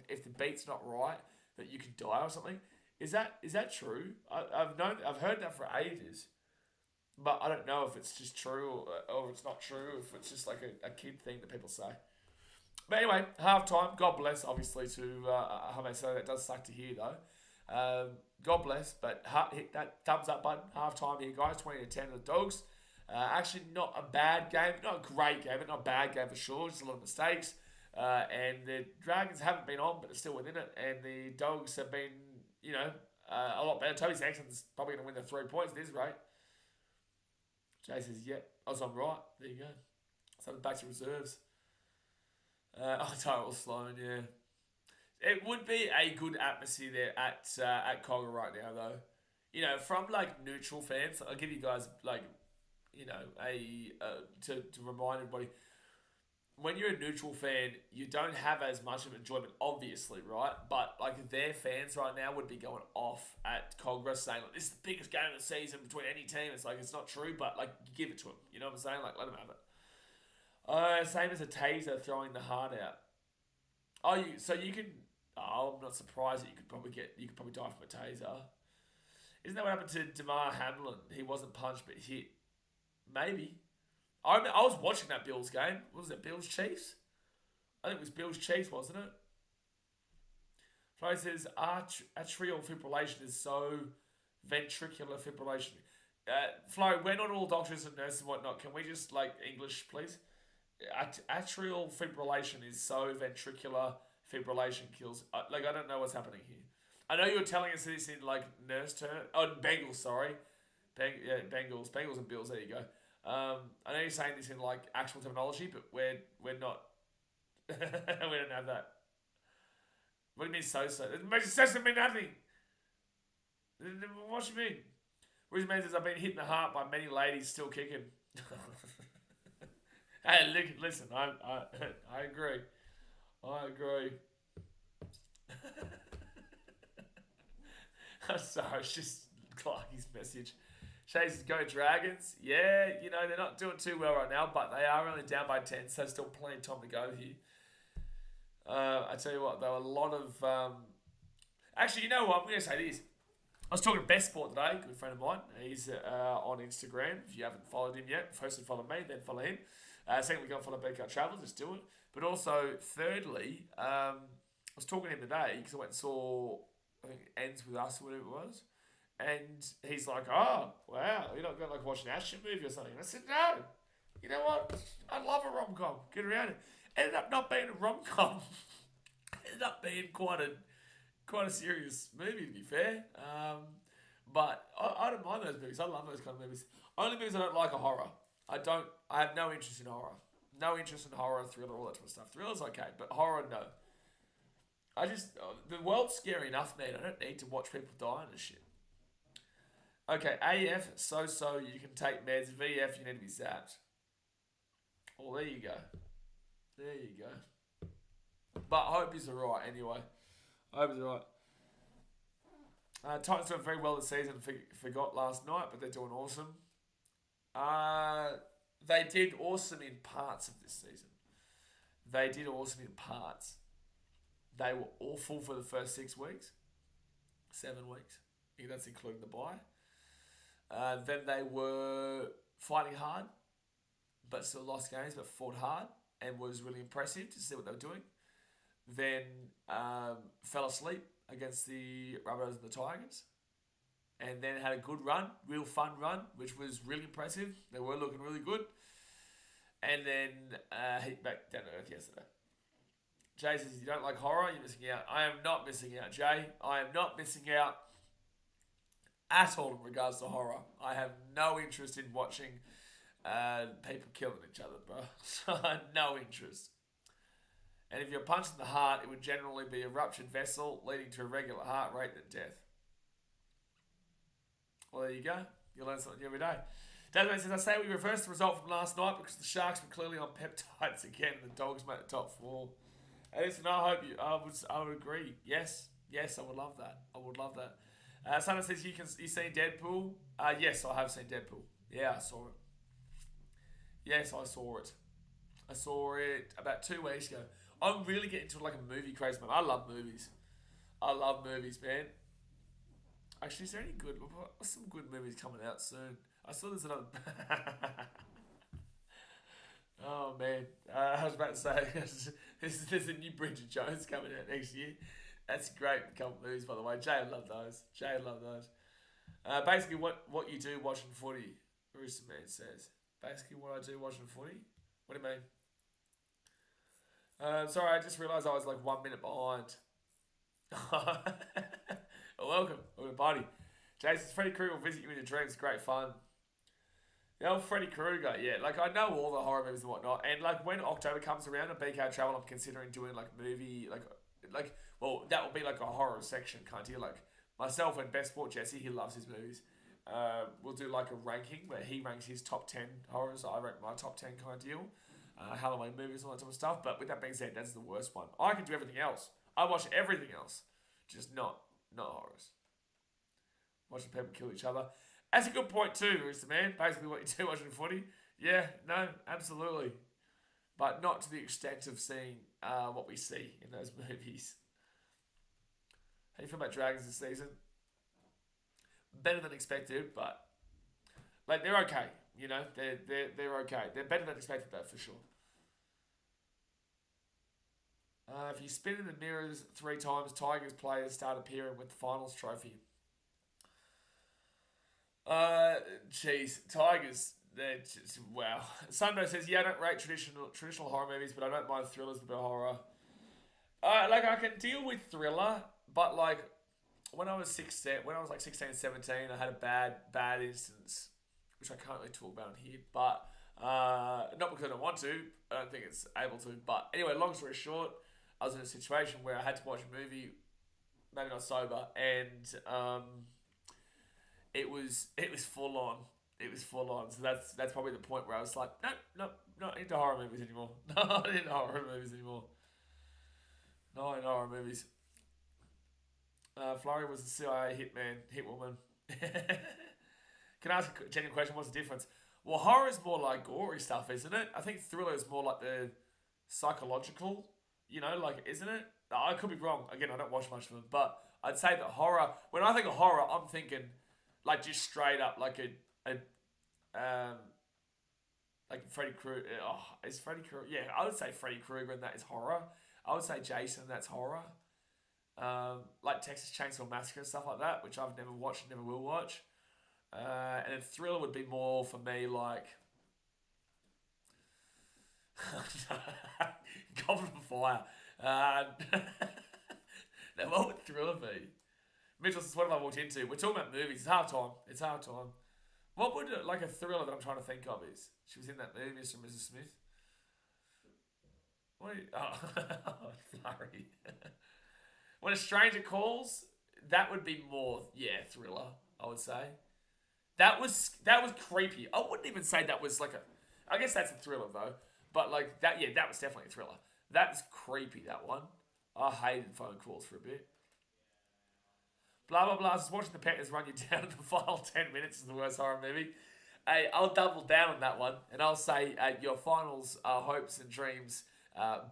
[SPEAKER 1] if the beat's not right, that you could die or something? Is that true? I've heard that for ages, but I don't know if it's just true or it's not true. If it's just a kid thing that people say. But anyway, halftime. God bless, obviously, to Hame. So that does suck to hear though. God bless, but hit that thumbs up button. Halftime here, guys. 20-10 of the Dogs. Actually, not a bad game. Not a great game, but not a bad game for sure. Just a lot of mistakes. And the Dragons haven't been on, but they're still within it. And the Dogs have been, a lot better. Toby Sexton's probably going to win the 3 points at this rate. Jay says, yep, I was on right. There you go. So back to reserves. Tyrell Sloan, yeah. It would be a good atmosphere there at Cogger right now, though. From neutral fans, I'll give you guys to remind everybody. When you're a neutral fan, you don't have as much of enjoyment, obviously, right? But their fans right now would be going off at Cogra saying this is the biggest game of the season between any team. It's it's not true, but give it to them. You know what I'm saying? Let them have it. Same as a taser throwing the heart out. You can. Oh, I'm not surprised that you could probably die from a taser. Isn't that what happened to Damar Hamlin? He wasn't punched but hit. Maybe. I was watching that Bills game. What was it, Bills Chiefs? I think it was Bills Chiefs, wasn't it? Flo says atrial fibrillation is so ventricular fibrillation. Flo, we're not all doctors and nurses and whatnot. Can we just English, please? Atrial fibrillation is so ventricular fibrillation kills. I don't know what's happening here. I know you were telling us this in nurse term. Oh, Bengals, sorry. Bengals and Bills. There you go. I know you're saying this in actual terminology, but we're not. We don't have that. What do you mean so? It doesn't mean nothing. What do you mean? Which means I've been hit in the heart by many ladies still kicking. Hey, listen, I agree. I agree. I'm sorry, it's just Clarky's message. Chase, go Dragons. Yeah, they're not doing too well right now, but they are only down by 10, so still plenty of time to go here. I tell you what, though, a lot of... Actually, you know what? I'm going to say this. I was talking to Best Sport today, a good friend of mine. He's on Instagram. If you haven't followed him yet, firstly follow me, then follow him. Secondly, go and follow BKRtravel, just do it. But also, thirdly, I was talking to him today because I went and saw, I think, Ends With Us or whatever it was. And he's like, oh, wow, you're not going to watch an action movie or something. And I said, no. You know what? I love a rom-com. Get around it. Ended up not being a rom-com. Ended up being quite a serious movie, to be fair. But I don't mind those movies. I love those kind of movies. Only movies I don't like are horror. I have no interest in horror. No interest in horror, thriller, all that sort of stuff. Thriller's okay, but horror, no. The world's scary enough, man. I don't need to watch people dying and shit. Okay, AF, so, you can take meds. VF, you need to be zapped. Well, there you go. There you go. But I hope he's alright anyway. I hope he's alright. Titans doing very well this season. Forgot last night, but they're doing awesome. They did awesome in parts of this season. They did awesome in parts. They were awful for the first 6 weeks. 7 weeks. I think that's including the bye. Then they were fighting hard, but still lost games, but fought hard and was really impressive to see what they were doing. Then fell asleep against the Rabbitohs and the Tigers. And then had a good run, real fun run, which was really impressive. They were looking really good. And then hit back down to earth yesterday. Jay says, you don't like horror, you're missing out. I am not missing out, Jay. I am not missing out at all in regards to horror. I have no interest in watching people killing each other, bro. No interest. And if you're punched in the heart, it would generally be a ruptured vessel leading to irregular heart rate and death. Well, there you go. You learn something new every day. Desmond says, I say we reversed the result from last night because the Sharks were clearly on peptides again and the Dogs made the top 4. And listen, I hope you. I would agree. Yes, I would love that. I would love that. Santa says you seen Deadpool? Yes, I have seen Deadpool. Yeah, I saw it. Yes, I saw it. I saw it about 2 weeks ago. I'm really getting into like a movie craze, man. I love movies. I love movies, man. Actually, is there any good? What's some good movies coming out soon? I saw there's another. Oh man, I was about to say there's a new Bridget Jones coming out next year. That's a great couple of movies, by the way. Jay would love those. Basically, what you do watching footy, Rooster Man says. Basically, what I do watching footy. What do you mean? Sorry, I just realised I was like 1 minute behind. Welcome to party. Jason, Freddy Krueger will visit you in your dreams. Great fun. The old Freddy Krueger, yeah. Like, I know all the horror movies and whatnot. And, like, when October comes around at BKRtravel, I'm considering doing, like, movie, well, that will be, like, a horror section kind of deal. Like, myself and Best Sport Jesse, he loves his movies. We'll do, like, a ranking where he ranks his top 10 horrors. I rank my top 10 kind of deal. Halloween movies, all that type of stuff. But with that being said, that's the worst one. I can do everything else. I watch everything else. Just not horrors. Watching people kill each other. That's a good point too, Rooster Man. Basically what you do watching footy. Yeah, no, absolutely. But not to the extent of seeing what we see in those movies. How do you feel about Dragons this season? Better than expected, but like they're okay. You know, they're okay. They're better than expected though, for sure. If you spin in the mirrors 3 times, Tigers players start appearing with the finals trophy. Tigers, they're just, wow. Sunday says, yeah, I don't rate traditional horror movies, but I don't mind thrillers with a bit of horror. Like, I can deal with thriller, but like, when I was 16, 17, I had a bad instance, which I can't really talk about here, but, not because I don't want to, I don't think it's able to, but anyway, long story short, I was in a situation where I had to watch a movie, maybe not sober, and, it was full on. It was full on. So that's probably the point where I was like, nope, not into horror movies anymore. Not into horror movies anymore. Not into horror movies. Florrie was a CIA hitwoman. Can I ask a genuine question? What's the difference? Well, horror is more like gory stuff, isn't it? I think thriller is more like the psychological, isn't it? I could be wrong. Again, I don't watch much of them, but I'd say that horror, when I think of horror, I'm thinking like just straight up like like Freddy Krueger. Is Freddy Krueger? Yeah, I would say Freddy Krueger and that is horror. I would say Jason, that's horror. Like Texas Chainsaw Massacre and stuff like that, which I've never watched and never will watch. And then thriller would be more for me like Goblet of Fire. Now what would thriller be? Mitchell says, what have I walked into? We're talking about movies. It's half time. What would like a thriller that I'm trying to think of is? She was in that movie, Mr. and Mrs. Smith. What? Flurry. When a stranger calls, that would be more, thriller. I would say that was creepy. I wouldn't even say that was like a. I guess that's a thriller though. But like that, that was definitely a thriller. That's creepy. That one. I hated phone calls for a bit. Blah blah blah. Just watching the Panthers run you down in the final 10 minutes is the worst horror movie. Hey, I'll double down on that one, and I'll say your finals are hopes and dreams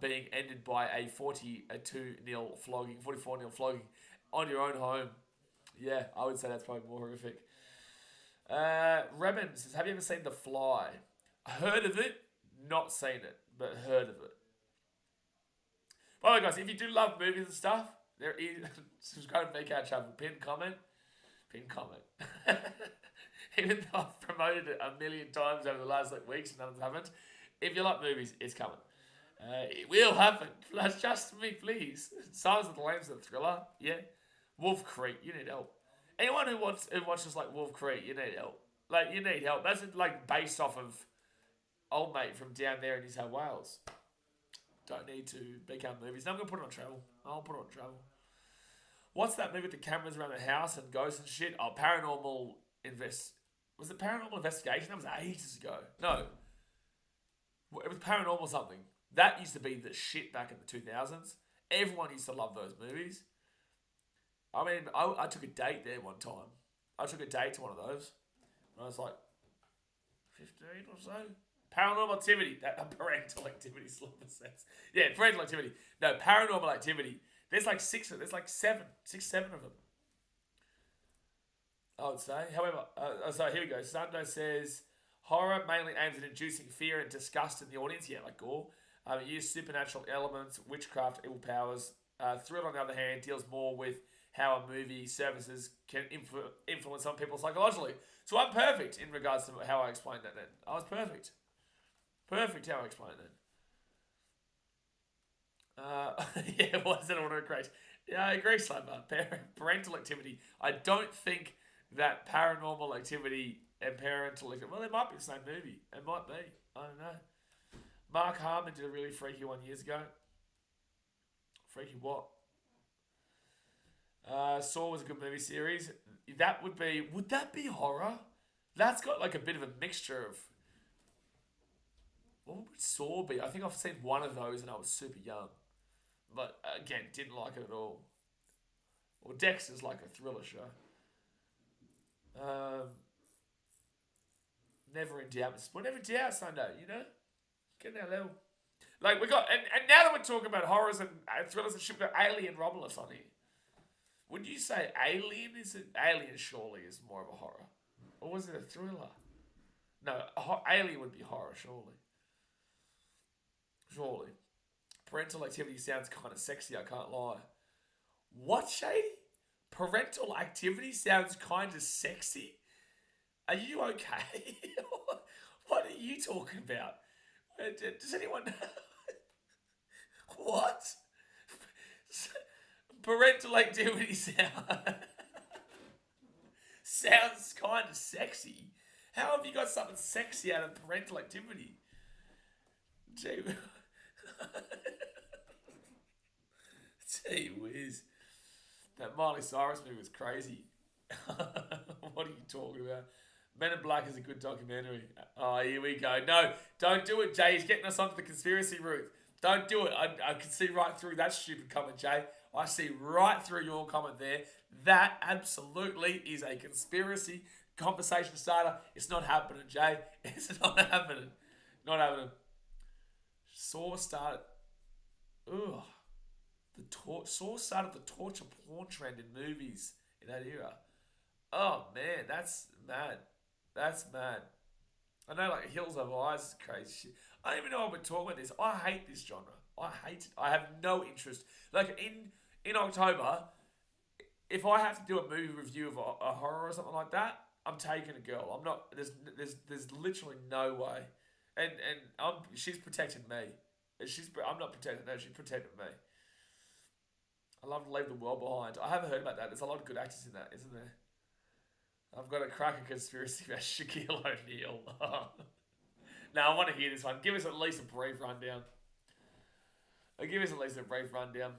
[SPEAKER 1] being ended by a 42-0 flogging, 44-0 flogging on your own home. Yeah, I would say that's probably more horrific. Rebin says, have you ever seen The Fly? Heard of it, not seen it, but heard of it. By the way, guys, if you do love movies and stuff, there is subscribe to BKRtravel. Pin comment. Even though I've promoted it a million times over the last weeks and nothing's happened, if you like movies, it's coming. It will happen. Just me, please. Silence of the Lambs is a thriller. Yeah. Wolf Creek, you need help. Anyone who watches like Wolf Creek, you need help. Like, you need help. That's like based off of old mate from down there in New South Wales. Don't need to become movies. No, I'm gonna put it on travel. I'll put it on travel. What's that movie with the cameras around the house and ghosts and shit? Oh, Was it Paranormal Investigation? That was ages ago. No. It was Paranormal something. That used to be the shit back in the 2000s. Everyone used to love those movies. I mean, I took a date there one time. I took a date to one of those. And I was like 15 or so. Paranormal Activity. Parental Activity slumber sense. Yeah, Parental Activity. No, Paranormal Activity. There's like seven of them. I would say. However, so here we go. Sando says, horror mainly aims at inducing fear and disgust in the audience. Yeah, like gore. Use supernatural elements, witchcraft, evil powers. Thrill, on the other hand, deals more with how a movie services can influence some people psychologically. So I'm perfect in regards to how I explained that then. I was perfect. Perfect how I explained that. Yeah, what is it auto correct? Yeah, I agree, Slammer. Parental Activity. I don't think that Paranormal Activity and Parental Activity... Well, they might be the same movie. It might be. I don't know. Mark Harmon did a really freaky one years ago. Freaky what? Saw was a good movie series. That would be... Would that be horror? That's got like a bit of a mixture of... What would Saw be? I think I've seen one of those and I was super young. But again, didn't like it at all. Well, Dexter's like a thriller show. Never in doubt. We're never in doubt, Sunday, you know? Get that level. Like, we got... And now that we're talking about horrors and thrillers and shit, we've got Alien Romulus on here. Would you say Alien is... Alien surely is more of a horror. Or was it a thriller? No, Alien would be horror, surely. Surely. Parental Activity sounds kind of sexy, I can't lie. What, Shady? Parental Activity sounds kind of sexy? Are you okay? What are you talking about? Does anyone know? What? Parental Activity sounds kind of sexy. How have you got something sexy out of Parental Activity? Gee, gee whiz. That Miley Cyrus movie was crazy. What are you talking about? Men in Black is a good documentary. Oh, here we go. No, don't do it, Jay. He's getting us onto the conspiracy route. Don't do it. I can see right through that stupid comment, Jay. I see right through your comment there. That absolutely is a conspiracy conversation starter. It's not happening, Jay. It's not happening. Not happening. Saw started... Ugh. Saw started the torture porn trend in movies in that era. Oh, man. That's mad. That's mad. I know, like, Hills Have Eyes is crazy shit. I don't even know what we're talking about this. I hate this genre. I hate it. I have no interest. Like, in October, if I have to do a movie review of a horror or something like that, I'm taking a girl. I'm not... There's literally no way. And she's protecting me. I'm not protecting her. She's protecting me. I love to leave the world behind. I haven't heard about that. There's a lot of good actors in that, isn't there? I've got a cracking conspiracy about Shaquille O'Neal. Now, I want to hear this one. Give us at least a brief rundown. I'll give us at least a brief rundown.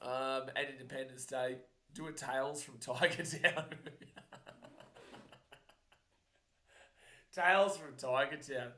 [SPEAKER 1] At Independence Day, do a Tales from Tiger Town. Tales from Tiger Town.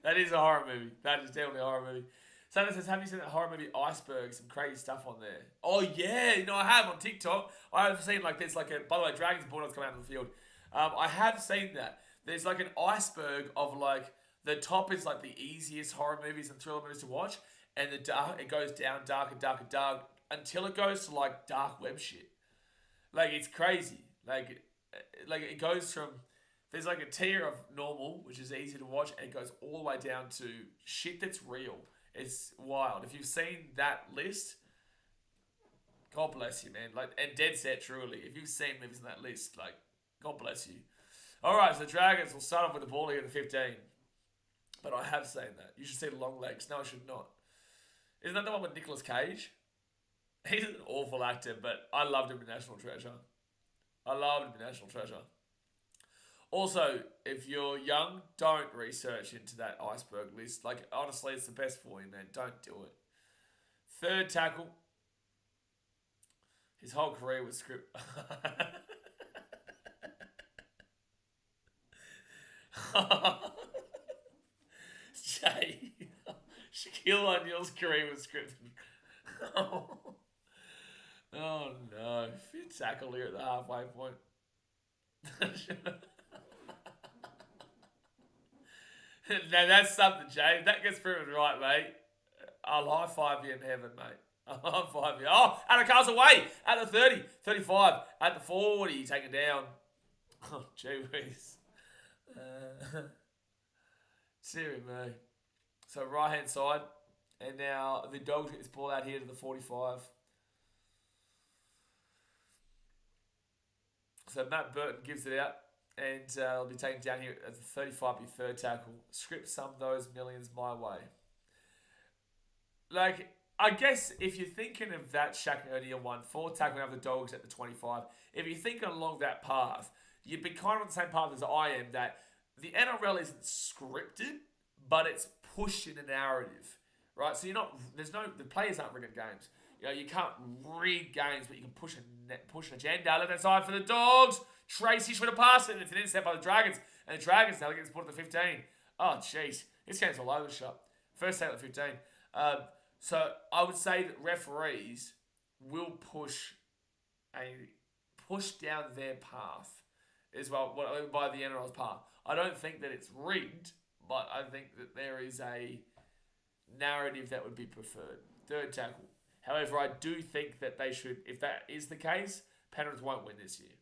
[SPEAKER 1] That is a horror movie. That is definitely a horror movie. Someone says, have you seen that horror movie Iceberg? Some crazy stuff on there. Oh, yeah. I have on TikTok. I have seen by the way, Dragons and Bulldogs come out in the field. I have seen that. There's like an iceberg of like, the top is like the easiest horror movies and thriller movies to watch. And it goes down dark and dark and dark until it goes to like dark web shit. Like, it's crazy. Like it goes from, there's like a tier of normal, which is easy to watch, and it goes all the way down to shit that's real. It's wild. If you've seen that list, God bless you, man. Like, and dead set, truly. If you've seen movies on that list, like, God bless you. All right, so the Dragons will start off with the ball here at the 15. But I have seen that. You should see the long legs. No, I should not. Isn't that the one with Nicolas Cage? He's an awful actor, but I loved him in National Treasure. I loved him in National Treasure. Also, if you're young, don't research into that iceberg list. Like, honestly, it's the best for you, man. Don't do it. Third tackle. His whole career was script. Jay. Shaquille O'Neal's career was scripted. Oh no. Fifth tackle here at the halfway point. Now that's something, Jay. That gets proven right, mate. I'll high five you in heaven, mate. I'll high five you. Oh, Adam Carl's away at the 30, 35, at the 40, taken down. Oh, gee whiz. Dear me. So right hand side, and now the Dogs get this ball out here to the 45. So Matt Burton gives it out, and they'll be taken down here at the 35, your third tackle. Script some of those millions my way. Like, I guess if you're thinking of that Shaq O'Neal one, fourth tackle of the Dogs at the 25, if you're thinking along that path, you'd be kind of on the same path as I am, that the NRL isn't scripted, but it's pushed in a narrative, right? So the players aren't rigging games. You can't rig games, but you can push an agenda. Left hand side for the Dogs. Tracy should have passed it, and it's an intercept by the Dragons. And the Dragons now get this ball at the 15. Oh, jeez. This game's all over the shop. First take at the 15. So I would say that referees will push down their path as well, by the NRL's path. I don't think that it's rigged, but I think that there is a narrative that would be preferred. Third tackle. However, I do think that they should, if that is the case, Penrith won't win this year.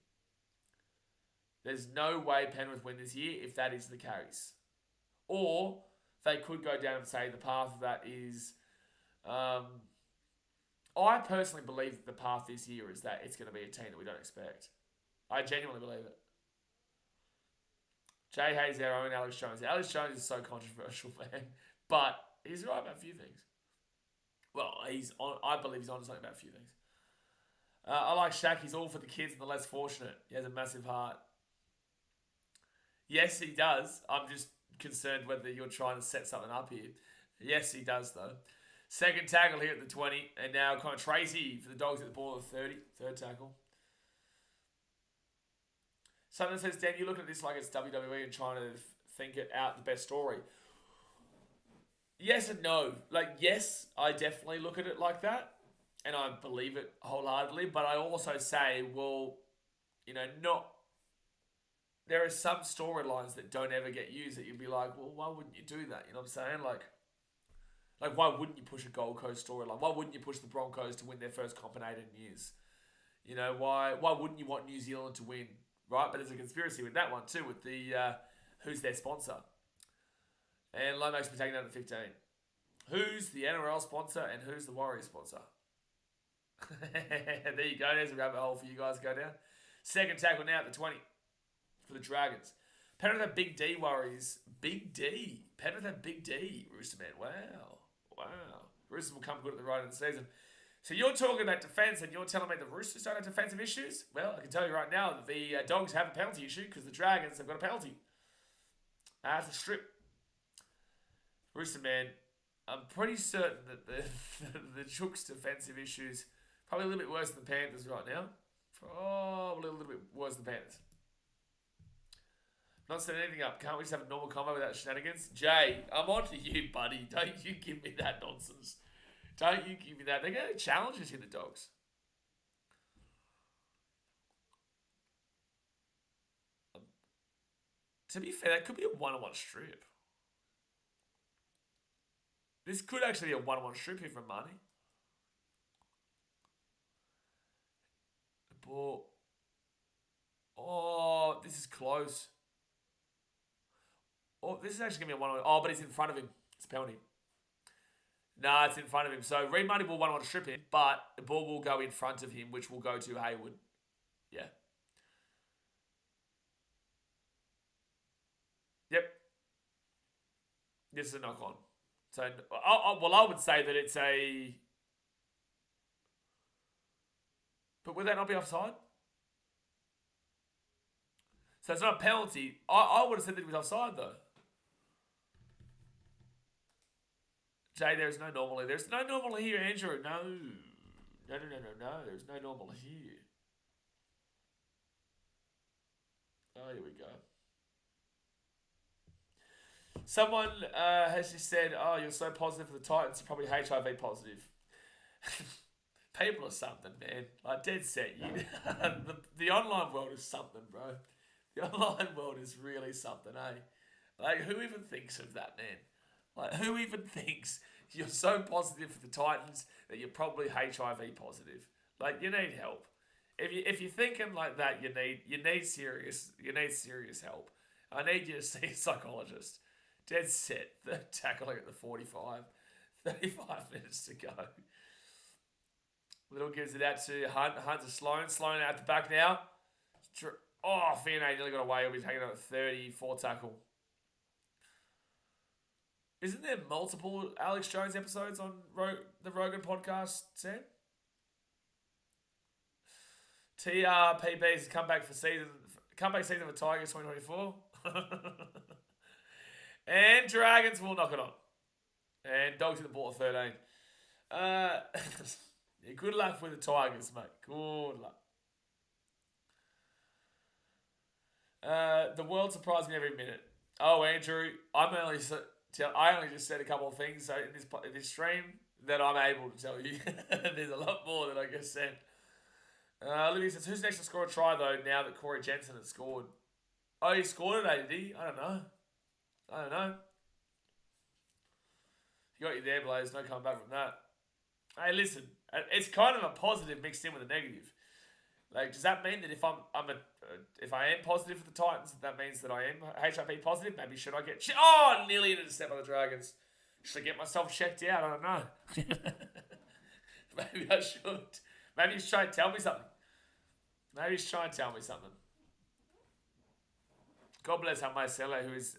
[SPEAKER 1] There's no way Penrith win this year if that is the case. Or they could go down and say the path of that is... I personally believe that the path this year is that it's going to be a team that we don't expect. I genuinely believe it. Jay Hayes, our own Alex Jones. Alex Jones is so controversial, man. But he's right about a few things. Well, I believe he's on something about a few things. I like Shaq. He's all for the kids and the less fortunate. He has a massive heart. Yes, he does. I'm just concerned whether you're trying to set something up here. Yes, he does, though. Second tackle here at the 20. And now kind of Tracy for the Dogs at the ball at the 30. Third tackle. Someone says, Dan, you look at this like it's WWE and trying to think it out the best story. Yes and no. Like, yes, I definitely look at it like that. And I believe it wholeheartedly. But I also say, well, there are some storylines that don't ever get used that you'd be like, well, why wouldn't you do that? You know what I'm saying? Like why wouldn't you push a Gold Coast storyline? Why wouldn't you push the Broncos to win their first Comp in 18 years? Why wouldn't you want New Zealand to win? Right? But there's a conspiracy with that one too, with the who's their sponsor. And Lomax will be taken down to 15. Who's the NRL sponsor and who's the Warriors sponsor? There you go. There's a rabbit hole for you guys to go down. Second tackle now at the 20 for the Dragons. Penrith have Big D worries. Big D. Penrith have Big D. Rooster man. Wow. Roosters will come good at the right end of the season. So you're talking about defence and you're telling me the Roosters don't have defensive issues? Well, I can tell you right now that the Dogs have a penalty issue because the Dragons have got a penalty. It's a strip. Rooster man, I'm pretty certain that the Chooks' defensive issues probably a little bit worse than the Panthers right now. Probably a little bit worse than the Panthers. Not setting anything up. Can't we just have a normal combo without shenanigans? Jay, I'm on to you, buddy. Don't you give me that nonsense. Don't you give me that. They're going to challenge us here, the Dogs. To be fair, that could be a one-on-one strip. This could actually be a one-on-one strip here from Marnie. The ball. Oh, this is close. Oh, this is actually going to be a one-on-one. Oh, but it's in front of him. It's a penalty. Nah, it's in front of him. So, Reed Marnie will one-on-one strip him, but the ball will go in front of him, which will go to Hayward. Yeah. Yep. This is a knock-on. So, well, I would say that it's a... But would that not be offside? So, it's not a penalty. I would have said that it was offside, though. Jay, there's no normal. There's no normal here, Andrew. No. No. There's no normal here. Oh, here we go. Someone has just said, oh, you're so positive for the Titans, you're probably HIV positive. People are something, man. Like, dead set. The online world is something, bro. The online world is really something, eh? Like, who even thinks of that, man? Like, who even thinks you're so positive for the Titans that you're probably HIV positive? Like, you need help. If you're thinking like that, you need serious help. I need you to see a psychologist. Dead set. Tackling at the 45. 35 minutes to go. Little gives it out to Hunt. Hunt to Sloan. Sloan out the back now. Oh, Fiona nearly got away. He'll be taking out a 34 tackle. Isn't there multiple Alex Jones episodes on the Rogan podcast, Sam? TRPB's comeback season for Tigers 2024. And Dragons will knock it on. And Dogs in the ball at 13. Yeah, good luck with the Tigers, mate. Good luck. The world surprised me every minute. Oh, Andrew, I only just said a couple of things so in this stream that I'm able to tell you. There's a lot more that I just said. Olivia says, who's next to score a try, though, now that Corey Jensen has scored? Oh, he scored it, did he? I don't know. You got you there, Blaze. No coming back from that. Hey, listen. It's kind of a positive mixed in with a negative. Like, does that mean that if I am positive for the Titans, that means that I am HIP positive? Maybe should I get... Oh, nearly into the step on the Dragons. Should I get myself checked out? I don't know. Maybe I should. Maybe he's trying to tell me something. God bless Marcelo, who is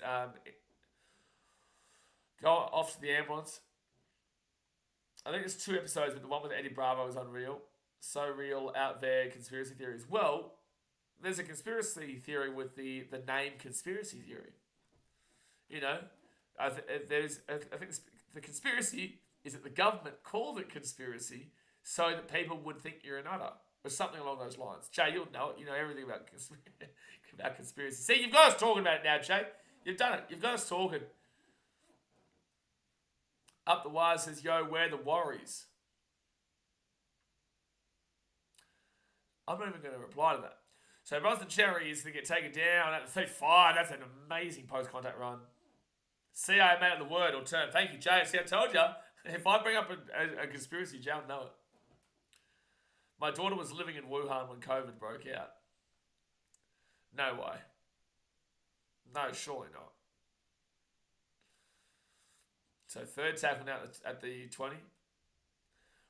[SPEAKER 1] go off to the ambulance. I think there's 2 episodes, but the one with Eddie Bravo is unreal. So real out there conspiracy theories. Well, there's a conspiracy theory with the name conspiracy theory. You know, I think the conspiracy is that the government called it conspiracy so that people would think you're a nutter or something along those lines. Jay, you'll know it. You know everything about conspiracy. See, you've got us talking about it now, Jay. You've done it. You've got us talking. Up the wire says, yo, where the Warriors? I'm not even going to reply to that. So Roston Cherry is going to get taken down at 35. That's an amazing post-contact run. See, I made it the word or term. Thank you, Jay. See, I told you. If I bring up a conspiracy, Jay will know it. My daughter was living in Wuhan when COVID broke out. No way. No, surely not. So third tackle now at the 20.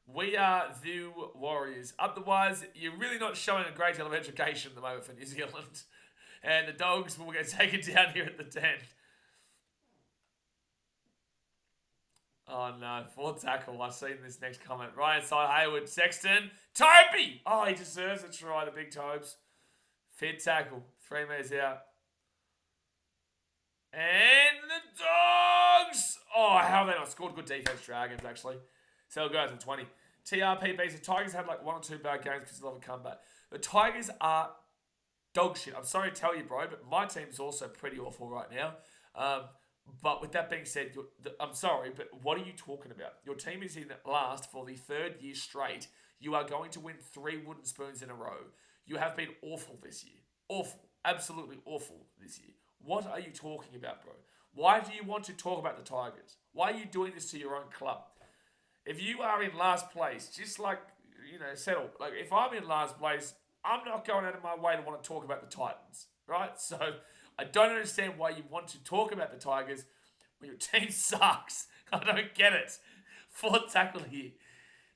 [SPEAKER 1] We are the Warriors. Up the wires, you're really not showing a great deal of education at the moment for New Zealand. And the Dogs will get taken down here at the 10. Oh no, 4th tackle. I've seen this next comment. Right side, Hayward, Sexton, Toby! Oh, he deserves a try, the big Tobes. 5th tackle, 3 meters out. And the Dogs! Oh, how have they not scored? Good defense, Dragons, actually. So they'll go out to 20. TRPBs, the Tigers had like 1 or 2 bad games because they love a comeback. The Tigers are dog shit. I'm sorry to tell you, bro, but my team's also pretty awful right now. But with that being said, I'm sorry, but what are you talking about? Your team is in last for the 3rd year straight. You are going to win 3 wooden spoons in a row. You have been awful this year. Awful. Absolutely awful this year. What are you talking about, bro? Why do you want to talk about the Tigers? Why are you doing this to your own club? If you are in last place, just like, settle. Like, if I'm in last place, I'm not going out of my way to want to talk about the Titans, right? So, I don't understand why you want to talk about the Tigers when your team sucks. I don't get it. 4th tackle here.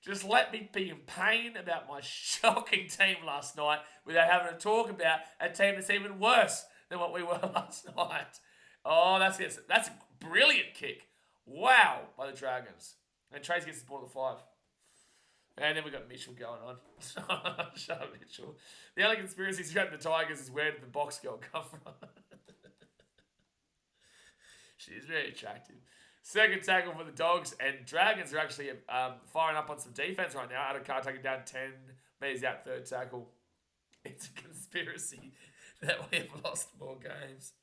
[SPEAKER 1] Just let me be in pain about my shocking team last night without having to talk about a team that's even worse than what we were last night. Oh, that's it. That's a brilliant kick. Wow, by the Dragons. And Trace gets the ball at the 5. And then we got Mitchell going on. Shut up, Mitchell. The only conspiracy surrounding the Tigers is where did the box girl come from? She's very attractive. 2nd tackle for the Dogs, and Dragons are actually firing up on some defense right now. Adokar taking down 10 metres out, 3rd tackle. It's a conspiracy that we have lost more games.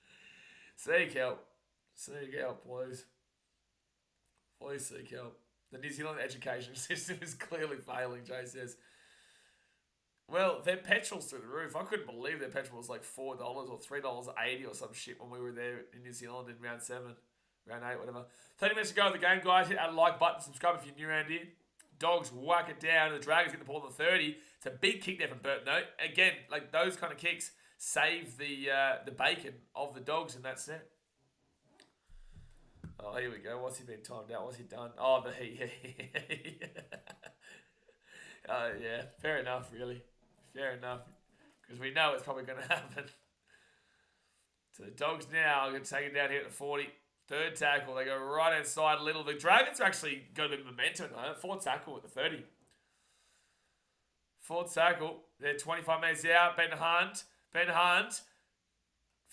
[SPEAKER 1] Seek help. Seek help, please. Please seek help. The New Zealand education system is clearly failing, Jay says. Well, their petrol's through the roof. I couldn't believe their petrol was like $4 or $3.80 or some shit when we were there in New Zealand in round 7, round 8, whatever. 30 minutes to go in the game, guys. Hit that like button, subscribe if you're new around here. Dogs whack it down, and the Dragons get the ball on the 30. It's a big kick there from Burton, though. Again, like those kind of kicks save the bacon of the Dogs in that set. Oh, here we go. What's he been timed out? What's he done? Oh, yeah, fair enough, really. Fair enough. Because we know it's probably going to happen. So the Dogs now are going to take it down here at the 40. 3rd tackle. They go right inside a little. The Dragons are actually got a bit of momentum at the moment. 4th tackle at the 30. 4th tackle. They're 25 minutes out. Ben Hunt.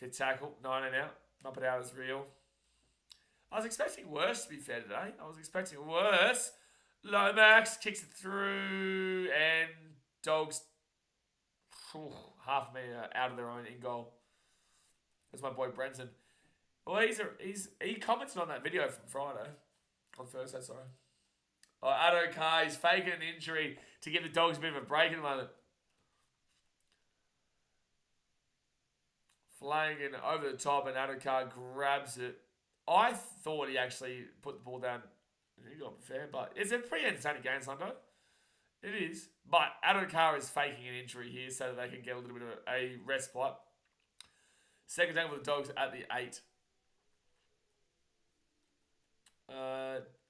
[SPEAKER 1] 5th tackle. 19 out. Knock it out as real. I was expecting worse, to be fair, today. I was expecting worse. Lomax kicks it through, and Dogs half a metre out of their own in goal. That's my boy Brenton. Well, he commented on that video from Friday. On Thursday, sorry. Oh, Adokar is faking an injury to give the Dogs a bit of a break at the moment. Flanagan over the top, and Adokar grabs it. I thought he actually put the ball down. He got fair, but it's a pretty entertaining game, Sunday. It is. But Adokar is faking an injury here so that they can get a little bit of a respite. 2nd tackle for the Dogs at the 8.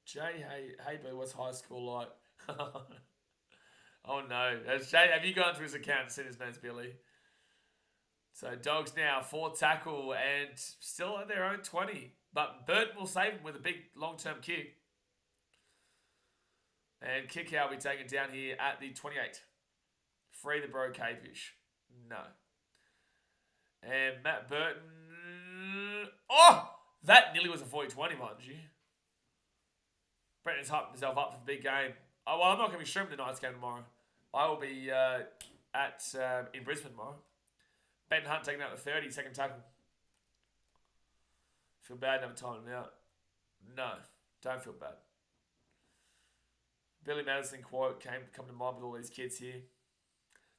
[SPEAKER 1] Jay, hey, boo, what's high school like? Oh no. Jay, have you gone through his account and seen his name's Billy? So Dogs now, 4th tackle and still at their own 20. But Burton will save him with a big long-term kick. And kick out will be taken down here at the 28. Free the bro cavefish. No. And Matt Burton. Oh! That nearly was a 40-20, mind you. Brenton's hyped himself up for the big game. Oh, well, I'm not going to be streaming the Knights game tomorrow. I will be in Brisbane tomorrow. Ben Hunt taking out the 30, 2nd tackle. Feel bad never timing him out. No, don't feel bad. Billy Madison quote come to mind with all these kids here.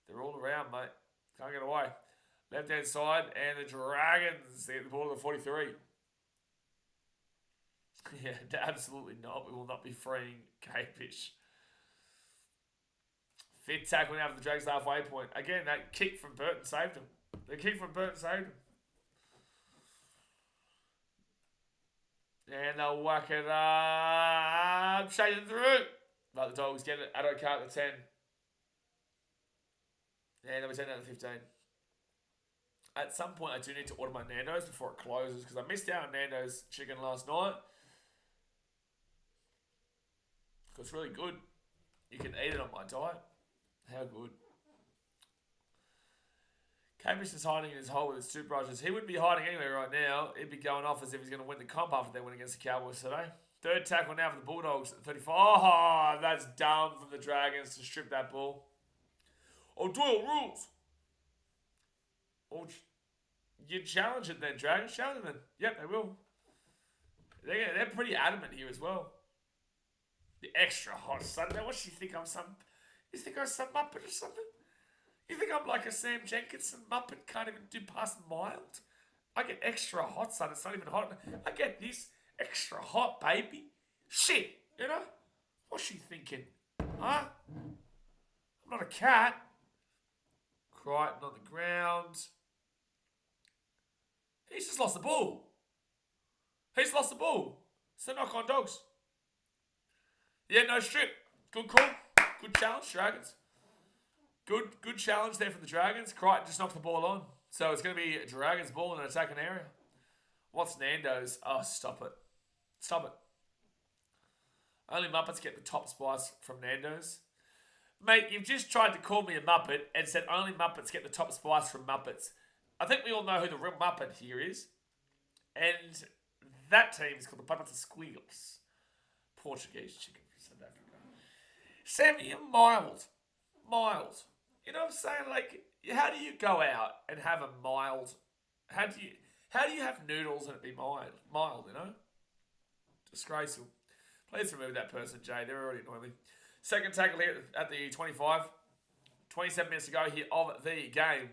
[SPEAKER 1] They're all around, mate. Can't get away. Left hand side, and the Dragons get the ball to the 43. Yeah, absolutely not. We will not be freeing Cavefish. 5th tackle now for the Dragons halfway point. Again, that kick from Burton saved him. The kick from Burton saved him. And they'll whack it up. Shading through. But the Dogs get it. Adokar at the 10. And then we send out the 15. At some point, I do need to order my Nando's before it closes because I missed out on Nando's chicken last night. It's really good. You can eat it on my diet. How good. Cambridge is hiding in his hole with his toothbrushes. He wouldn't be hiding anywhere right now. He'd be going off as if he's going to win the comp after their win against the Cowboys today. Third tackle now for the Bulldogs at 35. Oh, that's dumb from the Dragons to strip that ball. Oh, Doyle rules. Oh, you challenge it then, Dragons. Challenge it then. Yep, they will. They're pretty adamant here as well. The extra hot Sunday. What do you think I'm some? You think I'm some Muppet or something? You think I'm like a Sam Jenkinson Muppet? Can't even do past mild? I get extra hot, son. It's not even hot. I get this extra hot, baby. Shit, you know? What's she thinking? Huh? I'm not a cat. Crichton on the ground. He's just lost the ball. He's lost the ball. So knock on Dogs. Yeah, no strip. Good call. Good challenge, Dragons. Good challenge there for the Dragons. Crichton just knocked the ball on. So it's going to be a Dragons ball in an attacking area. What's Nando's? Oh, stop it. Stop it. Only Muppets get the top spice from Nando's. Mate, you've just tried to call me a Muppet and said only Muppets get the top spice from Muppets. I think we all know who the real Muppet here is. And that team is called the Puppets of Squiggles. Portuguese chicken from South Africa. Sammy, you're mild. Mild. You know what I'm saying? Like, how do you go out and have a mild... How do you have noodles and it be mild? Mild, you know? Disgraceful. Please remove that person, Jay. They're already annoying me. Second tackle here at the 25. 27 minutes to go here of the game.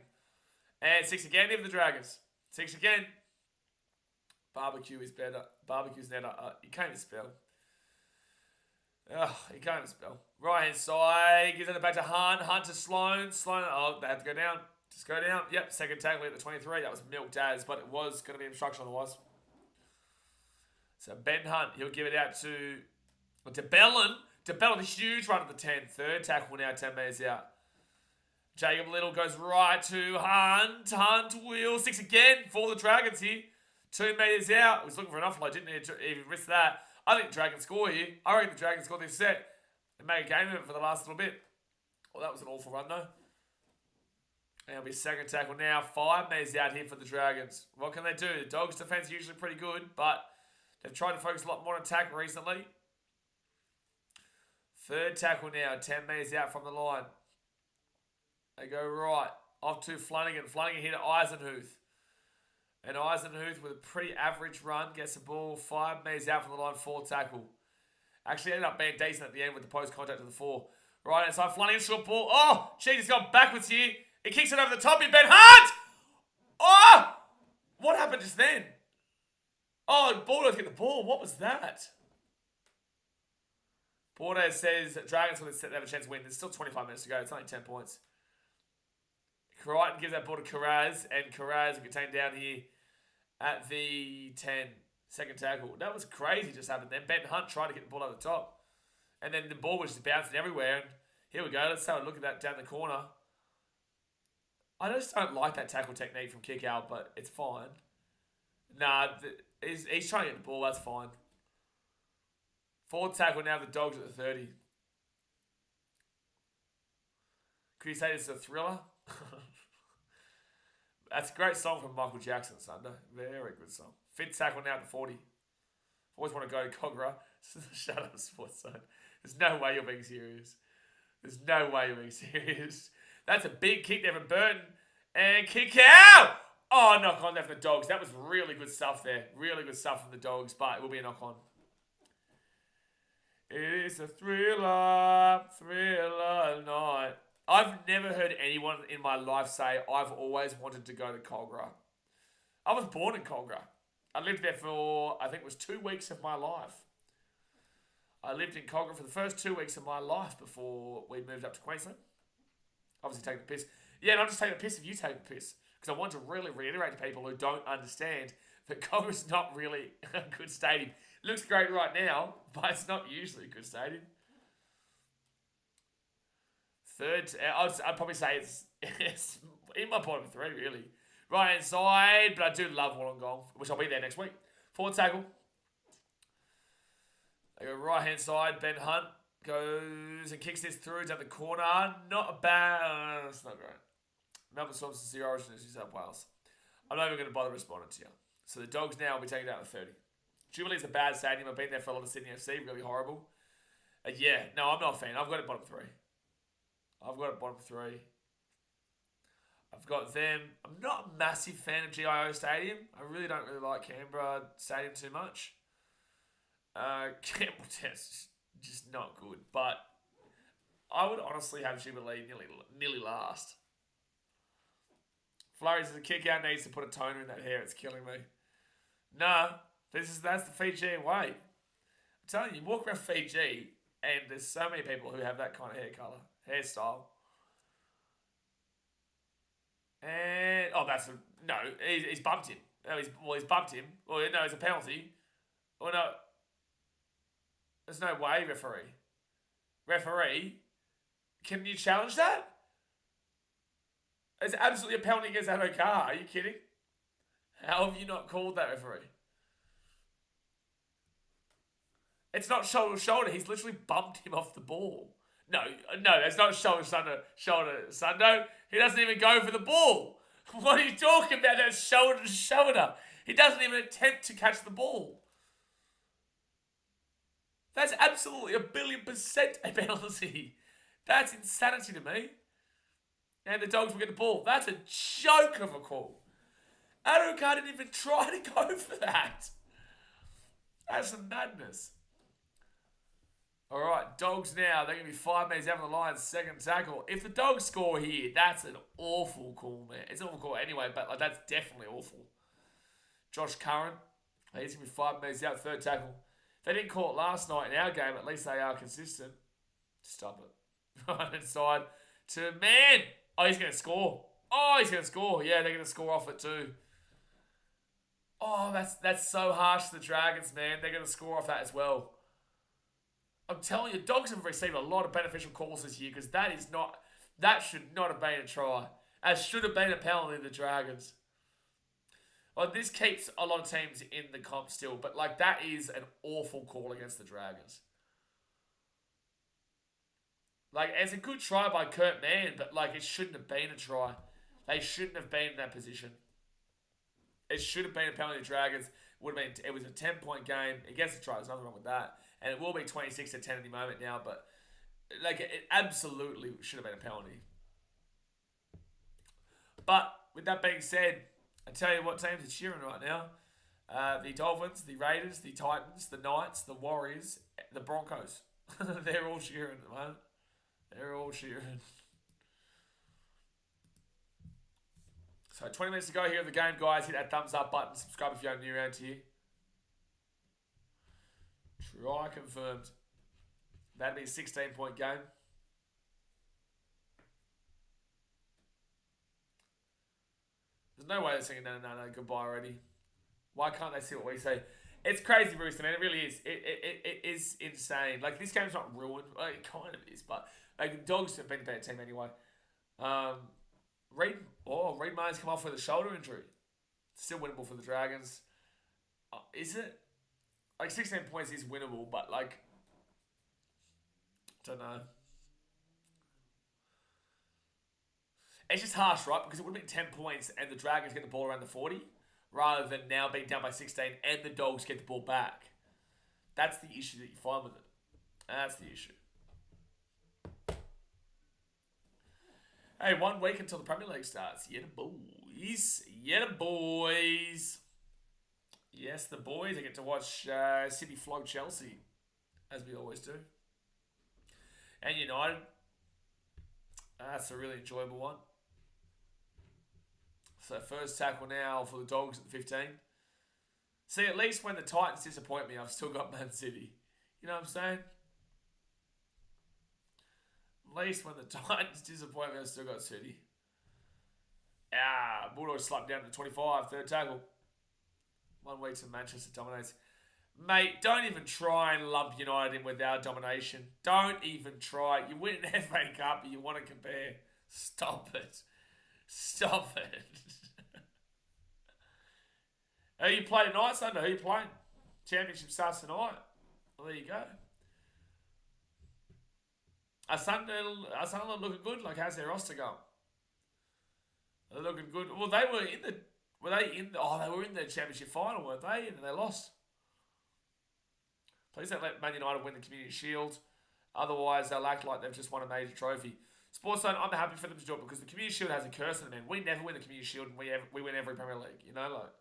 [SPEAKER 1] And 6 again for the Dragons. 6 again. Barbecue is better. Barbecue's better. You can't even spell. You can't even spell. Right hand side. Gives it back to Hunt. Hunt to Sloan. Sloan. Oh, they have to go down. Just go down. Yep. Second tackle at the 23. That was milked as, but it was going to be obstruction otherwise. So Ben Hunt. He'll give it out to Bellin. To Bellin. A huge run at the 10. Third tackle now. 10 metres out. Jacob Little goes right to Hunt. Hunt will 6 again for the Dragons here. 2 metres out. He was looking for an offload. Didn't even risk that. I think the Dragons score here. I reckon the Dragons score this set and make a game of it for the last little bit. Well, that was an awful run, though. And it'll be second tackle now. 5 metres out here for the Dragons. What can they do? The Dogs' defence is usually pretty good, but they've tried to focus a lot more on attack recently. Third tackle now. 10 metres out from the line. They go right. Off to Flanagan. Flanagan here to Eisenhuth. And Eisenhuth with a pretty average run gets the ball 5 metres out from the line, 4 tackle. Actually ended up being decent at the end with the post contact to the 4. Right inside Flanagan, short ball. Oh, gee, he's gone backwards here. He kicks it over the top here, Ben Hunt! Oh! What happened just then? Oh, Bulldogs get the ball. What was that? Bordeaux says Dragons will have a chance to win. There's still 25 minutes to go. It's only 10 points. Crichton gives that ball to Carraz, and Carraz will get taken down here at the 10. Second tackle. That was crazy just happened then. Ben Hunt tried to get the ball over the top. And then the ball was just bouncing everywhere. And here we go. Let's have a look at that down the corner. I just don't like that tackle technique from kick out, but it's fine. Nah, he's trying to get the ball. That's fine. Fourth tackle now, the Dogs at the 30. Could you say this is a thriller? That's a great song from Michael Jackson, Sunday. Very good song. Fifth tackle now at the 40. Always want to go to Cogra. Shut up, Sports Zone. There's no way you're being serious. There's no way you're being serious. That's a big kick there from Burton. And kick out! Oh, knock on there for the Dogs. That was really good stuff there. Really good stuff from the Dogs, but it will be a knock on. It is a thriller night. I've never heard anyone in my life say, I've always wanted to go to Cogra. I was born in Cogra. I lived there for, I think it was 2 weeks of my life. I lived in Cogra for the first 2 weeks of my life before we moved up to Queensland. Obviously taking the piss. Yeah, and I'm just taking the piss if you take the piss. Because I want to really reiterate to people who don't understand that Cogra's not really a good stadium. It looks great right now, but it's not usually a good stadium. Third, I'd probably say it's in my bottom 3, really. Right hand side, but I do love Wollongong, which I'll be there next week. Forward tackle. They go right hand side. Ben Hunt goes and kicks this through down the corner. Not a bad. It's not great. Melbourne Storm since the origin of New South Wales. I'm not even going to bother responding to you. So the Dogs now will be taking out the 30. Jubilee's a bad stadium. I've been there for a lot of Sydney FC. Really horrible. Yeah, no, I'm not a fan. I've got it bottom 3. I've got them. I'm not a massive fan of GIO Stadium. I really don't like Canberra Stadium too much. Campbelltown's just not good. But I would honestly have Jubilee nearly last. Flurries as a kick out needs to put a toner in that hair. It's killing me. Nah, that's the Fijian way. I'm telling you, walk around Fiji and there's so many people who have that kind of hair colour, hairstyle. And he's bumped him. He's bumped him. Well, no, it's a penalty. Well, no, there's no way, referee. Can you challenge that? It's absolutely a penalty against that car. Are you kidding? How have you not called that, referee? It's not shoulder to shoulder. He's literally bumped him off the ball. No, that's not shoulder to shoulder. He doesn't even go for the ball. What are you talking about? That's shoulder to shoulder. He doesn't even attempt to catch the ball. That's absolutely 1,000,000,000% a penalty. That's insanity to me. And the Dogs will get the ball. That's a joke of a call. Adokar didn't even try to go for that. That's some madness. All right, Dogs now. They're going to be 5 minutes out of the line, second tackle. If the Dogs score here, that's an awful call, man. It's an awful call anyway, but that's definitely awful. Josh Curran, he's going to be 5 minutes out, third tackle. They didn't call it last night in our game. At least they are consistent. Stop it. Right inside to man. Oh, he's going to score. Yeah, they're going to score off it too. Oh, that's so harsh to the Dragons, man. They're going to score off that as well. I'm telling you, Dogs have received a lot of beneficial calls this year because that should not have been a try. That should have been a penalty to the Dragons. Well, this keeps a lot of teams in the comp still, but that is an awful call against the Dragons. It's a good try by Kurt Mann, but it shouldn't have been a try. They shouldn't have been in that position. It should have been a penalty to Dragons. It was a 10-point game. Against the try, there's nothing wrong with that. And it will be 26-10 any moment now, but it absolutely should have been a penalty. But with that being said, I tell you what teams are cheering right now. The Dolphins, the Raiders, the Titans, the Knights, the Warriors, the Broncos. They're all cheering at the moment. They're all cheering. So 20 minutes to go here of the game, guys. Hit that thumbs up button. Subscribe if you're new around here. Try confirmed. That'd be a 16-point game. There's no way they're singing no, goodbye already. Why can't they see what we say? It's crazy, Rooster, man. It really is. It is insane. This game's not ruined. It kind of is, but Dogs have been a better team anyway. Reed Mayne's come off with a shoulder injury. Still winnable for the Dragons. Is it? 16 points is winnable, but don't know. It's just harsh, right? Because it would have been 10 points and the Dragons get the ball around the 40 rather than now being down by 16 and the Dogs get the ball back. That's the issue that you find with it. That's the issue. Hey, 1 week until the Premier League starts. Yeah, the boys. Yes, the boys. I get to watch City flog Chelsea, as we always do. And United. That's a really enjoyable one. So first tackle now for the Dogs at the 15. See, at least when the Titans disappoint me, I've still got Man City. You know what I'm saying? At least when the Titans disappoint me, I've still got City. Bulldog slapped down to 25, third tackle. 1 week to Manchester dominates. Mate, don't even try and lump United in with our domination. Don't even try. You win an FA Cup and you want to compare. Stop it. Who you play tonight, Sunday? Who you playing? Championship starts tonight. Well, there you go. Are Sunderland looking good? How's their roster going? They're looking good. Well, they were in the. Were they in the? Oh, they were in the championship final, weren't they? And they lost. Please don't let Man United win the Community Shield. Otherwise, they'll act like they've just won a major trophy. Sports Zone, I'm happy for them to do it because the Community Shield has a curse on it, man. We never win the Community Shield and we win every Premier League. You know, like,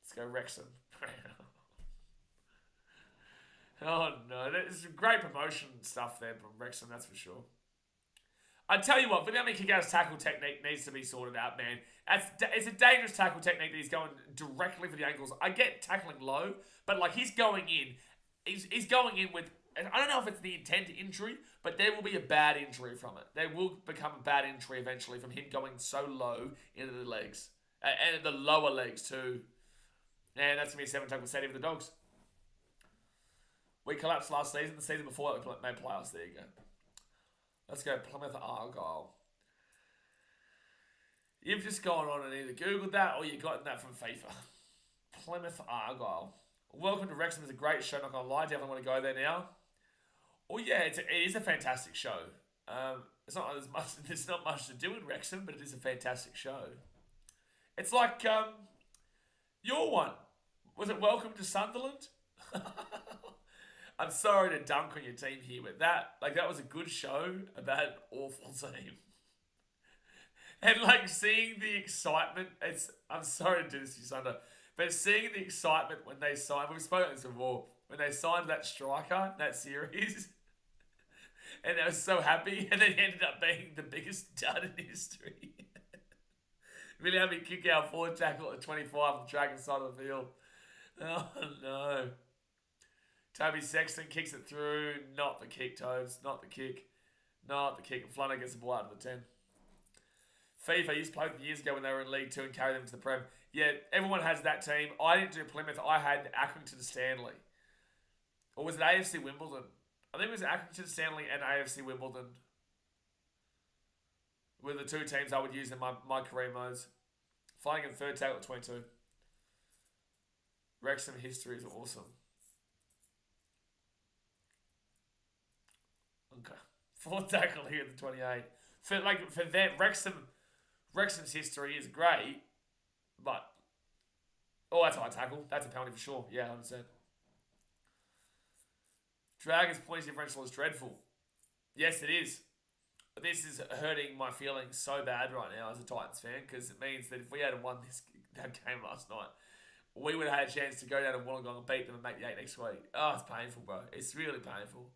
[SPEAKER 1] let's go Wrexham. Oh, no. There's great promotion stuff there from Wrexham, that's for sure. I tell you what, Viliami Kaga's tackle technique needs to be sorted out, man. It's a dangerous tackle technique that he's going directly for the ankles. I get tackling low, but like he's going in. He's going in with, I don't know if it's the intent injury, but there will be a bad injury from it. There will become a bad injury eventually from him going so low into the legs. And the lower legs too. And that's going to be a 7 tackle stadium for the Dogs. We collapsed last season. The season before that we made playoffs. There you go. Let's go Plymouth Argyle. You've just gone on and either Googled that or you got that from FIFA. Plymouth Argyle. Welcome to Wrexham. It's a great show, not gonna lie. Definitely want to go there now. Oh yeah, it is a fantastic show. It's not as much. There's not much to do in Wrexham, but it is a fantastic show. It's like your one. Was it Welcome to Sunderland? I'm sorry to dunk on your team here, but that was a good show about an awful team. And like seeing the excitement, I'm sorry to do this to you, Sunder, but seeing the excitement when they signed, we've spoken this before, when they signed that striker, that series, and they were so happy, and then he ended up being the biggest dud in history. Really having kick out forward tackle at 25 on the Dragons side of the field. Oh no. Toby Sexton kicks it through. Not the kick, Tobes. Not the kick. Not the kick. And Flunner gets the ball out of the 10. FIFA used to play with them years ago when they were in League 2 and carry them to the Prem. Yeah, everyone has that team. I didn't do Plymouth. I had Accrington Stanley. Or was it AFC Wimbledon? I think it was Accrington Stanley and AFC Wimbledon. Were the two teams I would use in my career modes. Flying in third tackle at 22. Wrexham history is awesome. Okay. Fourth tackle here at the 28. For that, Wrexham's history is great, but that's a high tackle. That's a penalty for sure. Yeah, 100%. Dragons' points differential is dreadful. Yes, it is. This is hurting my feelings so bad right now as a Titans fan because it means that if we had won that game last night, we would have had a chance to go down to Wollongong and beat them and make the 8 next week. Oh, it's painful, bro. It's really painful.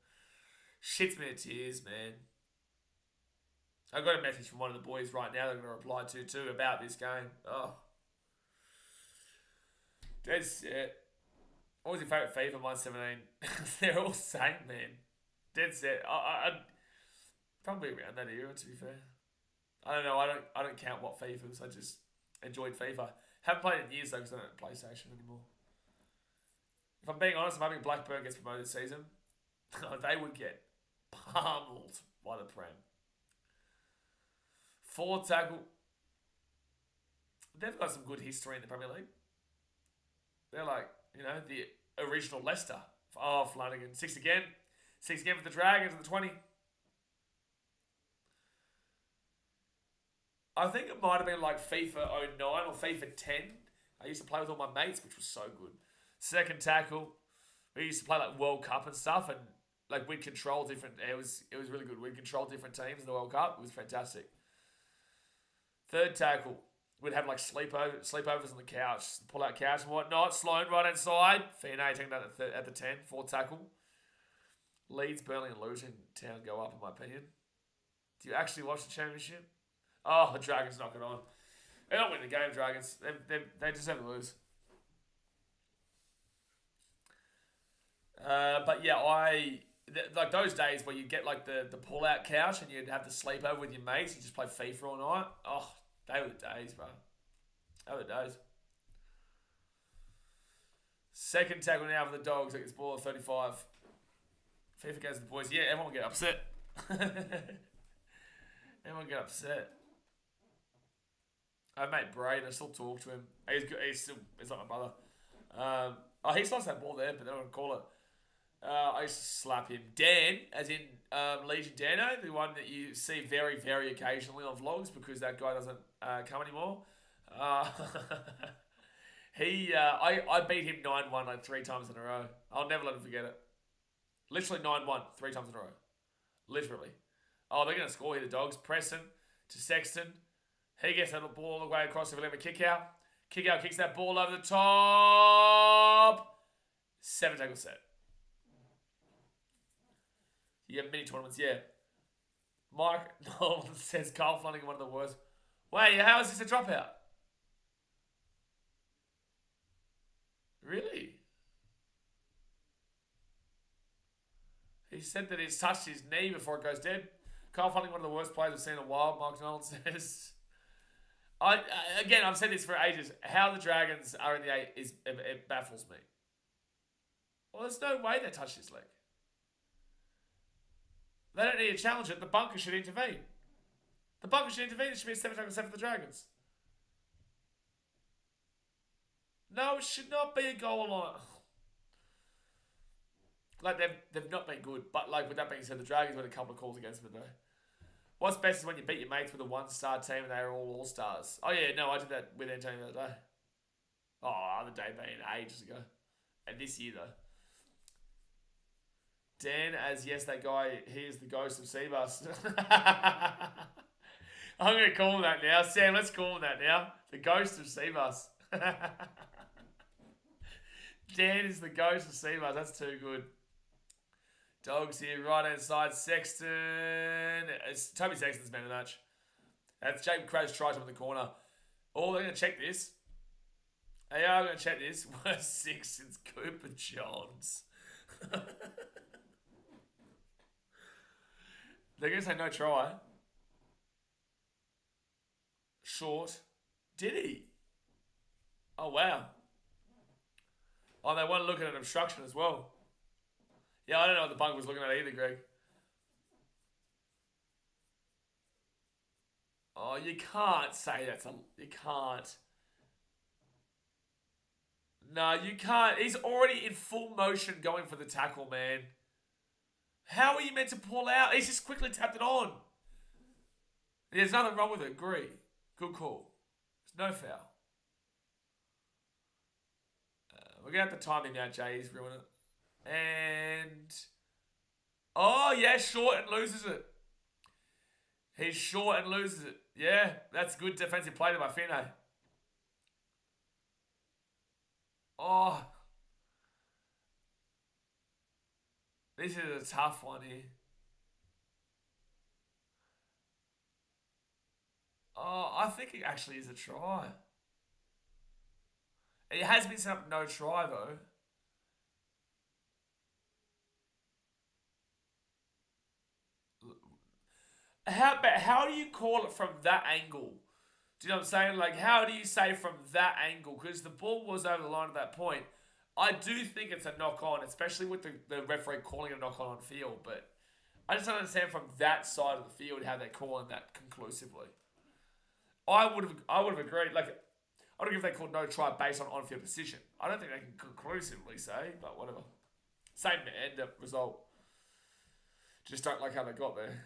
[SPEAKER 1] Shits me to tears, man. I got a message from one of the boys right now that I'm going to reply to too about this game. Oh. Dead set. What was your favourite FIFA? Mine's 17. They're all the same, man. Dead set. I'd probably around that era, to be fair. I don't know. I don't count what FIFAs. I just enjoyed FIFA. Haven't played it in years though because I don't have PlayStation anymore. If I'm being honest, I'm hoping Blackburn gets promoted this season. They would get pummeled by the Prem. Forward tackle. They've got some good history in the Premier League. They're like, the original Leicester. Oh, Flanagan. 6 again. 6 again for the Dragons at the 20. I think it might have been like FIFA 09 or FIFA 10. I used to play with all my mates, which was so good. Second tackle. We used to play like World Cup and stuff, and like we'd control different. It was really good. We'd control different teams in the World Cup. It was fantastic. Third tackle. We'd have like sleepovers on the couch, pull out couch and whatnot. Sloan right hand side. Fiona taking that at the 10. Fourth tackle. Leeds, Burnley, and Luton Town go up in my opinion. Do you actually watch the championship? Oh, the Dragons knock it on. They don't win the game, Dragons. They just have to lose. But yeah, like those days where you get like the pull-out couch and you'd have the sleepover with your mates, you just play FIFA all night. Oh, they were the days, bro. They were the days. Second tackle now for the Dogs. It gets ball at 35. FIFA goes to the boys. Yeah, everyone will get upset. Everyone get upset. I mate Braden. I still talk to him. He's like my brother. He lost that ball there, but they don't call it. I used to slap him. Dan, as in Legion Dano, the one that you see very, very occasionally on vlogs because that guy doesn't come anymore. Uh, I beat him 9-1 like 3 times in a row. I'll never let him forget it. Literally 9-1 3 times in a row. Literally. Oh, they're going to score here, the Dogs. Preston to Sexton. He gets that ball all the way across the field. Kick out. Kick out kicks that ball over the top. 7 tackle set. You have mini tournaments, yeah. Mike Nolan says Carl Flanagan one of the worst. Wait, how is this a dropout? Really? He said that he's touched his knee before it goes dead. Carl Flanagan, one of the worst players I've seen in a while, Mike Nolan says. Again, I've said this for ages. How the Dragons are in the 8 it baffles me. Well, there's no way they touched his leg. They don't need to challenge it. The bunker should intervene. The bunker should intervene. It should be a 7 tackle set for the Dragons. No, it should not be a goal line. Like, they've not been good. But, like, with that being said, the Dragons had a couple of calls against them today. What's best is when you beat your mates with a 1-star team and they're all stars. Oh, yeah, no, I did that with Antonio the other day. Oh, the day being ages ago. And this year, though. Dan, as yes, that guy, he is the ghost of Seabus. I'm going to call him that now. Sam, let's call him that now. The ghost of Seabus. Dan is the ghost of Seabus. That's too good. Dogs here, right hand side. Sexton. It's Toby Sexton's man of the match. That's Jacob Crow's try from the corner. Oh, they're going to check this. They are going to check this. Worst 6 since Cooper Johns. They're going to say no try. Short. Did he? Oh, wow. Oh, they want to look at an obstruction as well. Yeah, I don't know what the bunk was looking at either, Greg. Oh, you can't say that's a... You can't. No, you can't. He's already in full motion going for the tackle, man. How are you meant to pull out? He's just quickly tapped it on. There's nothing wrong with it. Agree. Good call. There's no foul. We're going to have to time him out, Jay. He's ruining it. And... Oh, yeah, short and loses it. He's short and loses it. Yeah, that's good defensive play by Fino. Oh. This is a tough one here. Oh, I think it actually is a try. It has been set up no try, though. How do you call it from that angle? Do you know what I'm saying? Like, how do you say from that angle? Because the ball was over the line at that point. I do think it's a knock-on, especially with the referee calling it a knock-on on field. But I just don't understand from that side of the field how they're calling that conclusively. I would have agreed. Like, I don't know if they called no try based on-field decision. I don't think they can conclusively say, but whatever. Same end up result. Just don't like how they got there.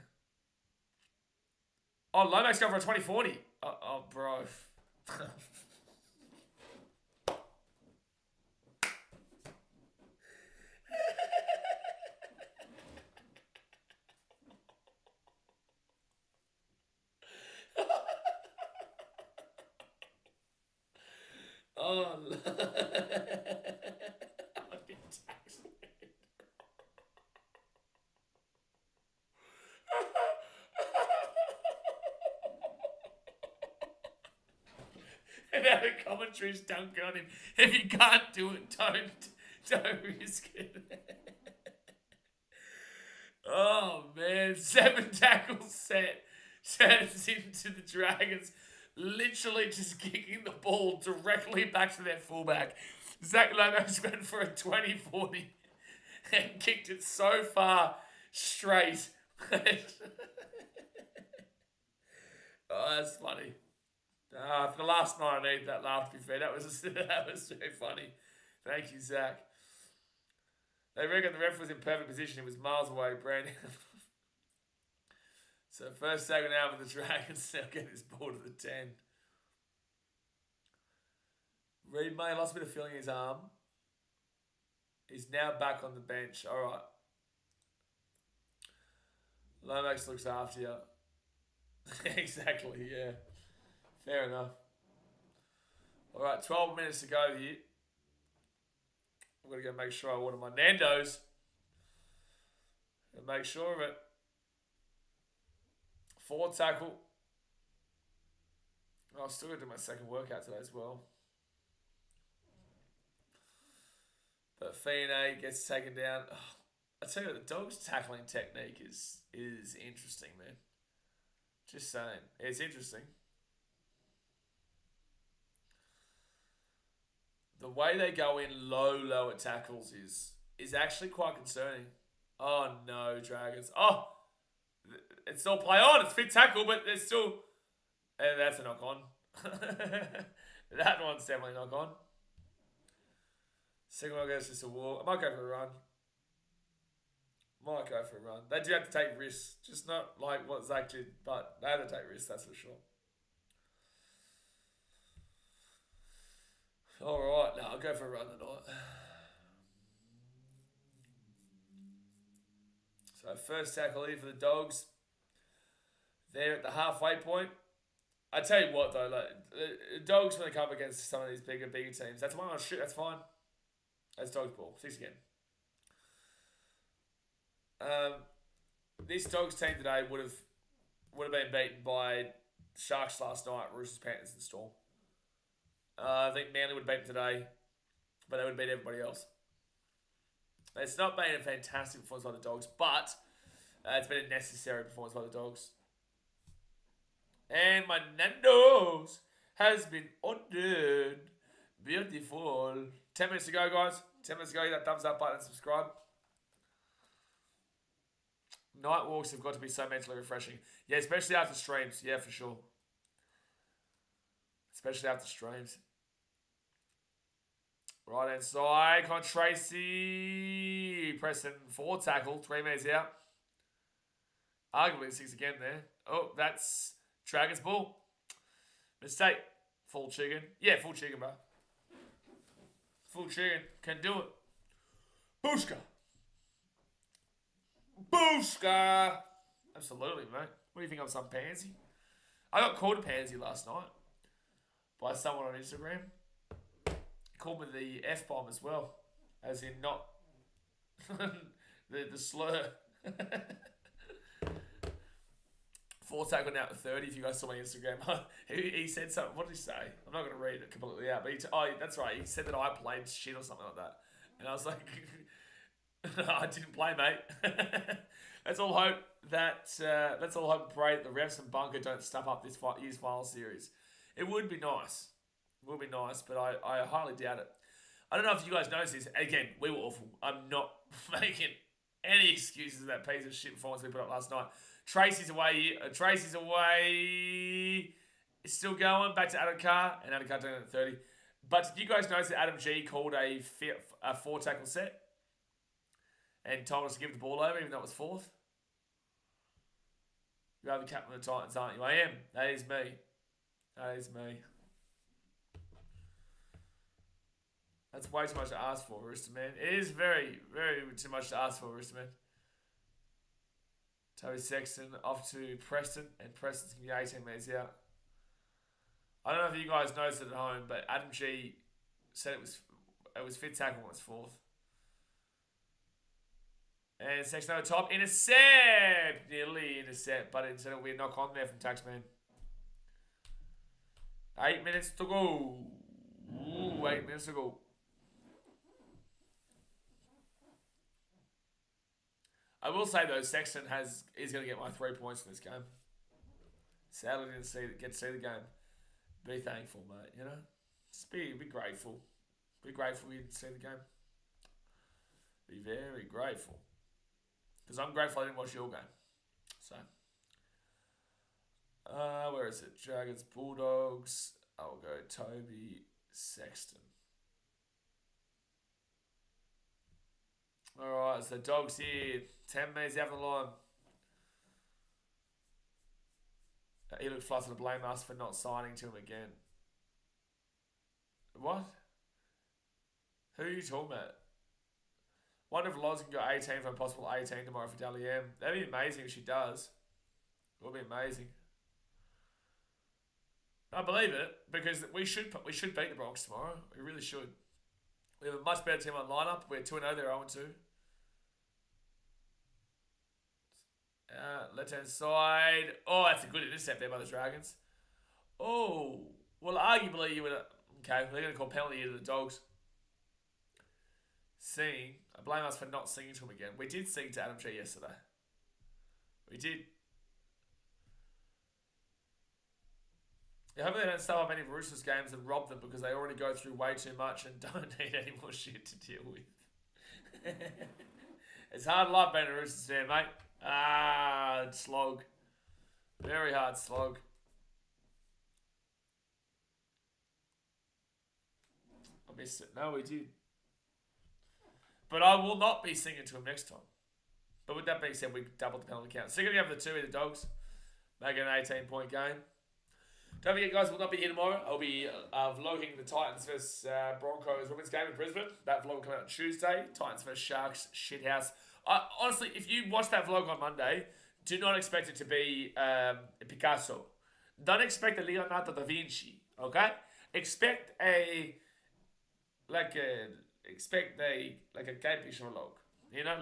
[SPEAKER 1] Oh, Lomax going for a 2040. Oh, bro. Oh, and now the commentary's dunking on him. If you can't do it, don't risk it. Oh man, 7 tackles set turns into the Dragons literally just kicking the ball directly back to their fullback. Zach Lomax went for a 20-40 and kicked it so far straight. Oh, that's funny. For the last night, I need that laugh to be fair. That was very funny. Thank you, Zach. They reckon the ref was in perfect position. He was miles away, Brandon. So first tackle now for the Dragons. Now get this ball to the 10. Reed May lost a bit of feeling in his arm. He's now back on the bench. All right. Lomax looks after you. Exactly, yeah. Fair enough. All right, 12 minutes to go here. I'm going to go make sure I order my Nando's. And make sure of it. Forward tackle. I'll still going to do my second workout today as well. But Fine gets taken down. Oh, I tell you what, the Dogs' tackling technique is interesting, man. Just saying. It's interesting. The way they go in low at tackles is actually quite concerning. Oh, no, Dragons. Oh, it's still play on. It's fit tackle, but there's still... And that's a knock on. That one's definitely knock on. Second one goes just a walk. I might go for a run. They do have to take risks. Just not like what Zach did, but they have to take risks, that's for sure. Alright, now I'll go for a run tonight. So first tackle here for the Dogs. They're at the halfway point. I tell you what though, like the Dogs when they come up against some of these bigger teams, that's one on shoot, that's fine. That's Dogs ball. 6 again. This Dogs team today would have been beaten by Sharks last night, Roosters, Panthers, and Storm. I think Manly would have beaten today, but they would have beat everybody else. It's not been a fantastic performance by the Dogs, but it's been a necessary performance by the Dogs. And my Nando's has been ordered. Beautiful. 10 minutes to go, guys. 10 minutes to go. Hit that thumbs up button and subscribe. Night walks have got to be so mentally refreshing. Yeah, especially after streams. Yeah, for sure. Especially after streams. Right hand side. Con Tracy. Preston forward tackle. 3 minutes out. Arguably 6 again there. Oh, that's Dragons ball. Mistake. Full chicken. Yeah, full chicken, bro. Full chicken. Can do it. Booshka. Booshka. Absolutely, mate. What do you think I'm some pansy? I got called a pansy last night by someone on Instagram. He called me the F-bomb as well. As in not the slur. 4 tackle now at 30. If you guys saw my Instagram, he said something. What did he say? I'm not going to read it completely out. But that's right. He said that I played shit or something like that. And I was like, I didn't play, mate. Let's all hope and pray that the refs and bunker don't stuff up this year's final series. It would be nice. It would be nice, but I highly doubt it. I don't know if you guys noticed this. Again, we were awful. I'm not making any excuses of that piece of shit performance we put up last night. Tracy's away. Tracy's away. It's still going. Back to Adam Carr. And Adam Carr doing it at 30. But did you guys notice that Adam G called a 4 tackle set? And told us to give the ball over, even though it was 4th? You are the captain of the Titans, aren't you? I am. That is me. That is me. That's way too much to ask for, Rooster Man. It is very, very too much to ask for, Rooster Man. Toby Sexton off to Preston, and Preston's going to be 18 minutes out. I don't know if you guys noticed it at home, but Adam G said it was fit tackle when it was 4th. And Sexton over top, intercept! Nearly intercept, but instead it'll be a knock on there from Taxman. 8 minutes to go. Ooh, 8 minutes to go. I will say though, Sexton is going to get my 3 points in this game. Sadly, didn't get to see the game. Be thankful, mate. You know, just be grateful. Be grateful you didn't see the game. Be very grateful, because I'm grateful I didn't watch your game. So, where is it? Dragons, Bulldogs. I'll go Toby Sexton. Alright, so Dogs here. 10 metres out of the line. He looked flustered to blame us for not signing to him again. What? Who are you talking about? Wonder if Loz can go 18 for a possible 18 tomorrow for Dally M. That'd be amazing if she does. It would be amazing. I believe it because we should beat the Bronx tomorrow. We really should. We have a much better team on lineup. We're 2-0. They're 0-2. Left hand side. Oh, that's a good intercept there by the Dragons. Oh, well, arguably you would. Okay, they're going to call penalty to the Dogs. Singing. I blame us for not singing to him again. We did sing to Adam G yesterday. We did. I hope they don't start up any Roosters games and rob them because they already go through way too much and don't need any more shit to deal with. It's hard life being a Roosters fan, mate. Slog. Very hard slog. I missed it. No, we did. But I will not be singing to him next time. But with that being said, we doubled the penalty count. So you're going to have the two of the Dogs. Make it an 18-point game. Don't forget, guys, we'll not be here tomorrow. I'll be vlogging the Titans vs Broncos women's game in Brisbane. That vlog will come out on Tuesday. Titans vs Sharks, shithouse. Honestly, if you watch that vlog on Monday, do not expect it to be Picasso. Don't expect a Leonardo da Vinci, okay? Expect a game picture log. You know,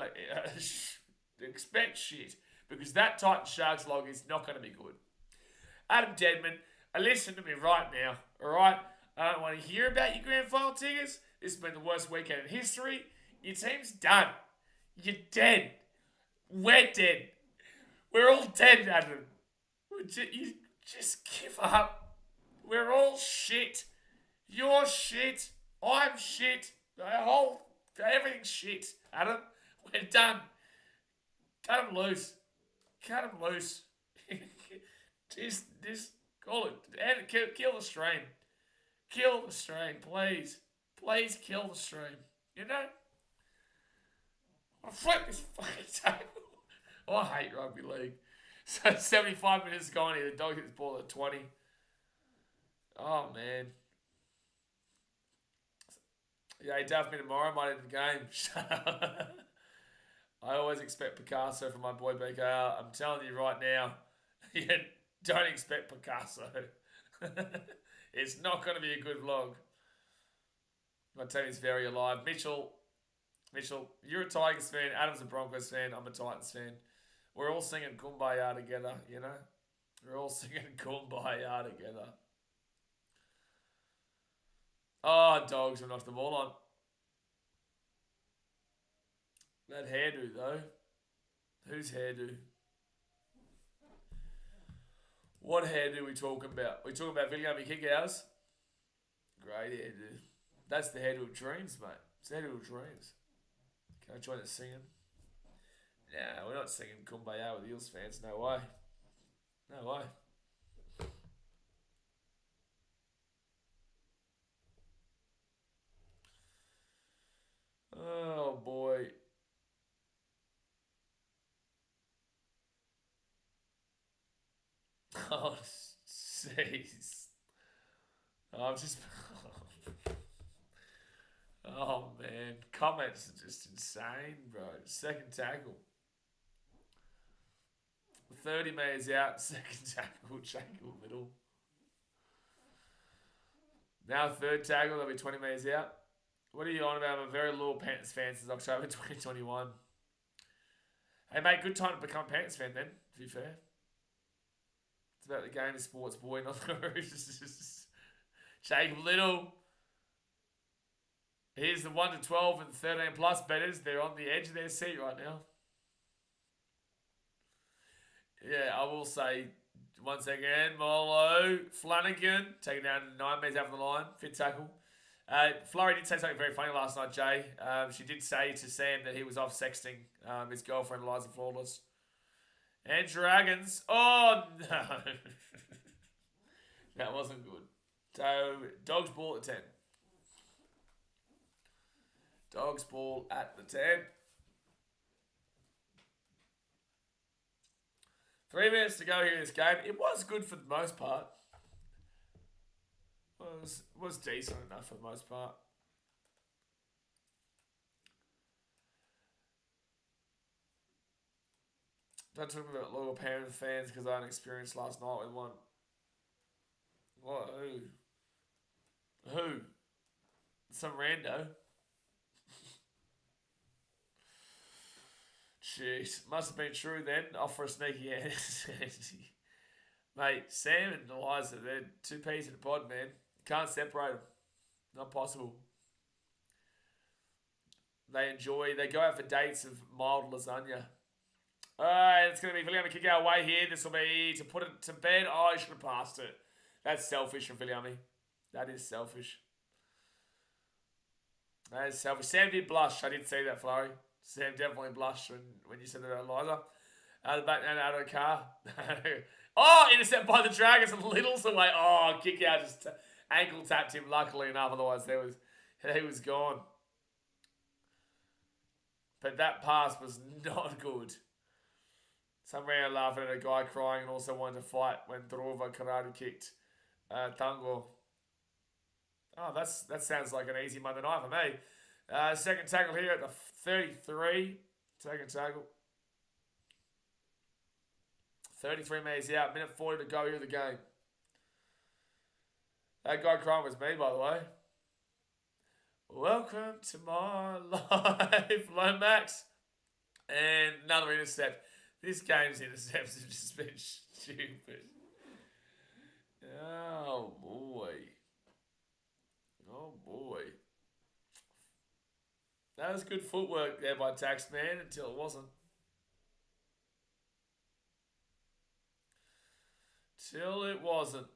[SPEAKER 1] expect shit. Because that Titan Sharks log is not going to be good. Adam Deadman, listen to me right now, alright? I don't want to hear about your grand final tickets. This has been the worst weekend in history. Your team's done. You're dead. We're dead. We're all dead, Adam. You just give up. We're all shit. You're shit. I'm shit. Everything's shit, Adam. We're done. Cut him loose. Cut him loose. Just call it. And kill the stream. Kill the stream, please. Please kill the stream. You know? I'll flip this fucking table. Oh, I hate rugby league. So 75 minutes gone here. The Dog hits the ball at 20. Oh, man. Yeah, he duffed me tomorrow. Might end the game. Shut up. I always expect Picasso from my boy BKR. I'm telling you right now. Yeah, don't expect Picasso. It's not going to be a good vlog. My team is very alive. Mitchell, you're a Tigers fan. Adam's a Broncos fan. I'm a Titans fan. We're all singing Kumbaya together, you know? We're all singing Kumbaya together. Oh, Dogs will knock the ball on. That hairdo, though. Whose hairdo? What hairdo are we talking about? We're talking about BKRmy Kickouts. Great hairdo. That's the hairdo of dreams, mate. It's the hairdo of dreams. Can I join the singing? Nah, we're not singing Kumbaya with Eels fans. No way. No way. Oh, boy. Oh, jeez. I'm just... Oh, man. Comments are just insane, bro. Second tackle. 30 metres out. Second tackle. Jackal middle. Now third tackle. That'll be 20 metres out. What are you on about? I'm a very loyal Panthers fan since October 2021. Hey, mate. Good time to become a Panthers fan then, to be fair. It's about the game of sports, boy, not the Roosters. Jacob Little. Here's the 1 to 12 and 13 plus betters. They're on the edge of their seat right now. Yeah, I will say, once again, Molo Flanagan, taken down 9 metres out of the line, fit tackle. Flurry did say something very funny last night, Jay. She did say to Sam that he was off sexting his girlfriend, Eliza Flawless. And Dragons. Oh, no. That wasn't good. So, Dogs ball at 10. Dogs ball at the 10. 3 minutes to go here in this game. It was good for the most part. Was decent enough for the most part. Don't talk about loyal parent fans because I had an experience last night with one. What? Who? Some rando. Jeez, must have been true then. Off for a sneaky hand. Mate, Sam and Eliza, they're two peas in a pod, man. Can't separate them. Not possible. They go out for dates of mild lasagna. Alright, it's going to be Viliami kick our way here. This will be to put it to bed. Oh, I should have passed it. That's selfish from Viliami. That is selfish. That is selfish. Sam did blush. I did see that, Flurry. Sam definitely blushed when you said that about Eliza. Out of the back and out of the car. Oh, intercept by the Dragons and Little's away. Oh, kick out. Just ankle tapped him, luckily enough. Otherwise, he was gone. But that pass was not good. Some ran laughing at a guy crying and also wanted to fight when Drova karate kicked Tango. Oh, that sounds like an easy Monday night for me. Second tackle here at the 33. Second tackle. 33 minutes out. Minute 40 to go here of the game. That guy crying was me, by the way. Welcome to my life, Lomax. And another intercept. This game's intercepts have just been stupid. Oh, boy. Oh, boy. That was good footwork there by Taxman until it wasn't. Till it wasn't.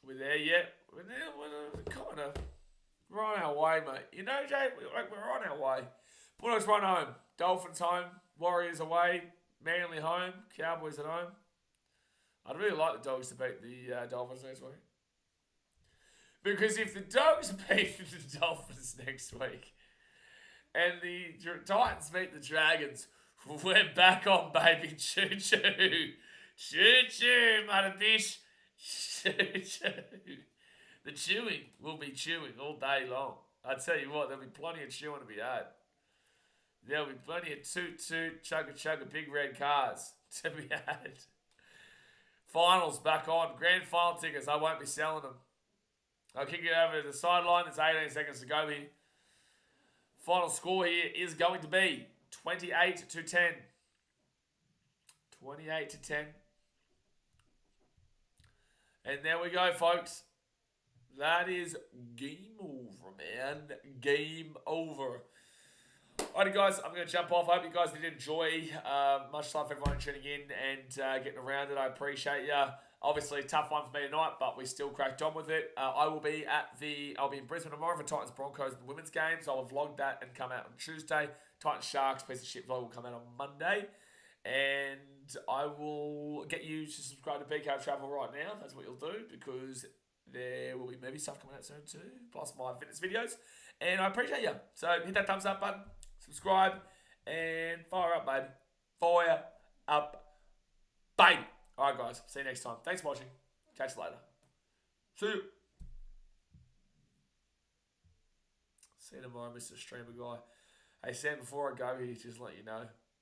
[SPEAKER 1] We're there yet. We're kind of... We're on our way, mate. You know, Jay, we're on our way. Bulldogs run home. Dolphins home. Warriors away. Manly home. Cowboys at home. I'd really like the Dogs to beat the Dolphins next week. Because if the Dogs beat the Dolphins next week and the Titans beat the Dragons, we're back on, baby. Choo-choo. Choo-choo, mother bitch. Choo-choo. The chewing will be chewing all day long. I tell you what, there'll be plenty of chewing to be had. There'll be plenty of toot-toot, chugga-chugga, big red cars to be had. Finals back on. Grand final tickets. I won't be selling them. I'll kick it over to the sideline. There's 18 seconds to go here. Final score here is going to be 28 to 10. 28 to 10. And there we go, folks. That is game over, man. Game over. Alrighty, guys, I'm going to jump off. I hope you guys did enjoy. Much love for everyone tuning in and getting around it. I appreciate you. Obviously, a tough one for me tonight, but we still cracked on with it. I'll be in Brisbane tomorrow for Titans Broncos and the women's games. I'll vlog that and come out on Tuesday. Titans Sharks piece of shit vlog will come out on Monday. And I will get you to subscribe to BKRtravel right now. That's what you'll do, because there will be movie stuff coming out soon too, plus my fitness videos. And I appreciate you. So hit that thumbs up button, subscribe, and fire up, baby. Fire up, baby. Alright, guys. See you next time. Thanks for watching. Catch you later. See you. See you tomorrow, Mr. Streamer Guy. Hey, Sam, before I go here, just let you know.